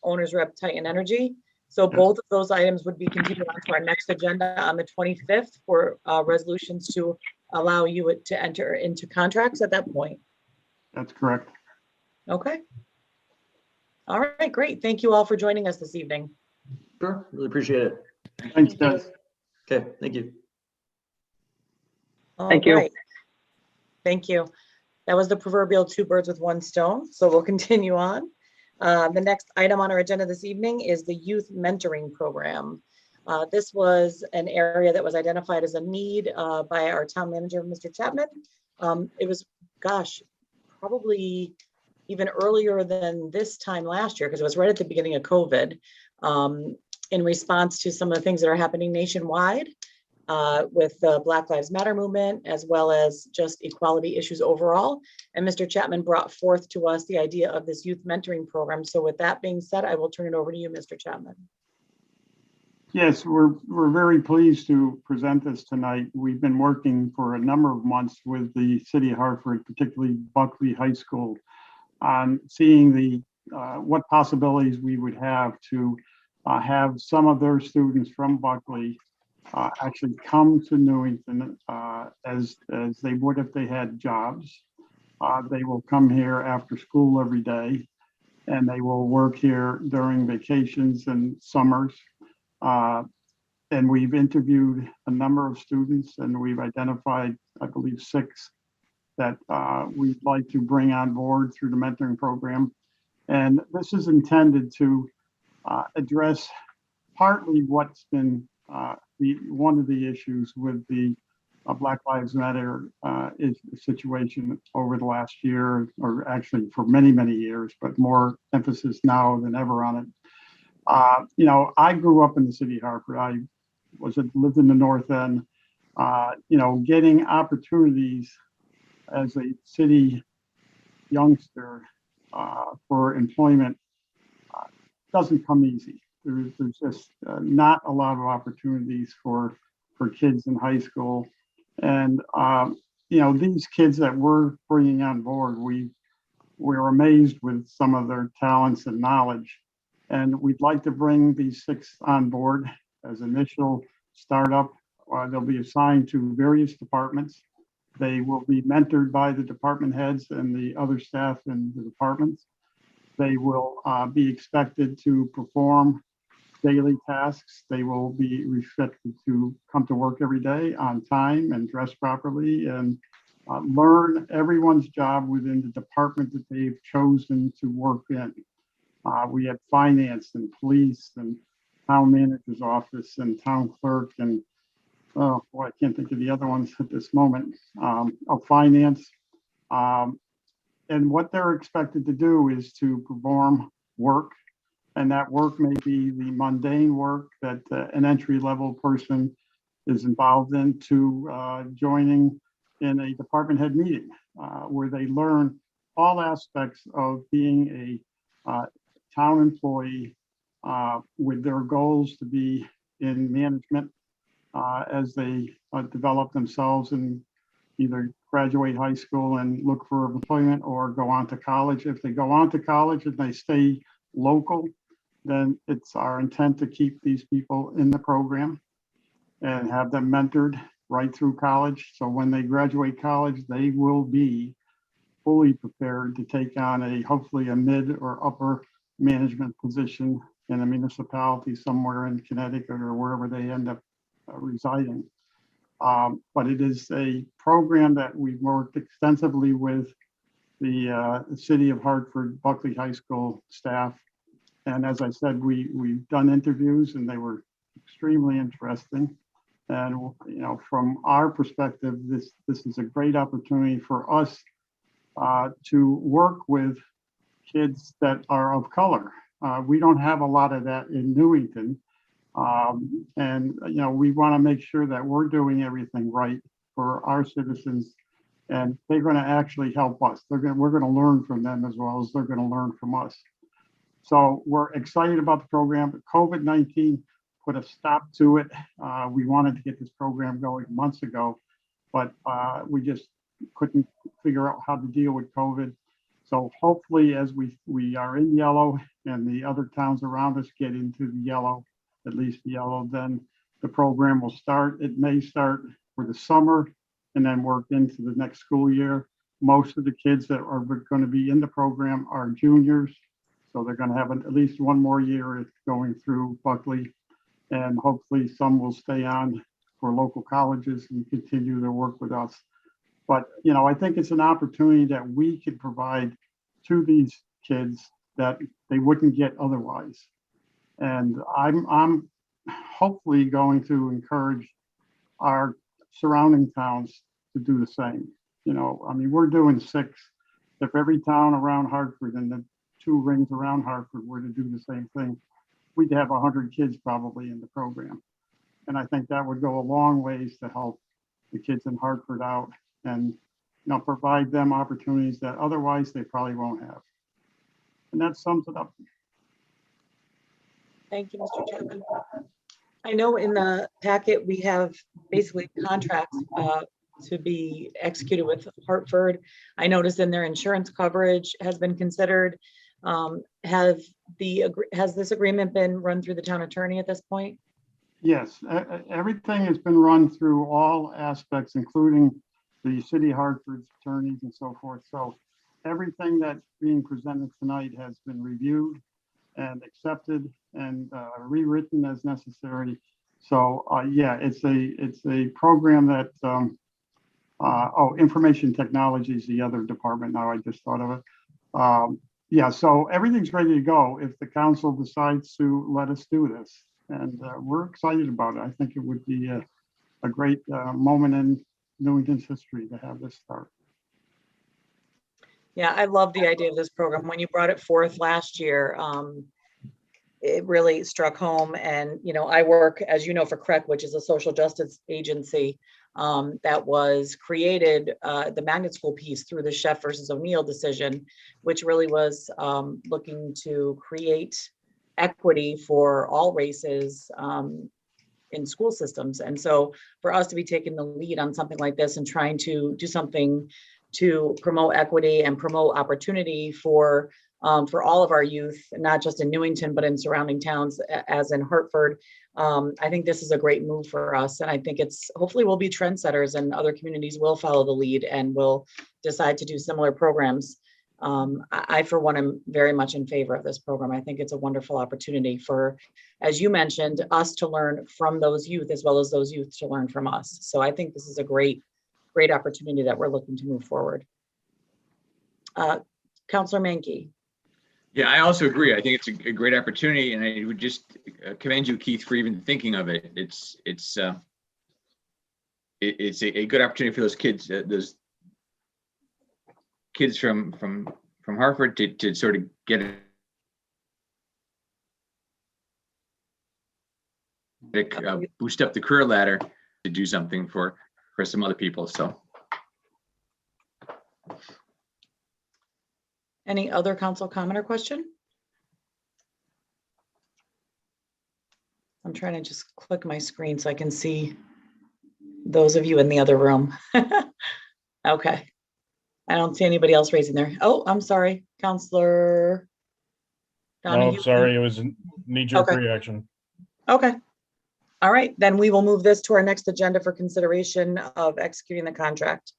Owners Rep Titan Energy. So both of those items would be continued on to our next agenda on the 25th for resolutions to allow you to enter into contracts at that point. That's correct. Okay. All right, great. Thank you all for joining us this evening. Sure, really appreciate it. Thanks, guys. Okay, thank you. Thank you. Right. Thank you. That was the proverbial two birds with one stone. So we'll continue on. The next item on our agenda this evening is the youth mentoring program. This was an area that was identified as a need by our town manager, Mr. Chapman. It was, gosh, probably even earlier than this time last year, because it was right at the beginning of COVID, in response to some of the things that are happening nationwide with the Black Lives Matter movement, as well as just equality issues overall. And Mr. Chapman brought forth to us the idea of this youth mentoring program. So with that being said, I will turn it over to you, Mr. Chapman. Yes, we're very pleased to present this tonight. We've been working for a number of months with the city of Hartford, particularly Buckley High School, on seeing the what possibilities we would have to have some of their students from Buckley actually come to Newington as they would if they had jobs. They will come here after school every day, and they will work here during vacations and summers. And we've interviewed a number of students, and we've identified, I believe, 6 that we'd like to bring on board through the mentoring program. And this is intended to address partly what's been one of the issues with the Black Lives Matter is the situation over the last year, or actually for many, many years, but more emphasis now than ever on it. You know, I grew up in the city of Hartford. I lived in the North End. You know, getting opportunities as a city youngster for employment doesn't come easy. There's just not a lot of opportunities for kids in high school. And, you know, these kids that we're bringing on board, we're amazed with some of their talents and knowledge. And we'd like to bring these 6 on board as initial startup. They'll be assigned to various departments. They will be mentored by the department heads and the other staff in the departments. They will be expected to perform daily tasks. They will be expected to come to work every day on time and dress properly, and learn everyone's job within the department that they've chosen to work in. We have finance and police and town manager's office and town clerk and, oh boy, I can't think of the other ones at this moment. Finance. And what they're expected to do is to perform work. And that work may be the mundane work that an entry-level person is involved in, to joining in a department head meeting where they learn all aspects of being a town employee with their goals to be in management as they develop themselves and either graduate high school and look for employment or go on to college. If they go on to college and they stay local, then it's our intent to keep these people in the program and have them mentored right through college. So when they graduate college, they will be fully prepared to take on hopefully a mid or upper management position in a municipality somewhere in Connecticut or wherever they end up residing. But it is a program that we've worked extensively with the City of Hartford Buckley High School staff. And as I said, we've done interviews and they were extremely interesting. And from our perspective, this is a great opportunity for us to work with kids that are of color. We don't have a lot of that in Newington. And we want to make sure that we're doing everything right for our citizens, and they're going to actually help us. We're going to learn from them as well as they're going to learn from us. So we're excited about the program, but COVID-19 put a stop to it. We wanted to get this program going months ago, but we just couldn't figure out how to deal with COVID. So hopefully as we are in yellow and the other towns around us get into the yellow, at least yellow, then the program will start. It may start for the summer and then work into the next school year. Most of the kids that are going to be in the program are juniors. So they're going to have at least one more year going through Buckley, and hopefully some will stay on for local colleges and continue their work with us. But, I think it's an opportunity that we could provide to these kids that they wouldn't get otherwise. And I'm hopefully going to encourage our surrounding towns to do the same. We're doing 6. If every town around Hartford and the 2 rings around Hartford were to do the same thing, we'd have 100 kids probably in the program. And I think that would go a long ways to help the kids in Hartford out and provide them opportunities that otherwise they probably won't have. And that sums it up. Thank you, Mr. Chairman. I know in the packet we have basically contracts to be executed with Hartford. I noticed in their insurance coverage has been considered. Has this agreement been run through the town attorney at this point? Yes, everything has been run through all aspects, including the City of Hartford's attorneys and so forth. So everything that's being presented tonight has been reviewed and accepted and rewritten as necessary. So yeah, it's a program that information technology is the other department now. I just thought of it. Yeah, so everything's ready to go if the council decides to let us do this, and we're excited about it. I think it would be a great moment in Newington's history to have this start. Yeah, I love the idea of this program. When you brought it forth last year, it really struck home. And, I work, as you know, for CREC, which is a social justice agency that was created, the magnet school piece through the Chef versus O'Neill decision, which really was looking to create equity for all races in school systems. And so for us to be taking the lead on something like this and trying to do something to promote equity and promote opportunity for all of our youth, not just in Newington, but in surrounding towns, as in Hartford. I think this is a great move for us. And I think hopefully we'll be trendsetters and other communities will follow the lead and will decide to do similar programs. I, for one, am very much in favor of this program. I think it's a wonderful opportunity for, as you mentioned, us to learn from those youth as well as those youth to learn from us. So I think this is a great opportunity that we're looking to move forward. Councilor Mankey. Yeah, I also agree. I think it's a great opportunity, and I would just commend you, Keith, for even thinking of it. It's a good opportunity for those kids, kids from Hartford to sort of get it, boost up the career ladder to do something for some other people. So. Any other council comment or question? I'm trying to just click my screen so I can see those of you in the other room. Okay. I don't see anybody else raising their, oh, I'm sorry, Councilor No, Donahue. I'm sorry. It was a knee-jerk Okay. reaction. Okay. All right, then we will move this to our next agenda for consideration of executing the contract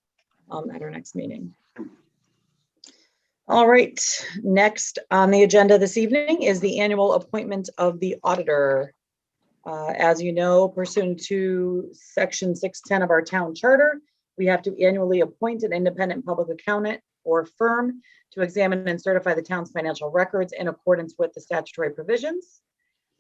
at our next meeting. All right, next on the agenda this evening is the annual appointment of the auditor. As you know, pursuant to section 610 of our town charter, we have to annually appoint an independent public accountant or firm to examine and certify the town's financial records in accordance with the statutory provisions.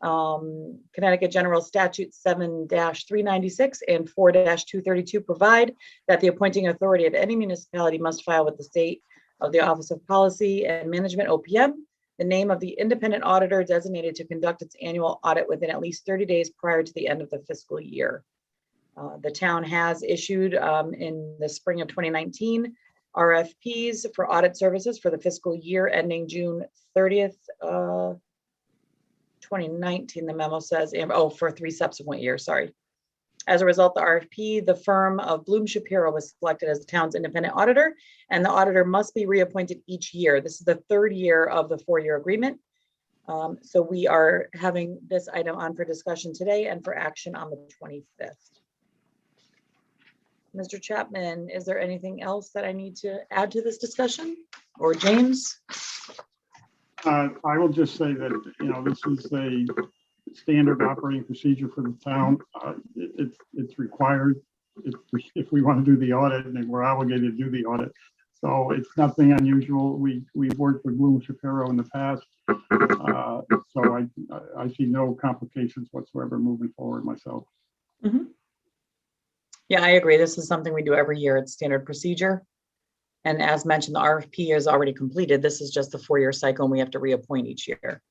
Connecticut General Statute 7-396 and 4-232 provide that the appointing authority of any municipality must file with the state of the Office of Policy and Management, OPM, the name of the independent auditor designated to conduct its annual audit within at least 30 days prior to the end of the fiscal year. The town has issued in the spring of 2019 RFPs for audit services for the fiscal year ending June 30th, 2019, the memo says, for 3 subsequent years, sorry. As a result, the RFP, the firm of Bloom Shapiro was selected as the town's independent auditor, and the auditor must be reappointed each year. This is the 3rd year of the 4-year agreement. So we are having this item on for discussion today and for action on the 25th. Mr. Chapman, is there anything else that I need to add to this discussion? Or James? I will just say that, this is a standard operating procedure for the town. It's required if we want to do the audit, and we're obligated to do the audit. So it's nothing unusual. We've worked with Bloom Shapiro in the past. So I see no complications whatsoever moving forward myself. Mm-hmm. Yeah, I agree. This is something we do every year. It's standard procedure. And as mentioned, the RFP is already completed. This is just the 4-year cycle, and we have to reappoint each year.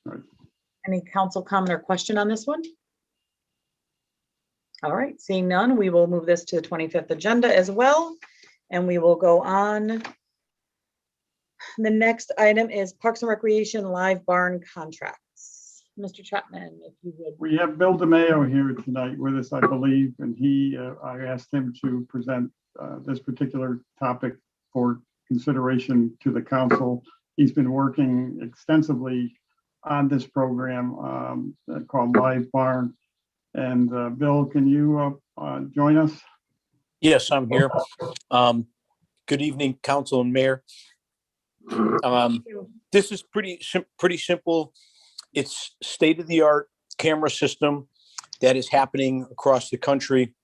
Right. Any council comment or question on this one? All right, seeing none, we will move this to the 25th agenda as well. And we will go on. The next item is Parks and Recreation live barn contracts. Mr. Chapman, if you would. We have Bill DeMayo here tonight with us, I believe, and I asked him to present this particular topic for consideration to the council. He's been working extensively on this program called Live Barn. And Bill, can you join us? Yes, I'm here. Good evening, council and mayor. This is pretty simple. It's state-of-the-art camera system that is happening across the country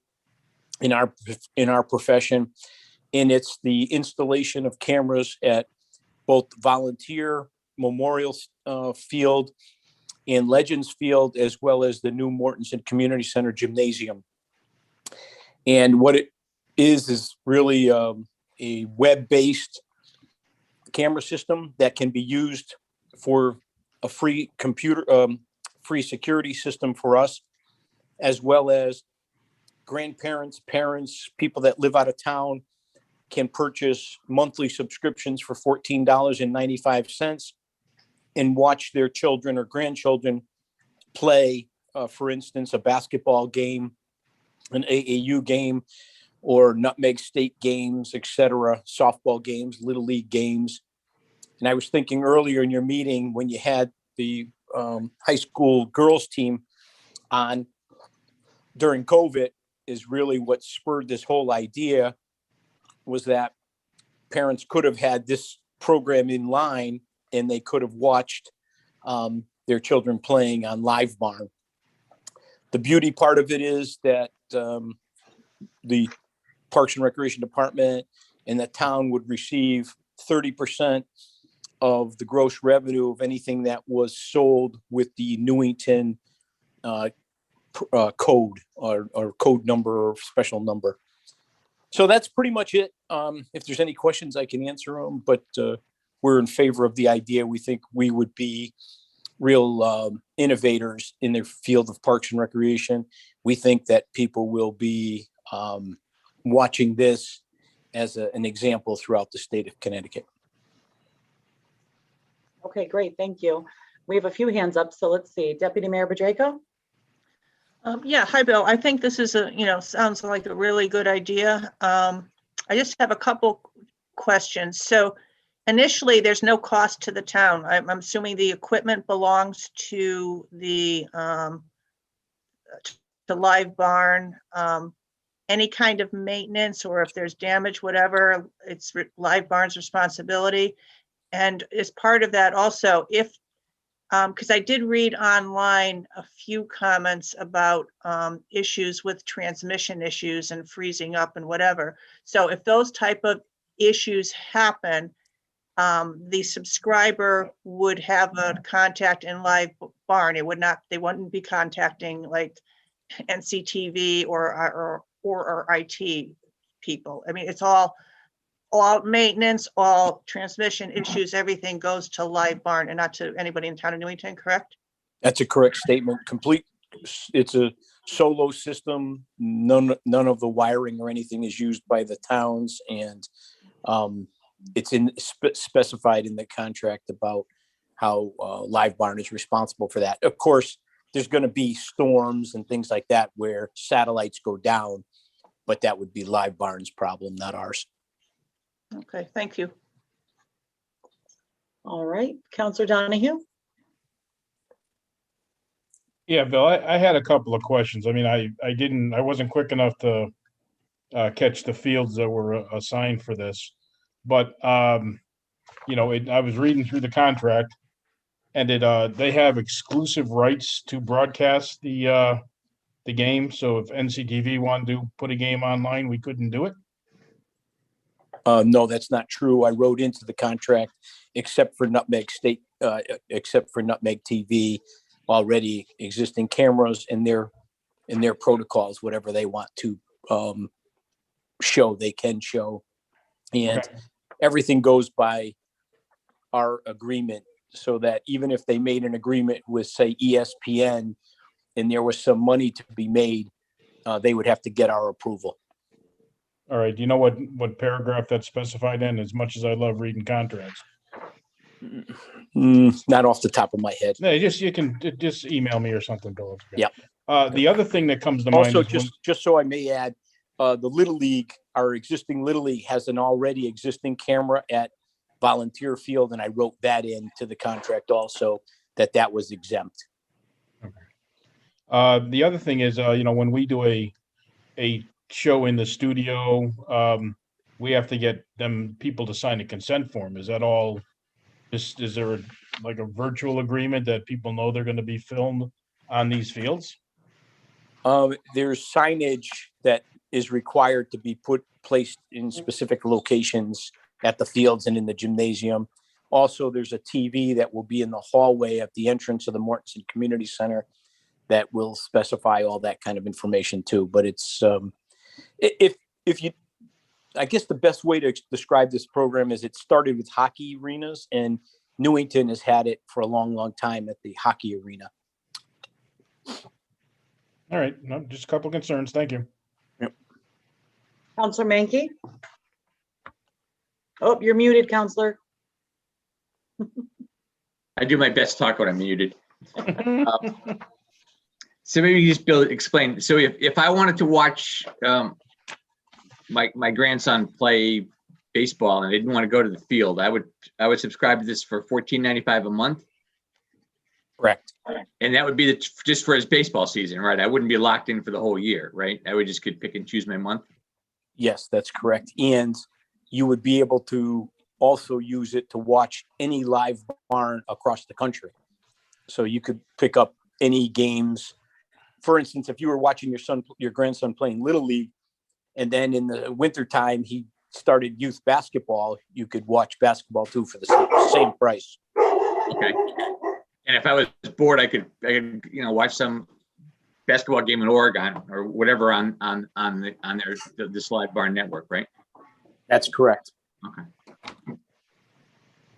in our profession, and it's the installation of cameras at both Volunteer Memorial Field and Legends Field, as well as the new Mortensen Community Center Gymnasium. And what it is really a web-based camera system that can be used for a free free security system for us, as well as grandparents, parents, people that live out of town can purchase monthly subscriptions for $14.95 and watch their children or grandchildren play, for instance, a basketball game, an AAU game, or Nutmeg State games, etc., softball games, Little League games. And I was thinking earlier in your meeting when you had the high school girls team on during COVID is really what spurred this whole idea, was that parents could have had this program in line and they could have watched their children playing on Live Barn. The beauty part of it is that the Parks and Recreation Department and the town would receive 30% of the gross revenue of anything that was sold with the Newington code or code number or special number. So that's pretty much it. If there's any questions, I can answer them, but we're in favor of the idea. We think we would be real innovators in their field of parks and recreation. We think that people will be watching this as an example throughout the state of Connecticut. Okay, great. Thank you. We have a few hands up. So let's see. Deputy Mayor Badrejko. Yeah, hi, Bill. I think this is sounds like a really good idea. I just have a couple questions. So initially, there's no cost to the town. I'm assuming the equipment belongs to the live barn. Any kind of maintenance, or if there's damage, whatever, it's live barn's responsibility. And as part of that also, if because I did read online a few comments about issues with transmission issues and freezing up and whatever. So if those type of issues happen, the subscriber would have a contact in live barn. It would not, they wouldn't be contacting like NCTV or IT people. I mean, it's all maintenance, all transmission issues, everything goes to live barn and not to anybody in town of Newington, correct? That's a correct statement. Complete. It's a solo system. None of the wiring or anything is used by the towns, and it's specified in the contract about how live barn is responsible for that. Of course, there's going to be storms and things like that where satellites go down, but that would be live barn's problem, not ours. Okay, thank you. All right, Councilor Donahue. Yeah, Bill, I had a couple of questions. I mean, I wasn't quick enough to catch the fields that were assigned for this, but I was reading through the contract, and they have exclusive rights to broadcast the game. So if NCTV wanted to put a game online, we couldn't do it. No, that's not true. I wrote into the contract, except for Nutmeg TV, already existing cameras and their protocols, whatever they want to show, they can show. And everything goes by our agreement, so that even if they made an agreement with, say, ESPN, and there was some money to be made, they would have to get our approval. All right. Do you know what paragraph that's specified in? As much as I love reading contracts, not off the top of my head. No, you can just email me or something, Bill. Okay. Yeah. The other thing that comes to mind. Also, just so I may add, the Little League, our existing Little League, has an already existing camera at Volunteer Field, and I wrote that into the contract also, that was exempt. Okay. The other thing is, when we do a show in the studio, we have to get people to sign a consent form. Is that all? Is there a virtual agreement that people know they're going to be filmed on these fields? There's signage that is required to be placed in specific locations at the fields and in the gymnasium. Also, there's a TV that will be in the hallway at the entrance of the Mortensen Community Center that will specify all that kind of information too. But it's I guess the best way to describe this program is it started with hockey arenas, and Newington has had it for a long, long time at the hockey arena. All right. No, just a couple of concerns. Thank you. Yep. Councilor Menke. Oh, you're muted, Councilor. I do my best to talk when I'm muted. So maybe you just explain. So if I wanted to watch my grandson play baseball and I didn't want to go to the field, I would subscribe to this for $14.95 a month. Correct. And that would be just for his baseball season, right? I wouldn't be locked in for the whole year, right? I would just could pick and choose my month. Yes, that's correct. And you would be able to also use it to watch any live barn across the country. So you could pick up any games. For instance, if you were watching your grandson playing Little League, and then in the wintertime he started youth basketball, you could watch basketball too for the same price. Okay. And if I was bored, I could watch some basketball game in Oregon or whatever on the Slide Bar network, right? That's correct. Okay.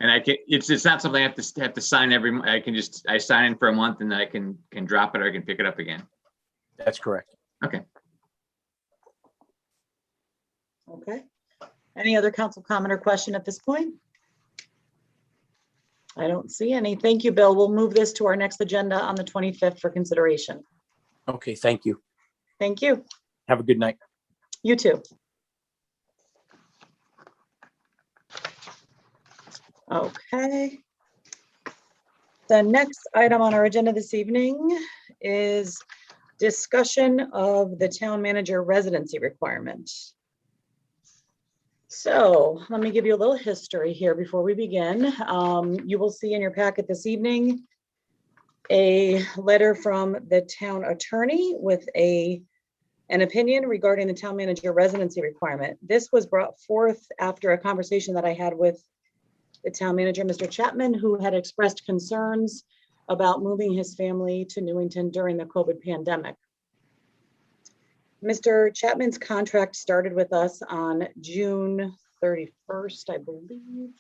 And I can, it's not something I have to sign every month. I sign in for a month and then I can drop it or I can pick it up again. That's correct. Okay. Okay. Any other council comment or question at this point? I don't see any. Thank you, Bill. We'll move this to our next agenda on the 25th for consideration. Okay, thank you. Thank you. Have a good night. You too. Okay. The next item on our agenda this evening is discussion of the town manager residency requirement. So let me give you a little history here before we begin. You will see in your packet this evening a letter from the town attorney with an opinion regarding the town manager residency requirement. This was brought forth after a conversation that I had with the town manager, Mr. Chapman, who had expressed concerns about moving his family to Newington during the COVID pandemic. Mr. Chapman's contract started with us on June 31st, I believe.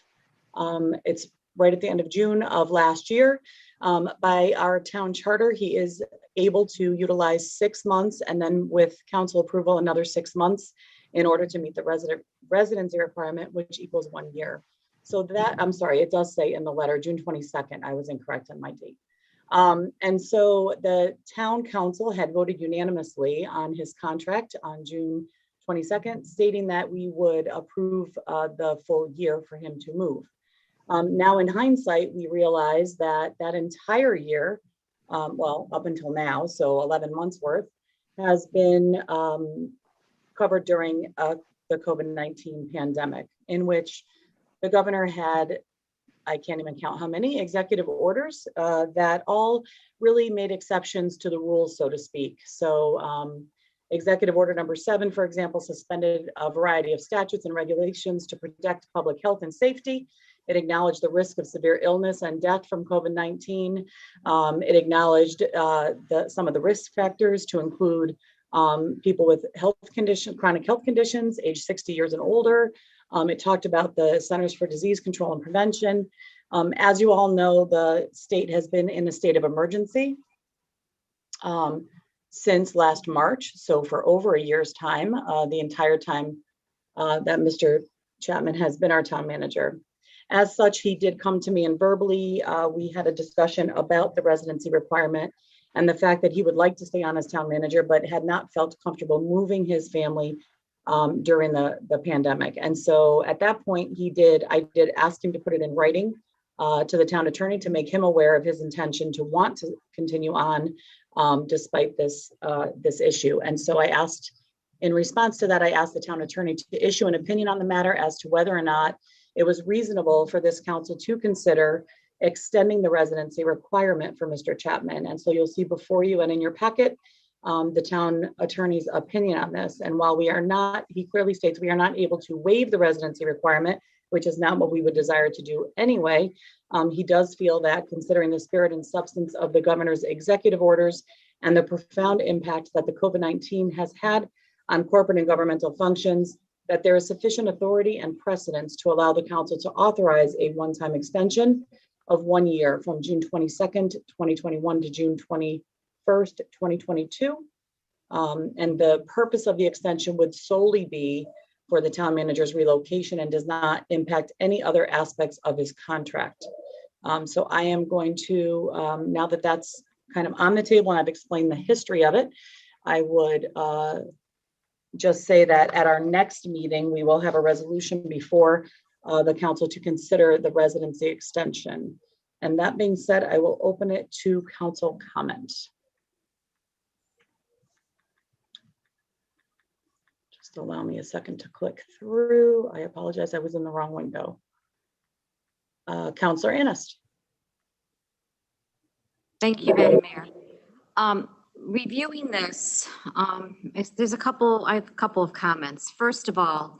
It's right at the end of June of last year. By our town charter, he is able to utilize 6 months and then with council approval, another 6 months in order to meet the residency requirement, which equals 1 year. So that, I'm sorry, it does say in the letter, June 22nd, I was incorrect on my date. And so the town council had voted unanimously on his contract on June 22nd, stating that we would approve the full year for him to move. Now in hindsight, we realize that that entire year, well, up until now, so 11 months worth, has been covered during the COVID-19 pandemic, in which the governor had, I can't even count how many executive orders that all really made exceptions to the rules, so to speak. So executive order number 7, for example, suspended a variety of statutes and regulations to protect public health and safety. It acknowledged the risk of severe illness and death from COVID-19. It acknowledged some of the risk factors to include people with chronic health conditions, age 60 years and older. It talked about the Centers for Disease Control and Prevention. As you all know, the state has been in a state of emergency since last March. So for over a year's time, the entire time that Mr. Chapman has been our town manager. As such, he did come to me and verbally, we had a discussion about the residency requirement and the fact that he would like to stay on as town manager, but had not felt comfortable moving his family during the pandemic. And so at that point, I did ask him to put it in writing to the town attorney to make him aware of his intention to want to continue on despite this issue. And so in response to that, I asked the town attorney to issue an opinion on the matter as to whether or not it was reasonable for this council to consider extending the residency requirement for Mr. Chapman. And so you'll see before you and in your packet, the town attorney's opinion on this. And while he clearly states we are not able to waive the residency requirement, which is not what we would desire to do anyway, he does feel that considering the spirit and substance of the governor's executive orders and the profound impact that the COVID-19 has had on corporate and governmental functions, that there is sufficient authority and precedence to allow the council to authorize a one-time extension of 1 year from June 22nd, 2021 to June 21st, 2022. And the purpose of the extension would solely be for the town manager's relocation and does not impact any other aspects of his contract. So I am going to, now that that's kind of on the table and I've explained the history of it, I would just say that at our next meeting, we will have a resolution before the council to consider the residency extension. And that being said, I will open it to council comment. Just allow me a second to click through. I apologize, I was in the wrong window. Councilor Anist. Thank you, Madam Mayor. Reviewing this, I have a couple of comments. First of all,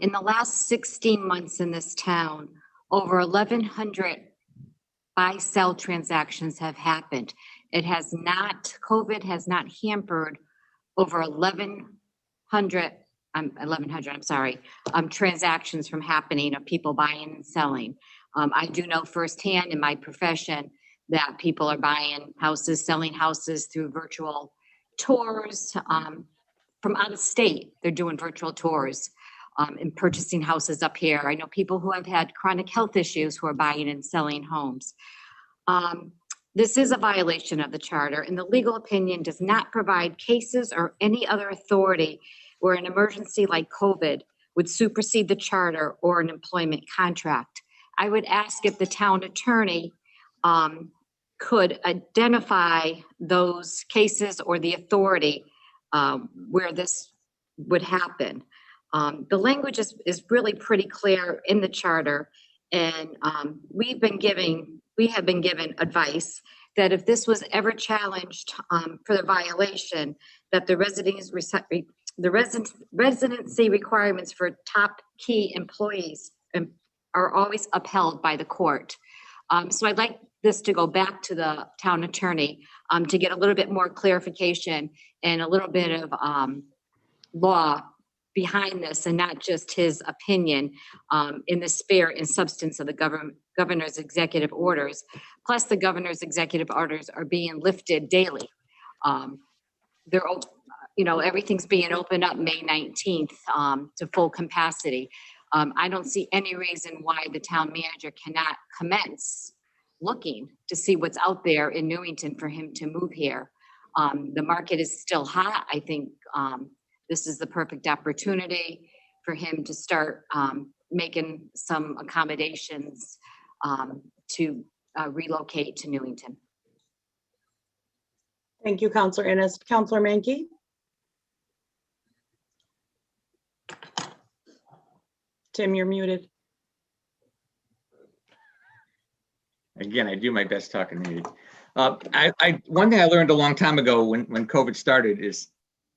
in the last 16 months in this town, over 1,100 buy-sell transactions have happened. It has not, COVID has not hampered over 1,100, I'm sorry, transactions from happening of people buying and selling. I do know firsthand in my profession that people are buying houses, selling houses through virtual tours, from out of state. They're doing virtual tours, and purchasing houses up here. I know people who have had chronic health issues who are buying and selling homes. This is a violation of the charter, and the legal opinion does not provide cases or any other authority where an emergency like COVID would supersede the charter or an employment contract. I would ask if the town attorney could identify those cases or the authority where this would happen. The language is really pretty clear in the charter, and we have been given advice that if this was ever challenged for the violation, that the residency requirements for top key employees are always upheld by the court. So I'd like this to go back to the town attorney to get a little bit more clarification and a little bit of law behind this, and not just his opinion in the spirit and substance of the governor's executive orders. Plus, the governor's executive orders are being lifted daily. Everything's being opened up May 19th to full capacity. I don't see any reason why the town manager cannot commence looking to see what's out there in Newington for him to move here. The market is still hot. I think this is the perfect opportunity for him to start making some accommodations to relocate to Newington. Thank you, Councilor Ennis. Councilor Menke? Tim, you're muted. Again, I do my best talking muted. One thing I learned a long time ago when COVID started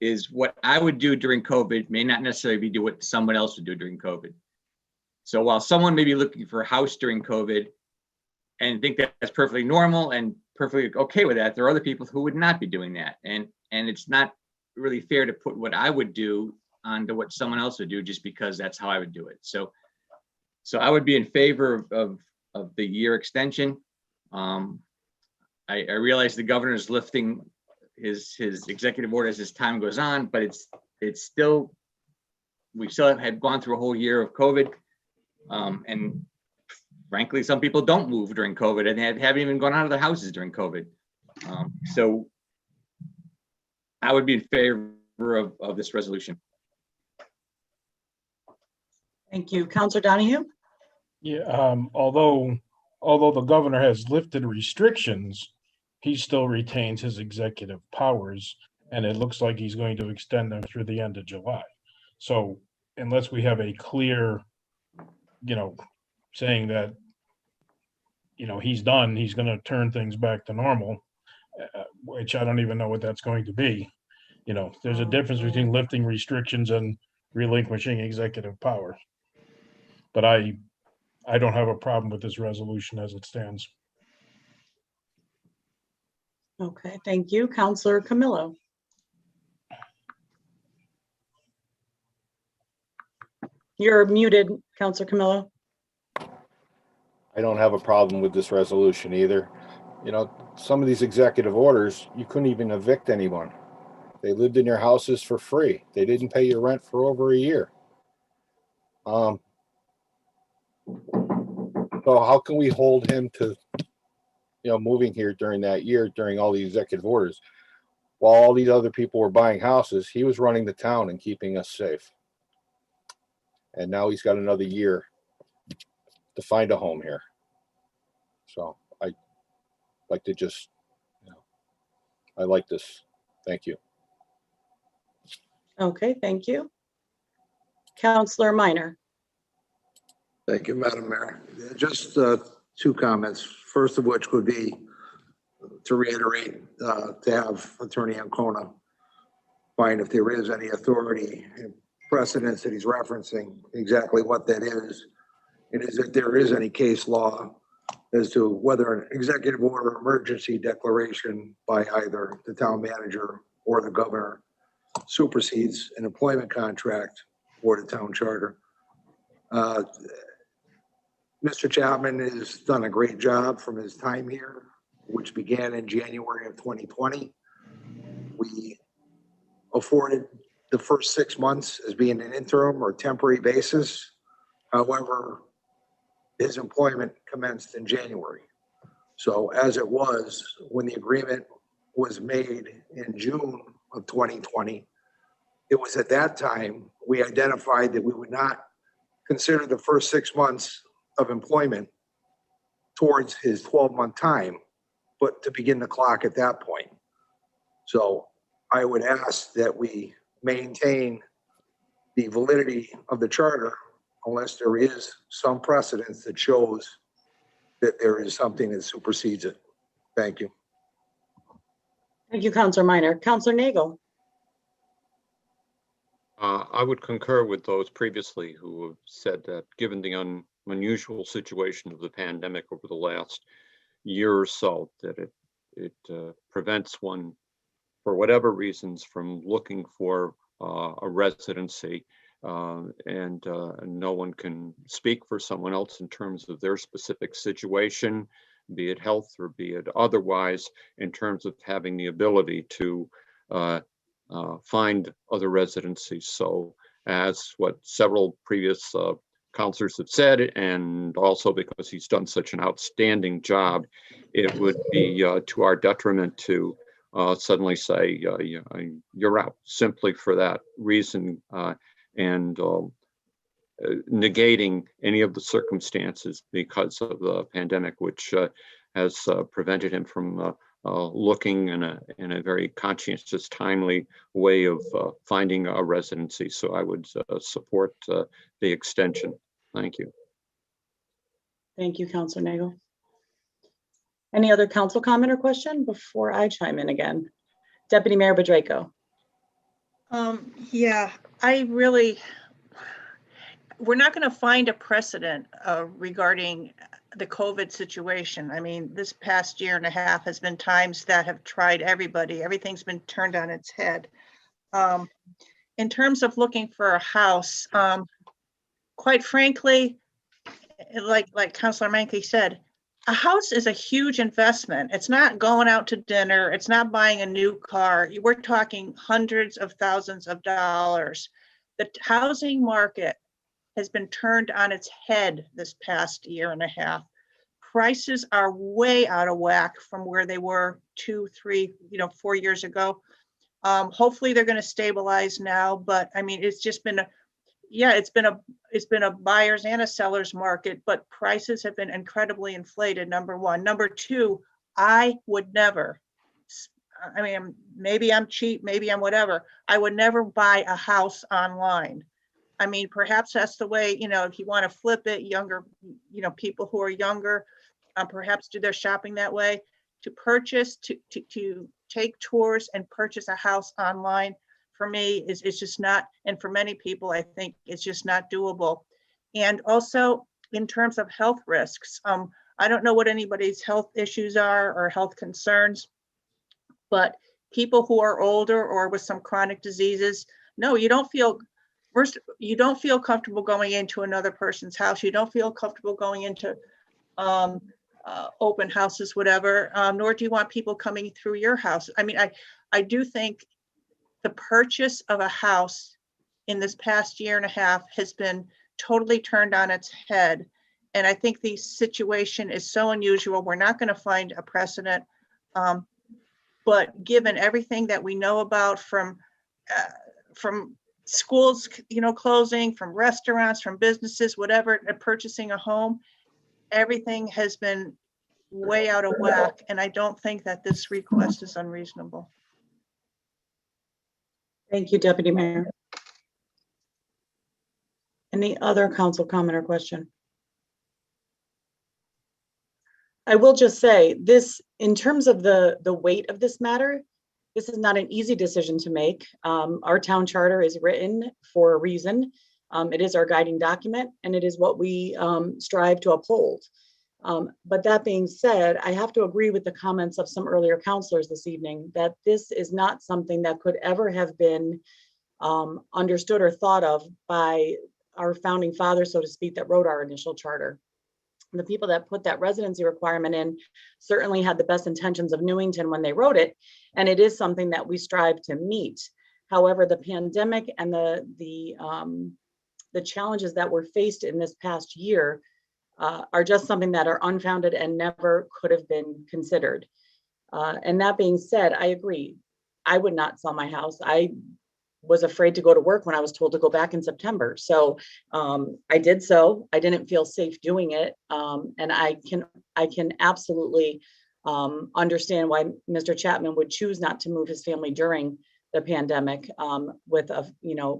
is what I would do during COVID may not necessarily be what someone else would do during COVID. So while someone may be looking for a house during COVID and think that that's perfectly normal and perfectly okay with that, there are other people who would not be doing that. And it's not really fair to put what I would do onto what someone else would do just because that's how I would do it. So I would be in favor of the year extension. I realize the governor is lifting his executive order as time goes on, but it's still, we still had gone through a whole year of COVID. And frankly, some people don't move during COVID and haven't even gone out of their houses during COVID. So I would be in favor of this resolution. Thank you. Councilor Donahue? Yeah, although the governor has lifted restrictions, he still retains his executive powers, and it looks like he's going to extend them through the end of July. So unless we have a clear, saying that, he's done, he's going to turn things back to normal, which I don't even know what that's going to be. There's a difference between lifting restrictions and relinquishing executive power. But I don't have a problem with this resolution as it stands. Okay, thank you. Councilor Camillo? You're muted, Councilor Camillo. I don't have a problem with this resolution either. Some of these executive orders, you couldn't even evict anyone. They lived in your houses for free. They didn't pay your rent for over a year. So how can we hold him to, moving here during that year, during all the executive orders? While all these other people were buying houses, he was running the town and keeping us safe. And now he's got another year to find a home here. So I like to just, I like this. Thank you. Okay, thank you. Councilor Minor? Thank you, Madam Mayor. Just two comments. First of which would be to reiterate, to have Attorney Ancona find if there is any authority and precedents that he's referencing, exactly what that is. It is if there is any case law as to whether an executive order emergency declaration by either the town manager or the governor supersedes an employment contract or the town charter. Mr. Chapman has done a great job from his time here, which began in January of 2020. We afforded the first 6 months as being an interim or temporary basis. However, his employment commenced in January. So as it was, when the agreement was made in June of 2020, it was at that time we identified that we would not consider the first 6 months of employment towards his 12-month time, but to begin the clock at that point. So I would ask that we maintain the validity of the charter unless there is some precedence that shows that there is something that supersedes it. Thank you. Thank you, Councilor Minor. Councilor Nagel. I would concur with those previously who have said that given the unusual situation of the pandemic over the last year or so, that it prevents one, for whatever reasons, from looking for a residency, and no one can speak for someone else in terms of their specific situation, be it health or be it otherwise, in terms of having the ability to find other residencies. So as what several previous councilors have said, and also because he's done such an outstanding job, it would be to our detriment to suddenly say you're out simply for that reason, and negating any of the circumstances because of the pandemic, which has prevented him from looking in a very conscientious, timely way of finding a residency. So I would support the extension. Thank you. Thank you, Councilor Nagel. Any other council comment or question before I chime in again? Deputy Mayor Bedrejko. Yeah, we're not going to find a precedent regarding the COVID situation. I mean, this past year and a half has been times that have tried everybody. Everything's been turned on its head. In terms of looking for a house, quite frankly, like Councilor Mankey said, a house is a huge investment. It's not going out to dinner. It's not buying a new car. We're talking hundreds of thousands of dollars. The housing market has been turned on its head this past year and a half. Prices are way out of whack from where they were 2, 3, 4 years ago. Hopefully they're going to stabilize now, but I mean, it's just been it's been a buyer's and a seller's market, but prices have been incredibly inflated, number one. Number two, I would never, I mean, maybe I'm cheap, maybe I'm whatever. I would never buy a house online. I mean, perhaps that's the way, if you want to flip it, younger, people who are younger, perhaps do their shopping that way. To purchase, to take tours and purchase a house online, for me, it's just not, and for many people, I think it's just not doable. And also in terms of health risks, I don't know what anybody's health issues are or health concerns, but people who are older or with some chronic diseases, no, you don't feel comfortable going into another person's house. You don't feel comfortable going into open houses, whatever, nor do you want people coming through your house. I mean, I do think the purchase of a house in this past year and a half has been totally turned on its head. And I think the situation is so unusual. We're not going to find a precedent. But given everything that we know about from schools, closing, from restaurants, from businesses, whatever, purchasing a home, everything has been way out of whack. And I don't think that this request is unreasonable. Thank you, Deputy Mayor. Any other council comment or question? I will just say this, in terms of the weight of this matter, this is not an easy decision to make. Our town charter is written for a reason. It is our guiding document, and it is what we strive to uphold. But that being said, I have to agree with the comments of some earlier counselors this evening that this is not something that could ever have been understood or thought of by our founding fathers, so to speak, that wrote our initial charter. The people that put that residency requirement in certainly had the best intentions of Newington when they wrote it, and it is something that we strive to meet. However, the pandemic and the challenges that were faced in this past year are just something that are unfounded and never could have been considered. And that being said, I agree. I would not sell my house. I was afraid to go to work when I was told to go back in September. So I did so. I didn't feel safe doing it. And I can absolutely understand why Mr. Chapman would choose not to move his family during the pandemic with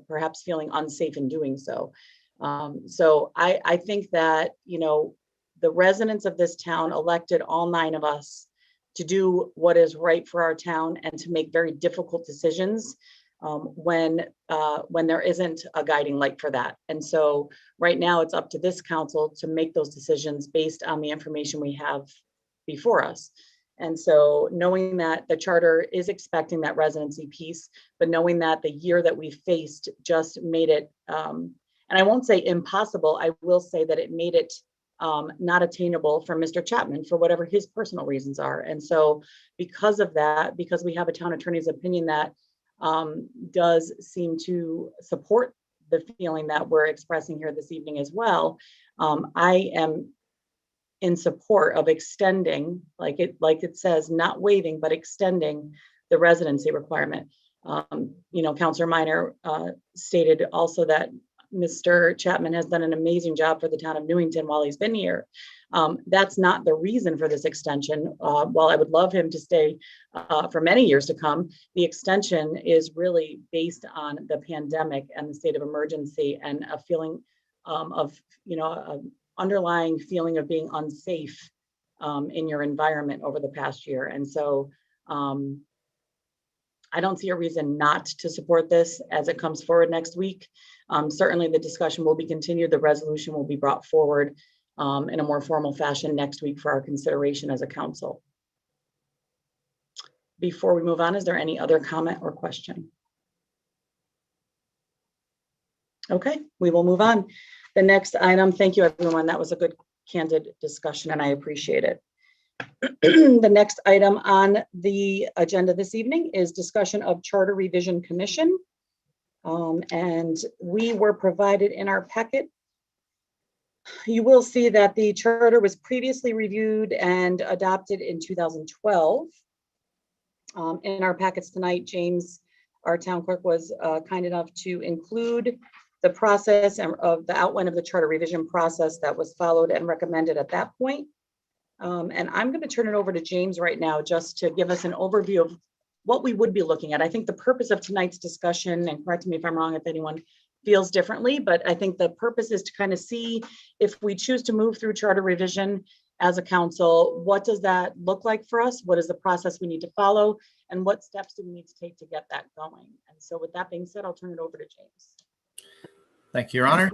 perhaps feeling unsafe in doing so. So I think that, the residents of this town elected all 9 of us to do what is right for our town and to make very difficult decisions when there isn't a guiding light for that. And so right now it's up to this council to make those decisions based on the information we have before us. And so knowing that the charter is expecting that residency piece, but knowing that the year that we faced just made it, and I won't say impossible, I will say that it made it not attainable for Mr. Chapman for whatever his personal reasons are. And so because of that, because we have a town attorney's opinion that does seem to support the feeling that we're expressing here this evening as well, I am in support of extending, like it says, not waiving, but extending the residency requirement. Councilor Minor stated also that Mr. Chapman has done an amazing job for the town of Newington while he's been here. That's not the reason for this extension. While I would love him to stay for many years to come, the extension is really based on the pandemic and the state of emergency and a feeling of, an underlying feeling of being unsafe in your environment over the past year. And so I don't see a reason not to support this as it comes forward next week. Certainly the discussion will be continued. The resolution will be brought forward in a more formal fashion next week for our consideration as a council. Before we move on, is there any other comment or question? Okay, we will move on. The next item, thank you everyone. That was a good candid discussion and I appreciate it. The next item on the agenda this evening is discussion of Charter Revision Commission. And we were provided in our packet. You will see that the charter was previously reviewed and adopted in 2012. In our packets tonight, James, our town clerk, was kind enough to include the process and of the outline of the charter revision process that was followed and recommended at that point. And I'm going to turn it over to James right now just to give us an overview of what we would be looking at. I think the purpose of tonight's discussion, and correct me if I'm wrong if anyone feels differently, but I think the purpose is to kind of see if we choose to move through charter revision as a council, what does that look like for us? What is the process we need to follow? And what steps do we need to take to get that going? And so with that being said, I'll turn it over to James. Thank you, Your Honor.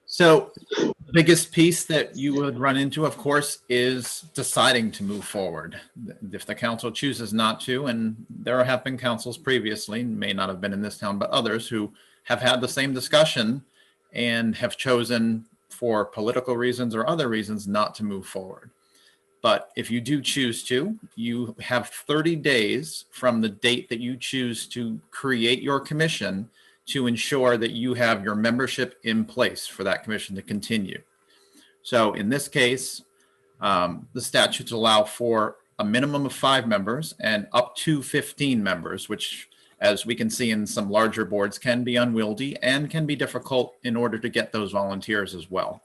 So the biggest piece that you would run into, of course, is deciding to move forward. If the council chooses not to, and there have been councils previously, may not have been in this town, but others who have had the same discussion and have chosen for political reasons or other reasons not to move forward. But if you do choose to, you have 30 days from the date that you choose to create your commission to ensure that you have your membership in place for that commission to continue. So in this case, the statutes allow for a minimum of 5 members and up to 15 members, which, as we can see in some larger boards, can be unwieldy and can be difficult in order to get those volunteers as well.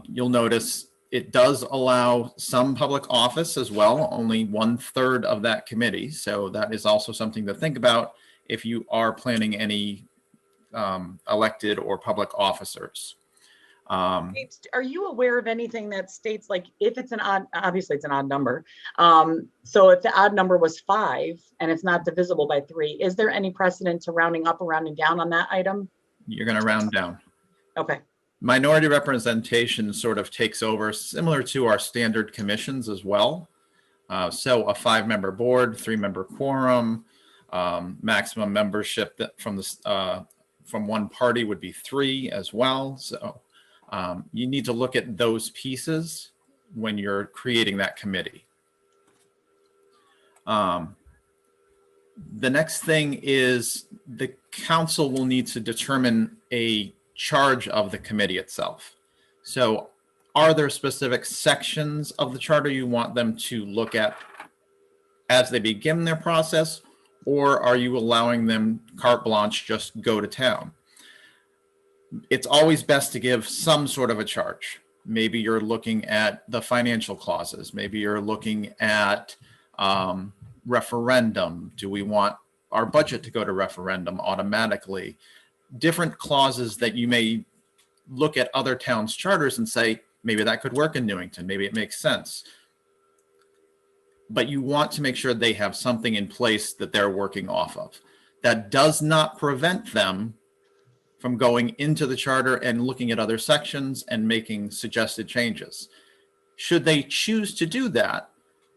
You'll notice it does allow some public office as well, only 1/3 of that committee. So that is also something to think about if you are planning any elected or public officers. Are you aware of anything that states, like, if it's an odd, obviously it's an odd number. So if the odd number was 5 and it's not divisible by 3, is there any precedent to rounding up or rounding down on that item? You're going to round down. Okay. Minority representation sort of takes over, similar to our standard commissions as well. So a 5-member board, 3-member quorum, maximum membership that from one party would be 3 as well. So you need to look at those pieces when you're creating that committee. The next thing is the council will need to determine a charge of the committee itself. So are there specific sections of the charter you want them to look at as they begin their process, or are you allowing them carte blanche, just go to town? It's always best to give some sort of a charge. Maybe you're looking at the financial clauses. Maybe you're looking at referendum. Do we want our budget to go to referendum automatically? Different clauses that you may look at other towns' charters and say, maybe that could work in Newington. Maybe it makes sense. But you want to make sure they have something in place that they're working off of. That does not prevent them from going into the charter and looking at other sections and making suggested changes. Should they choose to do that,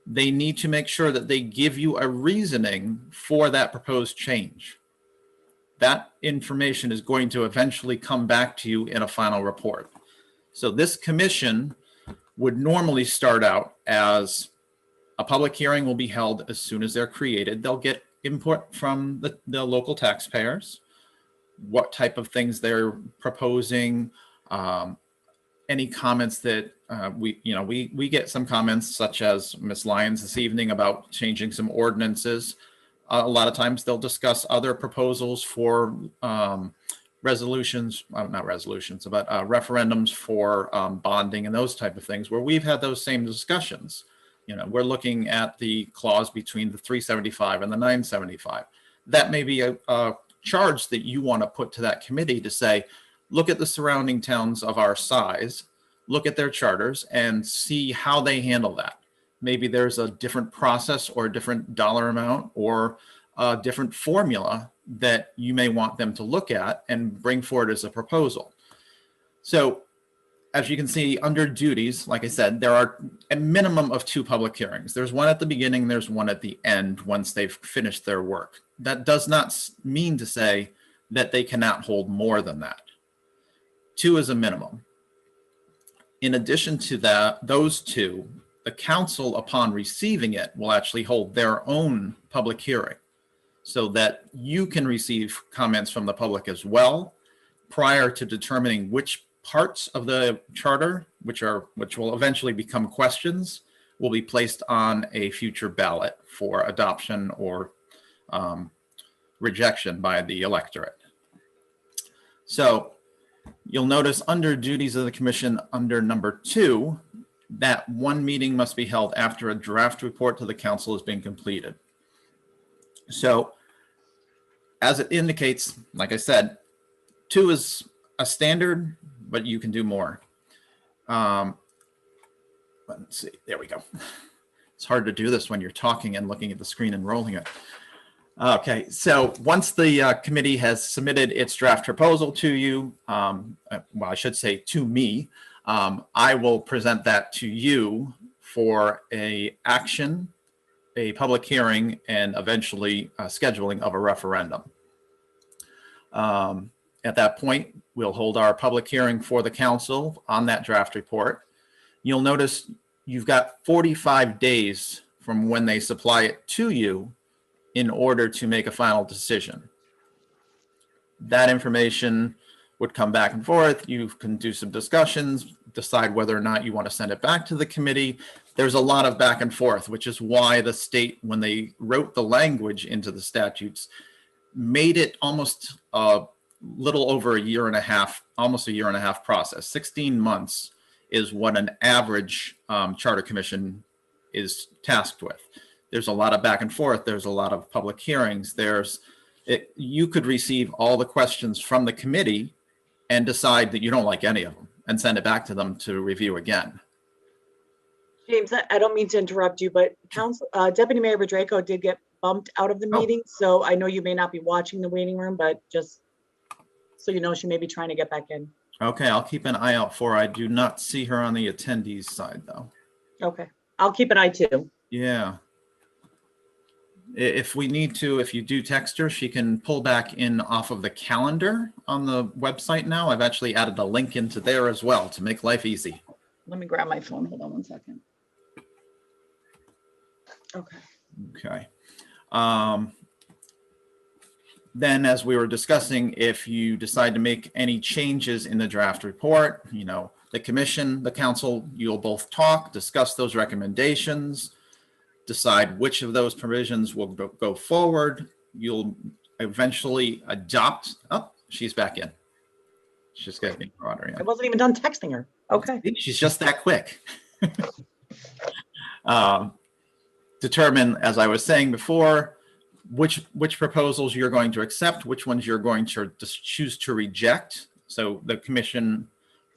they need to make sure that they give you a reasoning for that proposed change. That information is going to eventually come back to you in a final report. So this commission would normally start out as a public hearing will be held as soon as they're created. They'll get input from the local taxpayers, what type of things they're proposing, any comments that we get some comments such as Ms. Lyons this evening about changing some ordinances. A lot of times they'll discuss other proposals for resolutions, not resolutions, but referendums for bonding and those type of things, where we've had those same discussions. We're looking at the clause between the 375 and the 975. That may be a charge that you want to put to that committee to say, look at the surrounding towns of our size, look at their charters and see how they handle that. Maybe there's a different process or a different dollar amount or a different formula that you may want them to look at and bring forward as a proposal. So as you can see under duties, like I said, there are a minimum of 2 public hearings. There's one at the beginning, there's one at the end once they've finished their work. That does not mean to say that they cannot hold more than that. 2 is a minimum. In addition to that, those 2, the council, upon receiving it, will actually hold their own public hearing so that you can receive comments from the public as well prior to determining which parts of the charter, which will eventually become questions, will be placed on a future ballot for adoption or rejection by the electorate. So you'll notice under duties of the commission under number 2, that one meeting must be held after a draft report to the council has been completed. So as it indicates, like I said, 2 is a standard, but you can do more. Let's see, there we go. It's hard to do this when you're talking and looking at the screen and rolling it. Okay, so once the committee has submitted its draft proposal to you, well, I should say to me, I will present that to you for a action, a public hearing, and eventually scheduling of a referendum. At that point, we'll hold our public hearing for the council on that draft report. You'll notice you've got 45 days from when they supply it to you in order to make a final decision. That information would come back and forth. You can do some discussions, decide whether or not you want to send it back to the committee. There's a lot of back and forth, which is why the state, when they wrote the language into the statutes, made it almost a little over a year and a half, almost a year and a half process. 16 months is what an average charter commission is tasked with. There's a lot of back and forth. There's a lot of public hearings. You could receive all the questions from the committee and decide that you don't like any of them and send it back to them to review again. James, I don't mean to interrupt you, but Deputy Mayor Bedrejko did get bumped out of the meeting. So I know you may not be watching the waiting room, but just so you know, she may be trying to get back in. Okay, I'll keep an eye out for her. I do not see her on the attendees side, though. Okay, I'll keep an eye too. Yeah. If we need to, if you do text her, she can pull back in off of the calendar on the website now. I've actually added a link into there as well to make life easy. Let me grab my phone. Hold on one second. Okay. Okay. Then, as we were discussing, if you decide to make any changes in the draft report, you know, the commission, the council, you'll both talk, discuss those recommendations, decide which of those provisions will go forward. You'll eventually adopt. Oh, she's back in. She's getting broader. I wasn't even done texting her. Okay. She's just that quick. Determine, as I was saying before, which proposals you're going to accept, which ones you're going to just choose to reject. So the commission,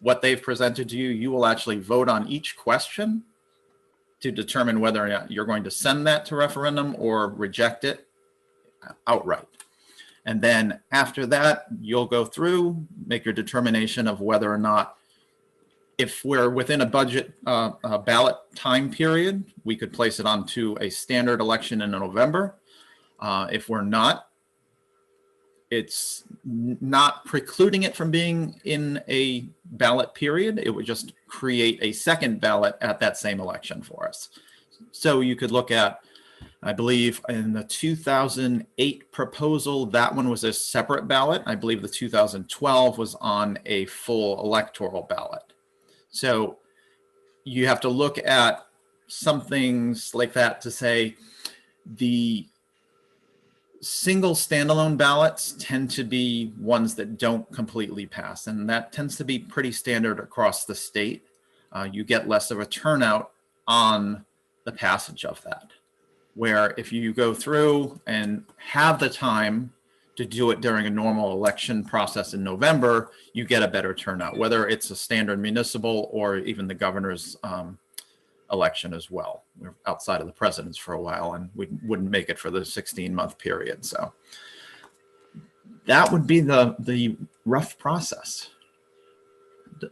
what they've presented to you, you will actually vote on each question to determine whether or not you're going to send that to referendum or reject it outright. And then after that, you'll go through, make your determination of whether or not, if we're within a budget ballot time period, we could place it onto a standard election in November. If we're not, it's not precluding it from being in a ballot period. It would just create a second ballot at that same election for us. So you could look at, I believe in the 2008 proposal, that one was a separate ballot. I believe the 2012 was on a full electoral ballot. So you have to look at some things like that to say the single standalone ballots tend to be ones that don't completely pass, and that tends to be pretty standard across the state. You get less of a turnout on the passage of that, where if you go through and have the time to do it during a normal election process in November, you get a better turnout, whether it's a standard municipal or even the governor's election as well. We're outside of the president's for a while and we wouldn't make it for the 16-month period. So that would be the rough process.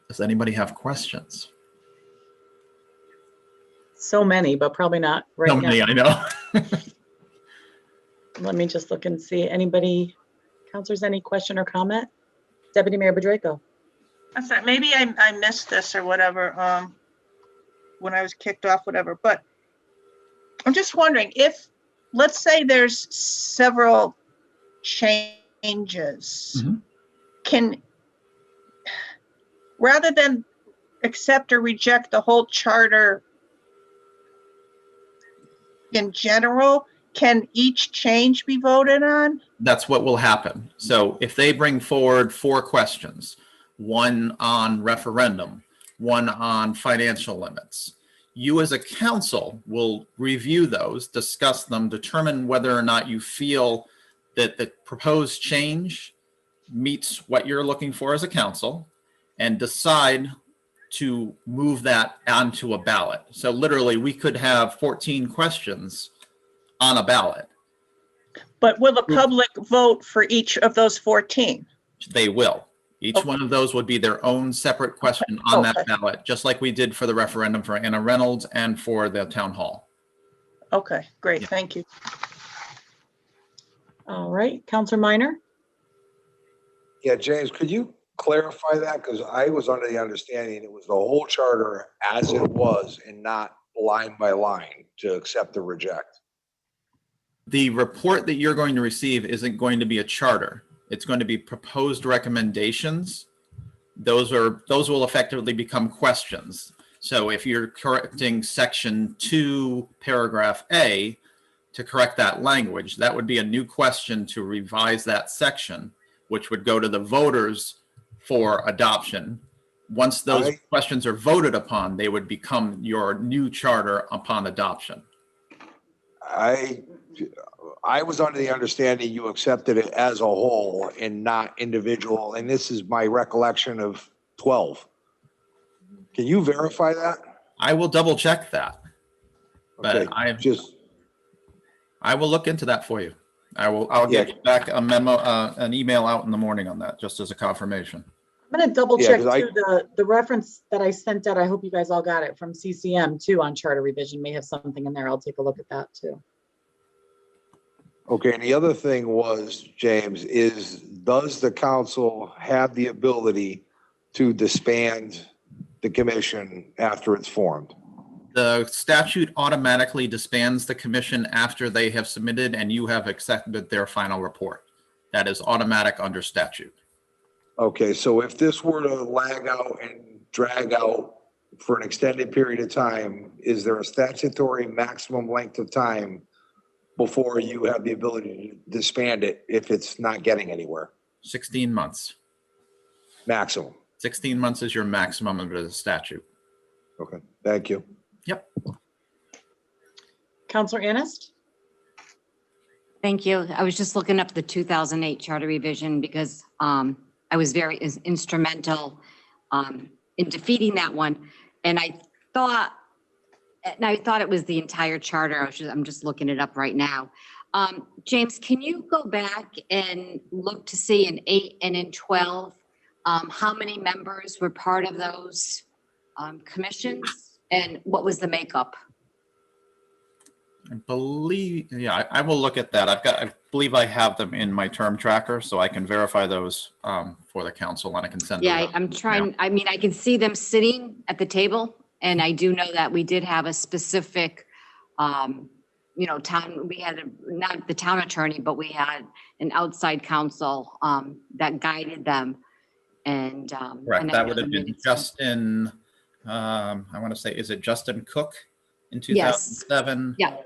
Does anybody have questions? So many, but probably not right So now. many, I know. Let me just look and see. Anybody, counselors, any question or comment? Deputy Mayor Bedrejko. I'm sorry, maybe I missed this or whatever, when I was kicked off, whatever, but I'm just wondering if, let's say there's several changes, rather than accept or reject the whole charter in general, can each change be voted on? That's what will happen. So if they bring forward 4 questions, one on referendum, one on financial limits, you as a council will review those, discuss them, determine whether or not you feel that the proposed change meets what you're looking for as a council, and decide to move that onto a ballot. So literally we could have 14 questions on a ballot. But will the public vote for each of those 14? They will. Each one of those would be their own separate question on that ballot, just like we did for the referendum for Anna Reynolds and for the town hall. Okay, great. Thank you. All right, Counselor Minor. Yeah, James, could you clarify that? Because I was under the understanding it was the whole charter as it was and not line by line to accept or reject. The report that you're going to receive isn't going to be a charter. It's going to be proposed recommendations. Those will effectively become questions. So if you're correcting section 2, paragraph A, to correct that language, that would be a new question to revise that section, which would go to the voters for adoption. Once those questions are voted upon, they would become your new charter upon adoption. I was under the understanding you accepted it as a whole and not individual, and this is my recollection of 12. Can you verify that? I will double check that, but okay, I will look into that for you. I'll get back a memo, an email out in the morning on that, just as a confirmation. I'm gonna double Yeah, check 'cause I- too, the reference that I sent out, I hope you guys all got it from CCM too on charter revision, may have something in there. I'll take a look at that too. Okay, and the other thing was, James, is does the council have the ability to disband the commission after it's formed? The statute automatically disbands the commission after they have submitted and you have accepted their final report. That is automatic under statute. Okay, so if this were to lag out and drag out for an extended period of time, is there a statutory maximum length of time before you have the ability to disband it if it's not getting anywhere? 16 months. Maximum. 16 months is your maximum under the statute. Okay, thank you. Yep. Councilor Anist? Thank you. I was just looking up the 2008 charter revision because I was very instrumental in defeating that one. And I thought it was the entire charter. I'm just looking it up right now. James, can you go back and look to see in 8 and in 12, how many members were part of those commissions and what was the makeup? I believe, yeah, I will look at that. I believe I have them in my term tracker, so I can verify those for the council and I can send them. Yeah, I'm trying, I mean, I can see them sitting at the table and I do know that we did have a specific, we had not the town attorney, but we had an outside counsel that guided them. And Correct, and I that know would have the been minutes- Justin, I want to say, is it Justin Cook in Yes. 2007? Yeah.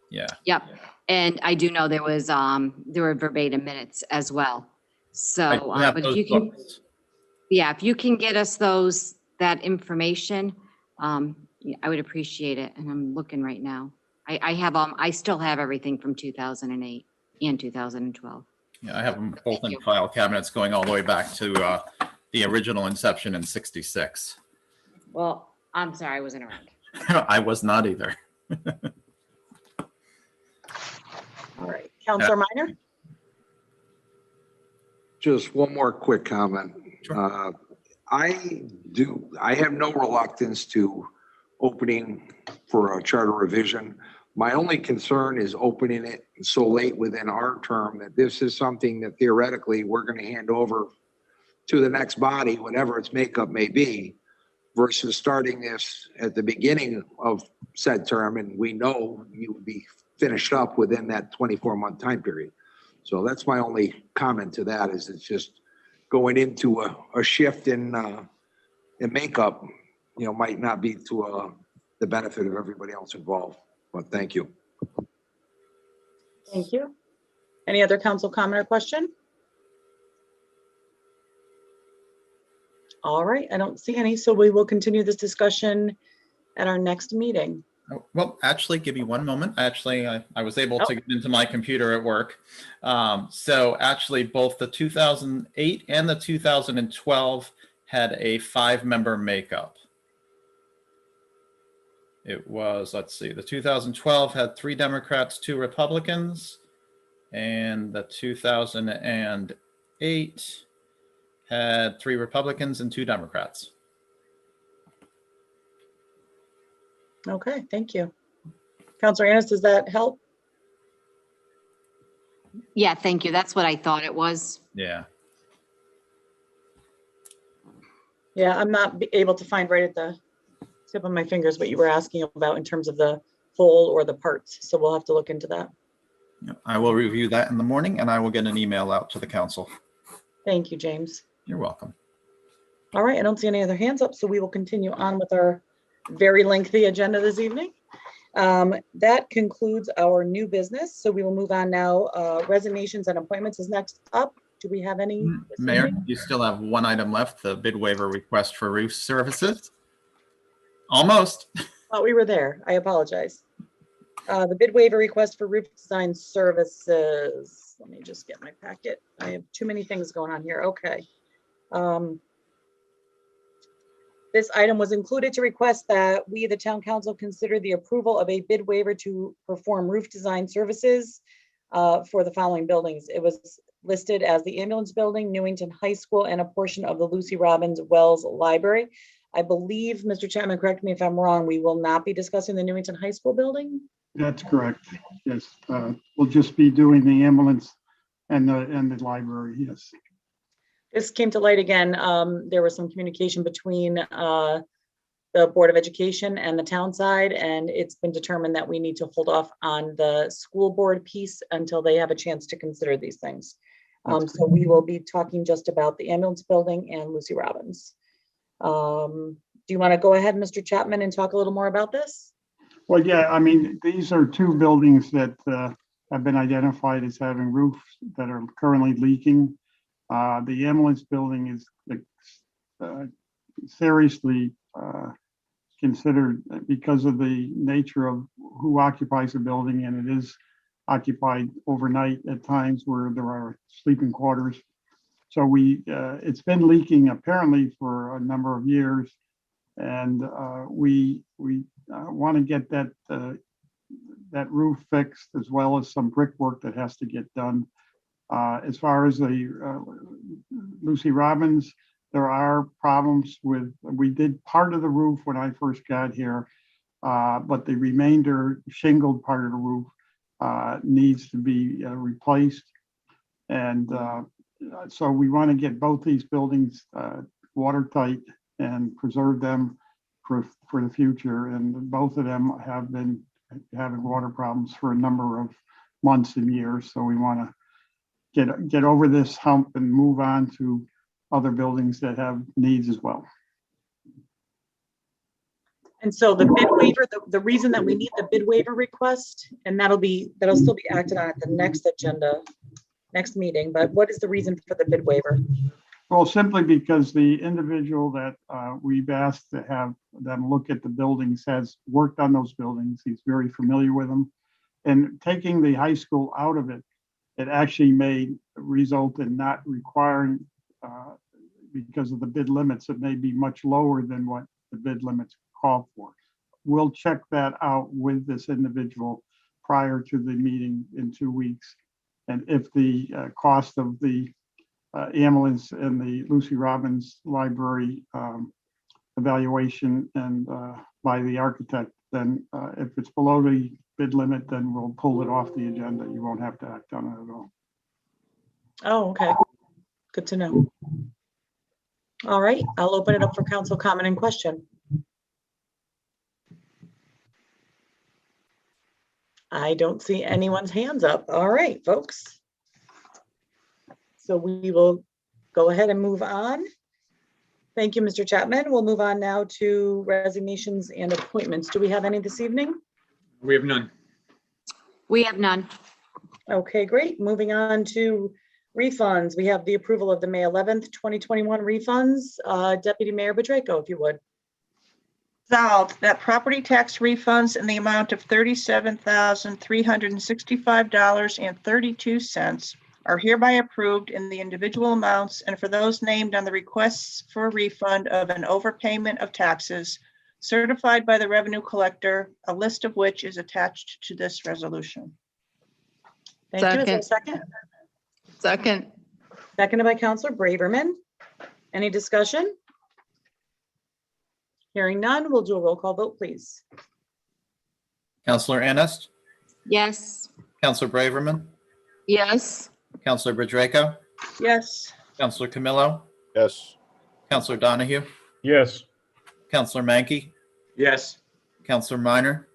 Yeah. Yep. And I do know there were verbatim minutes as well. So, I have but if those you can, books. yeah, if you can get us that information, yeah, I would appreciate it. And I'm looking right now. I still have everything from 2008 and 2012. Yeah, I have them both in file cabinets going all the way back to the original inception in 66. Well, I'm sorry, I wasn't around. I was not either. All right, Councilor Minor? Just one more quick comment. I have no reluctance to opening for a charter revision. My only concern is opening it so late within our term that this is something that theoretically we're going to hand over to the next body, whatever its makeup may be, versus starting this at the beginning of said term, and we know you would be finished up within that 24-month time period. So that's my only comment to that, is it's just going into a shift in makeup, might not be to the benefit of everybody else involved. But thank you. Thank you. Any other council comment or question? All right, I don't see any, so we will continue this discussion at our next meeting. Oh, well, actually, give me one moment. Actually, I was able to get into my computer at work. So actually, both the 2008 and the 2012 had a 5-member makeup. It was, let's see, the 2012 had 3 Democrats, 2 Republicans, and the 2008 had 3 Republicans and 2 Democrats. Okay, thank you. Councilor Annis, does that help? Yeah, thank you. That's what I thought it was. Yeah. Yeah, I'm not able to find right at the tip of my fingers what you were asking about in terms of the whole or the parts. So we'll have to look into that. I will review that in the morning and I will get an email out to the council. Thank you, James. You're welcome. All right, I don't see any other hands up, so we will continue on with our very lengthy agenda this evening. That concludes our new business. So we will move on now. Resignations and appointments is next up. Do we have any? Mayor, you still have one item left, the bid waiver request for roof services. Almost. Thought we were there. I apologize. The bid waiver request for roof design services. Let me just get my packet. I have too many things going on here. Okay. This item was included to request that we, the town council, consider the approval of a bid waiver to perform roof design services for the following buildings. It was listed as the ambulance building, Newington High School, and a portion of the Lucy Robbins Wells Library. I believe, Mr. Chapman, correct me if I'm wrong, we will not be discussing the Newington High School building? That's correct. Yes, we'll just be doing the ambulance and the library, yes. This came to light again. There was some communication between the Board of Education and the town side, and it's been determined that we need to hold off on the school board piece until they have a chance to consider these things. So we will be talking just about the ambulance building and Lucy Robbins. Do you want to go ahead, Mr. Chapman, and talk a little more about this? Well, yeah, I mean, these are two buildings that have been identified as having roofs that are currently leaking. The ambulance building is seriously considered because of the nature of who occupies the building, and it is occupied overnight at times where there are sleeping quarters. So it's been leaking apparently for a number of years, and we want to get that roof fixed, as well as some brickwork that has to get done. As far as the Lucy Robbins, there are problems we did part of the roof when I first got here, but the remainder shingled part of the roof needs to be replaced. And so we want to get both these buildings watertight and preserve them for the future. And both of them have been having water problems for a number of months and years. So we want to get over this hump and move on to other buildings that have needs as well. And so the bid waiver, the reason that we need the bid waiver request, and that'll still be acted on at the next agenda, next meeting, but what is the reason for the bid waiver? Well, simply because the individual that we've asked to have them look at the buildings has worked on those buildings. He's very familiar with them. And taking the high school out of it, it actually may result in not requiring, because of the bid limits, it may be much lower than what the bid limits call for. We'll check that out with this individual prior to the meeting in 2 weeks. And if the cost of the ambulance and the Lucy Robbins Library evaluation and by the architect, then if it's below the bid limit, then we'll pull it off the agenda. You won't have to act on it at all. Oh, okay. Good to know. All right, I'll open it up for council comment and question. I don't see anyone's hands up. All right, folks. So we will go ahead and move on. Thank you, Mr. Chapman. We'll move on now to resignations and appointments. Do we have any this evening? We have none. We have none. Okay, great. Moving on to refunds. We have the approval of the May 11th, 2021 refunds. Deputy Mayor Bedrejko, if you would. Resolved that property tax refunds in the amount of $37,365.32 are hereby approved in the individual amounts and for those named on the requests for refund of an overpayment of taxes certified by the revenue collector, a list of which is attached to this resolution. Thank you. Is there a second? Second. Seconded by Councilor Braverman. Any discussion? Hearing none, we'll do a roll call vote, please. Councilor Anest, Yes. Councilor Braverman, Yes. Councilor Bedrejko, Yes. Councilor Camillo, Yes. Councilor Donahue, Yes. Councilor Mankey, Yes. Councilor Minor,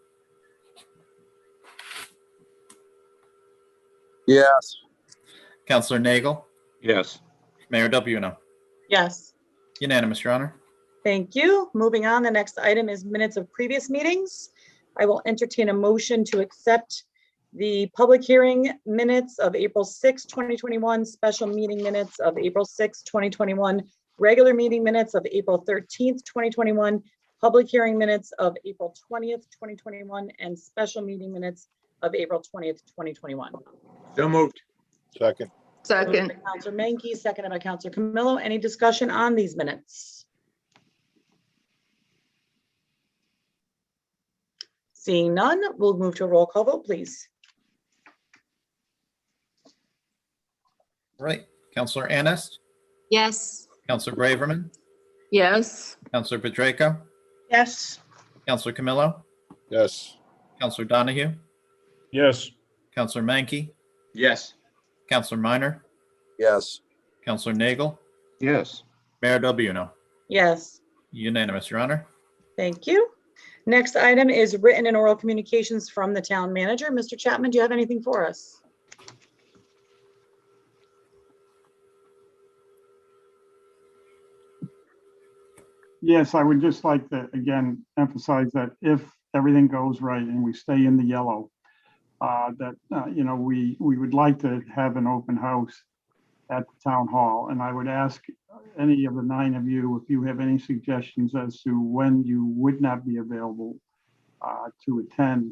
Yes. Councilor Nagel, Yes. Mayor Buno. Yes. Unanimous, Your Honor. Thank you. Moving on, the next item is minutes of previous meetings. I will entertain a motion to accept the public hearing minutes of April 6, 2021, special meeting minutes of April 6, 2021, regular meeting minutes of April 13th, 2021, public hearing minutes of April 20th, 2021, and special meeting minutes of April 20th, 2021. So moved. Second. Second. Councilor Mankey, seconded by Councilor Camillo. Any discussion on these minutes? Seeing none, we'll move to a roll call vote, please. All right, Councilor Annis, Yes. Councilor Braverman, Yes. Councilor Pedreco, Yes. Councilor Camillo, Yes. Councilor Donahue, Yes. Councilor Mankey, Yes. Councilor Minor, Yes. Councilor Nagel, Yes. Mayor Del Buono. Yes, Unanimous, Your Honor. thank you. Next item is written and oral communications from the town manager. Mr. Chapman, do you have anything for us? Yes, I would just like to, again, emphasize that if everything goes right and we stay in the yellow, we would like to have an open house at the town hall. And I would ask any of the 9 of you, if you have any suggestions as to when you would not be available to attend,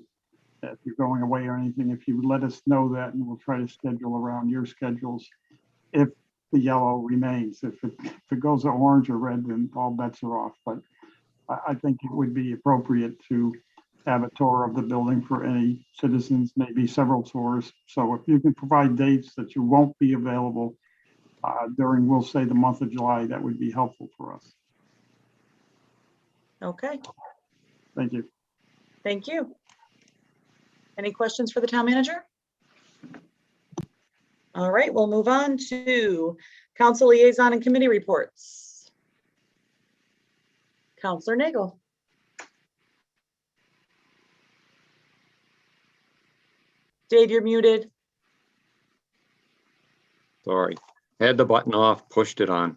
if you're going away or anything, if you would let us know that, and we'll try to schedule around your schedules. If the yellow remains, if it goes to orange or red, then all bets are off. But I think it would be appropriate to have a tour of the building for any citizens, maybe several tours. So if you can provide dates that you won't be available during, we'll say, the month of July, that would be helpful for us. Okay, Thank you. thank you. Any questions for the town manager? All right, we'll move on to council liaison and committee reports. Councilor Nagel. Dave, you're muted. Sorry. Had the button off, pushed it on.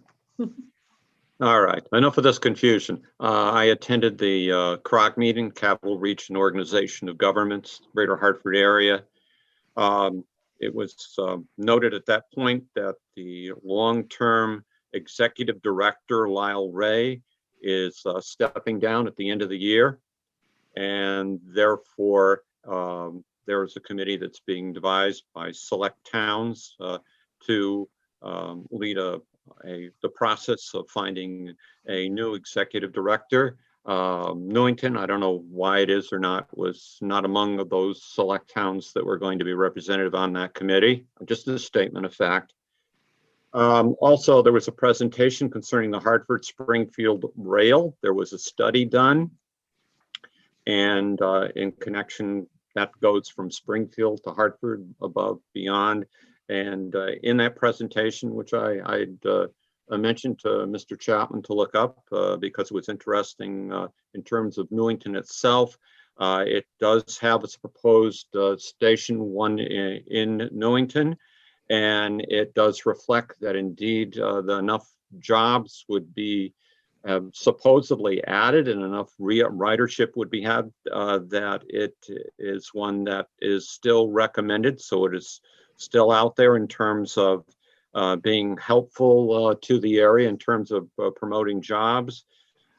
All right, enough of this confusion. I attended the CROG meeting, Capital Region Organization of Governments, Greater Hartford area. It was noted at that point that the long-term executive director, Lyle Ray, is stepping down at the end of the year. And therefore, there is a committee that's being devised by select towns to lead the process of finding a new executive director. Newington, I don't know why it is or not, was not among those select towns that were going to be representative on that committee. Just a statement of fact. Also, there was a presentation concerning the Hartford Springfield rail. There was a study done, and in connection, that goes from Springfield to Hartford, above, beyond. And in that presentation, which I mentioned to Mr. Chapman to look up because it was interesting in terms of Newington itself. It does have its proposed station 1 in Newington, and it does reflect that indeed enough jobs would be supposedly added and enough ridership would be had that it is one that is still recommended. So it is still out there in terms of being helpful to the area in terms of promoting jobs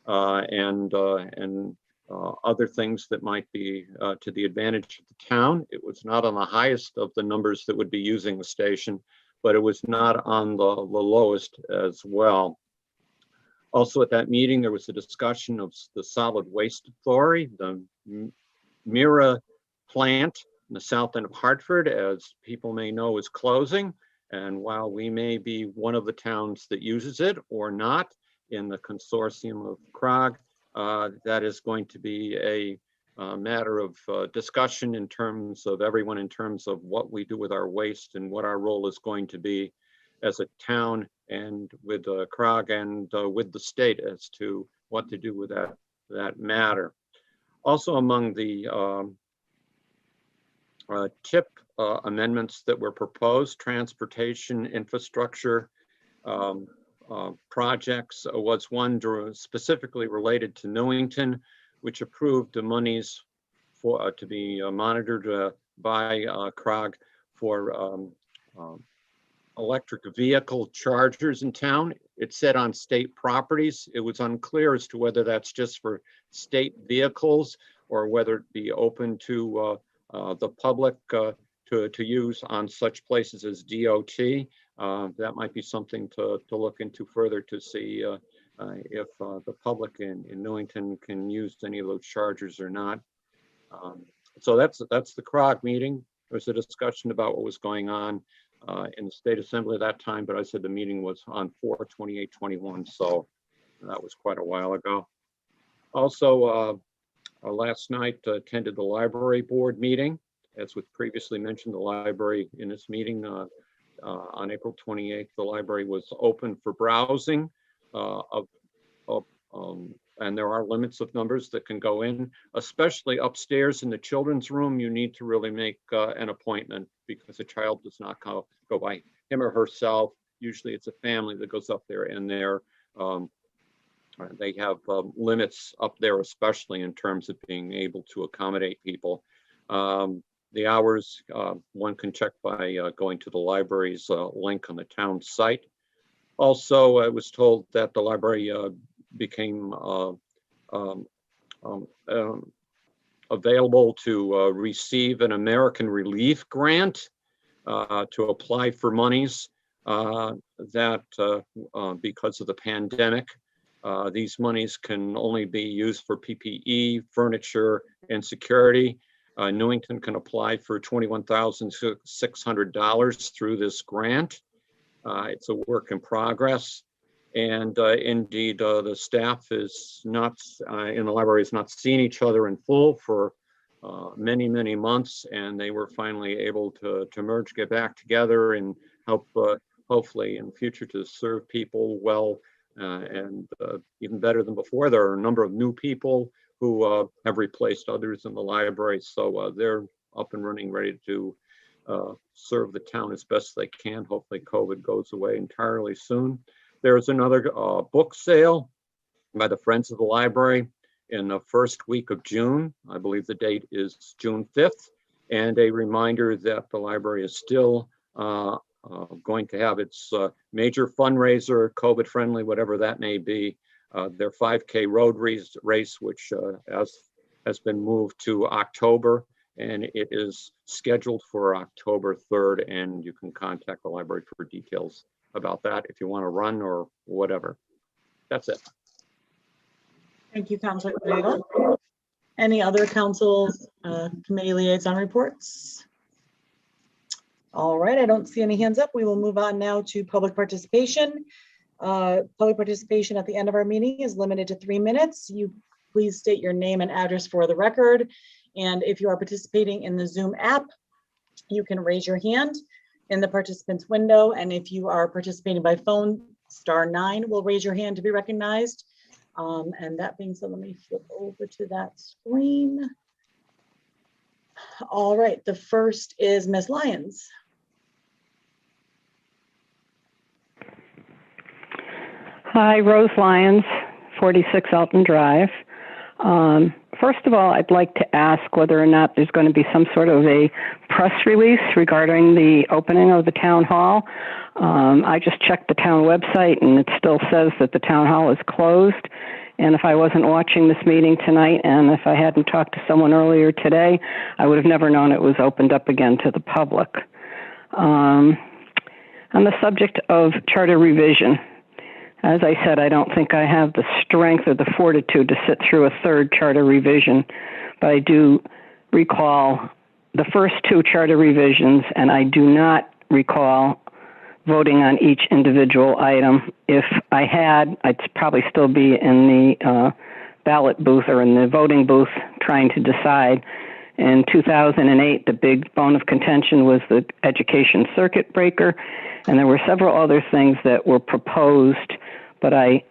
and other things that might be to the advantage of the town. It was not on the highest of the numbers that would be using the station, but it was not on the lowest as well. Also at that meeting, there was a discussion of the solid waste authority. The Mira plant in the south end of Hartford, as people may know, is closing. And while we may be one of the towns that uses it or not in the consortium of CROG, that is going to be a matter of discussion in terms of everyone, in terms of what we do with our waste and what our role is going to be as a town and with CROG and with the state as to what to do with that matter. Also among the TIP amendments that were proposed, transportation infrastructure projects was one specifically related to Newington, which approved the monies for to be monitored by CROG for electric vehicle chargers in town. It said on state properties. It was unclear as to whether that's just for state vehicles or whether it be open to the public to use on such places as DOT. That might be something to look into further to see if the public in Newington can use any of those chargers or not. So that's the CROG meeting. There was a discussion about what was going on in the state assembly at that time, but I said the meeting was on 4/28/21, so that was quite a while ago. Also, last night attended the library board meeting. As was previously mentioned, the library in this meeting on April 28th, the library was open for browsing and there are limits of numbers that can go in, especially upstairs in the children's room. You need to really make an appointment because a child does not go by him or herself. Usually it's a family that goes up there, and they have limits up there, especially in terms of being able to accommodate people. The hours, one can check by going to the library's link on the town site. Also, I was told that the library became available to receive an American Relief Grant to apply for monies that because of the pandemic, these monies can only be used for PPE, furniture, and security. Newington can apply for $21,600 through this grant. It's a work in progress. And indeed, the staff is not in the library has not seen each other in full for many, many months, and they were finally able to merge, get back together, and help hopefully in the future to serve people well and even better than before. There are a number of new people who have replaced others in the library, so they're up and running, ready to serve the town as best they can. Hopefully COVID goes away entirely soon. There's another book sale by the Friends of the Library in the first week of June. I believe the date is June 5th. And a reminder that the library is still going to have its major fundraiser, COVID friendly, whatever that may be, their 5K road race, which has been moved to October. And it is scheduled for October 3rd. And you can contact the library for details about that if you want to run or whatever. That's it. Thank you, Councilor Vega. Any other council committee liaison reports? All right, I don't see any hands up. We will move on now to public participation. Public participation at the end of our meeting is limited to 3 minutes. You please state your name and address for the record. And if you are participating in the Zoom app, you can raise your hand in the participants window. And if you are participating by phone, *9 will raise your hand to be recognized. And that being said, let me flip over to that screen. All right, the first is Ms. Lyons. Hi, Rose Lyons, 46 Alton Drive. First of all, I'd like to ask whether or not there's going to be some sort of a press release regarding the opening of the town hall. I just checked the town website and it still says that the town hall is closed. And if I wasn't watching this meeting tonight and if I hadn't talked to someone earlier today, I would have never known it was opened up again to the public. On the subject of charter revision, as I said, I don't think I have the strength or the fortitude to sit through a third charter revision, but I do recall the first 2 charter revisions, and I do not recall voting on each individual item. If I had, I'd probably still be in the ballot booth or in the voting booth trying to decide. In 2008, the big bone of contention was the education circuit breaker, and there were several other things that were proposed, but I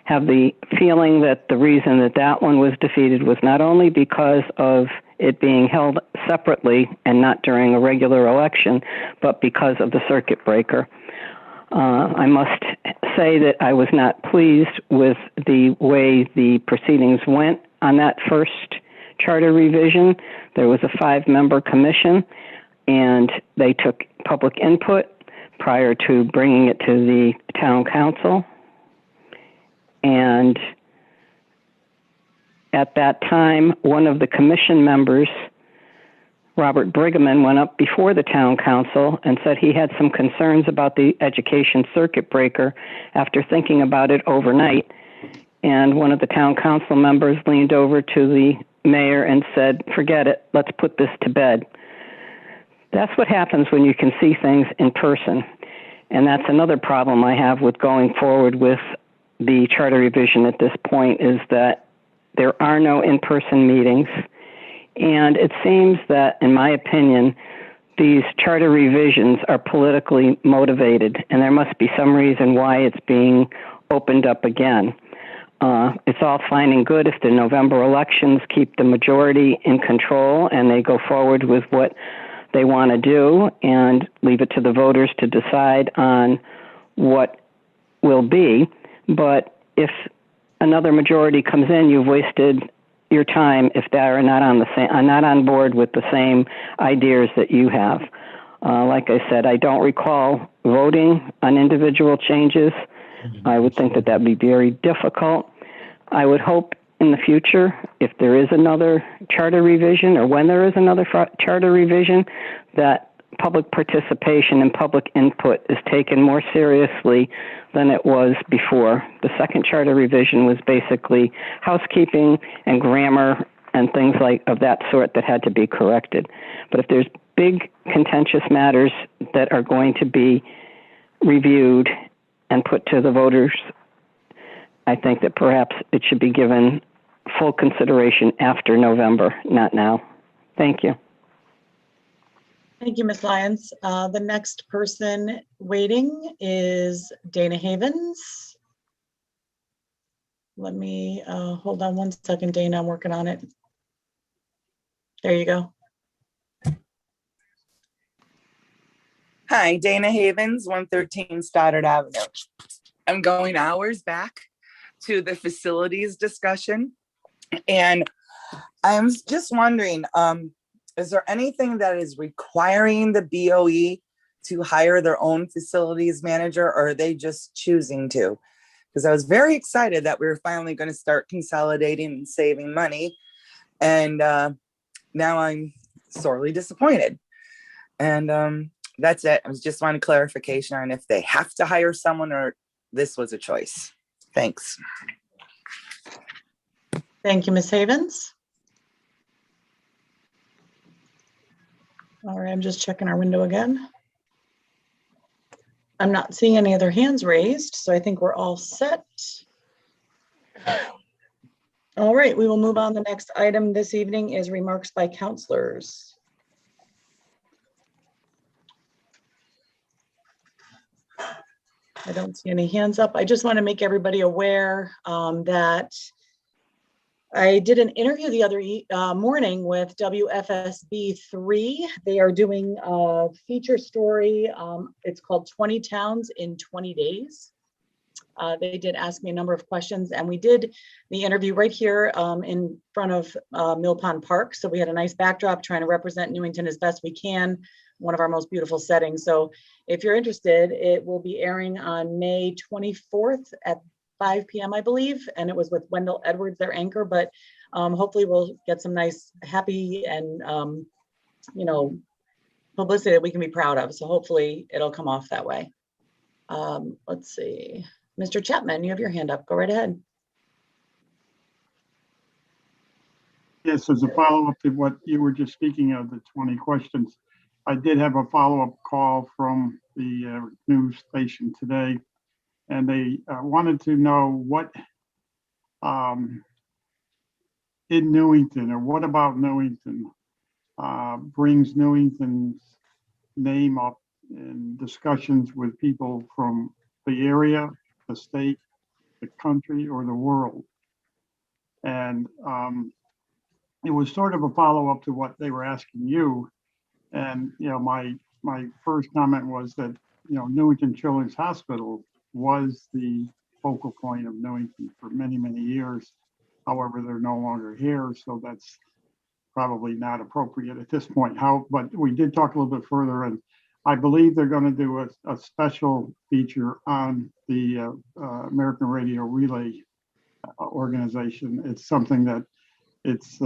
have the feeling that the reason that that one was defeated was not only because of it being held separately and not during a regular election, but because of the circuit breaker. I must say that I was not pleased with the way the proceedings went on that first charter revision. There was a 5-member commission, and they took public input prior to bringing it to the town council. And at that time, one of the commission members, Robert Brigham, went up before the town council and said he had some concerns about the education circuit breaker after thinking about it overnight. And one of the town council members leaned over to the mayor and said, "Forget it, let's put this to bed." That's what happens when you can see things in person. And that's another problem I have with going forward with the charter revision at this point, is that there are no in-person meetings. And it seems that, in my opinion, these charter revisions are politically motivated, and there must be some reason why it's being opened up again. It's all fine and good if the November elections keep the majority in control and they go forward with what they want to do and leave it to the voters to decide on what will be. But if another majority comes in, you've wasted your time if they are not on board with the same ideas that you have. Like I said, I don't recall voting on individual changes. I would think that would be very difficult. I would hope in the future, if there is another charter revision, or when there is another charter revision, that public participation and public input is taken more seriously than it was before. The second charter revision was basically housekeeping and grammar and things of that sort that had to be corrected. But if there's big contentious matters that are going to be reviewed and put to the voters, I think that perhaps it should be given full consideration after November, not now. Thank you. Thank you, Ms. Lyons. The next person waiting is Dana Havens. Let me hold on one second, Dana. I'm working on it. There you go. Hi, Dana Havens, 113 Stoddard Avenue. I'm going hours back to the facilities discussion, and I'm just wondering, is there anything that is requiring the BOE to hire their own facilities manager, or are they just choosing to? Because I was very excited that we were finally going to start consolidating and saving money, and now I'm sorely disappointed. And that's it. I just wanted clarification on if they have to hire someone or this was a choice. Thanks. Thank you, Ms. Havens. All right, I'm just checking our window again. I'm not seeing any other hands raised, so I think we're all set. All right, we will move on. The next item this evening is remarks by councilors. I don't see any hands up. I just want to make everybody aware that I did an interview the other morning with WFSB3. They are doing a feature story. It's called 20 Towns in 20 Days. They did ask me a number of questions, and we did the interview right here in front of Mill Pond Park. So we had a nice backdrop trying to represent Newington as best we can, one of our most beautiful settings. So if you're interested, it will be airing on May 24th at 5 p.m. I believe, and it was with Wendell Edwards, their anchor, but hopefully we'll get some nice, happy and publicity that we can be proud of. So hopefully it'll come off that way. Let's see. Mr. Chapman, you have your hand up. Go right ahead. Yes, as a follow-up to what you were just speaking of, the 20 questions, I did have a follow-up call from the news station today, and they wanted to know what in Newington, or what about Newington, brings Newington's name up in discussions with people from the area, the state, the country, or the world. And it was sort of a follow-up to what they were asking you. And my first comment was that Newington Children's Hospital was the focal point of Newington for many, many years. However, they're no longer here, so that's probably not appropriate at this point. But we did talk a little bit further, and I believe they're going to do a special feature on the American Radio Relay organization. It's something that it's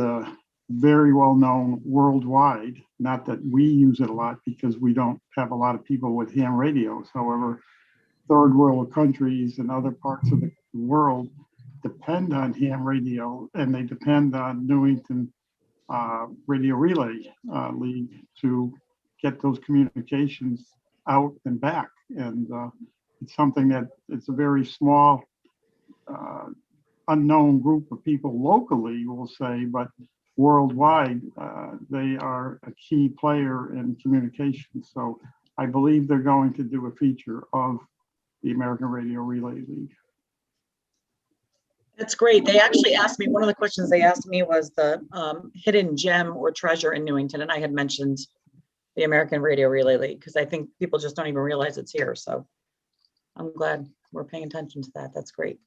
very well known worldwide. Not that we use it a lot because we don't have a lot of people with ham radios. However, third world countries and other parts of the world depend on ham radio, and they depend on Newington Radio Relay League to get those communications out and back. And it's something that it's a very small, unknown group of people locally, we'll say, but worldwide, they are a key player in communication. So I believe they're going to do a feature of the American Radio Relay League. That's great. They actually asked me, one of the questions they asked me was the hidden gem or treasure in Newington. And I had mentioned the American Radio Relay League because I think people just don't even realize it's here. So I'm glad we're paying attention to that. That's great.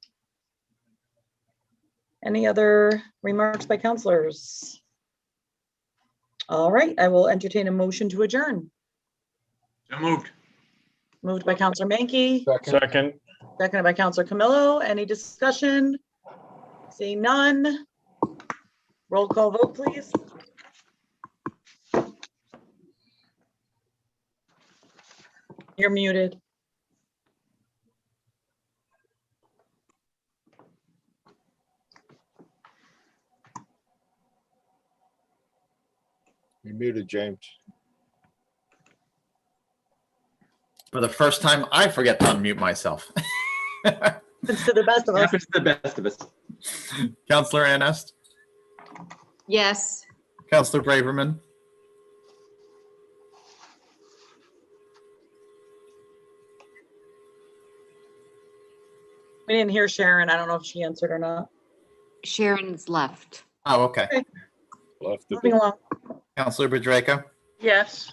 Any other remarks by councilors? All right, I will entertain a motion to adjourn. So moved. Moved by Councilor Mankey, Second. seconded by Councilor Camillo. Any discussion? Seeing none. Roll call vote, please. You're muted. You're muted, James. For the first time, I forget to unmute myself. It's to the best of us. Happens to the best of us. Councilor Anest, Yes. Councilor Braverman, We didn't hear Sharon. I don't know if she answered or not. Sharon's left. oh, okay. Left the Moving along. Councilor Bedrejko, Yes.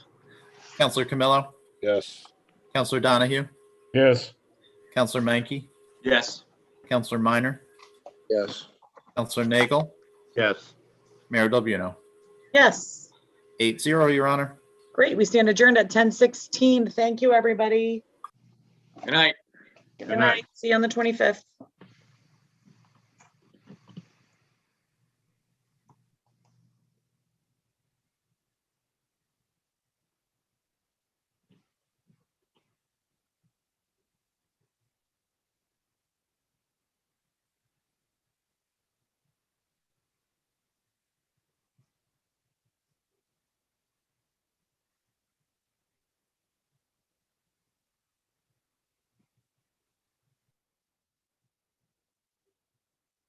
Councilor Camillo, yes. Councilor Donahue, Yes. Councilor Mankey, Yes. Councilor Minor, Yes. Councilor Nagel, Yes. Mayor Del Buono. Yes, 8-0, Your Honor. great. We stand adjourned at 10:16. Thank you, everybody. Good night. Good night. See you on the 25th.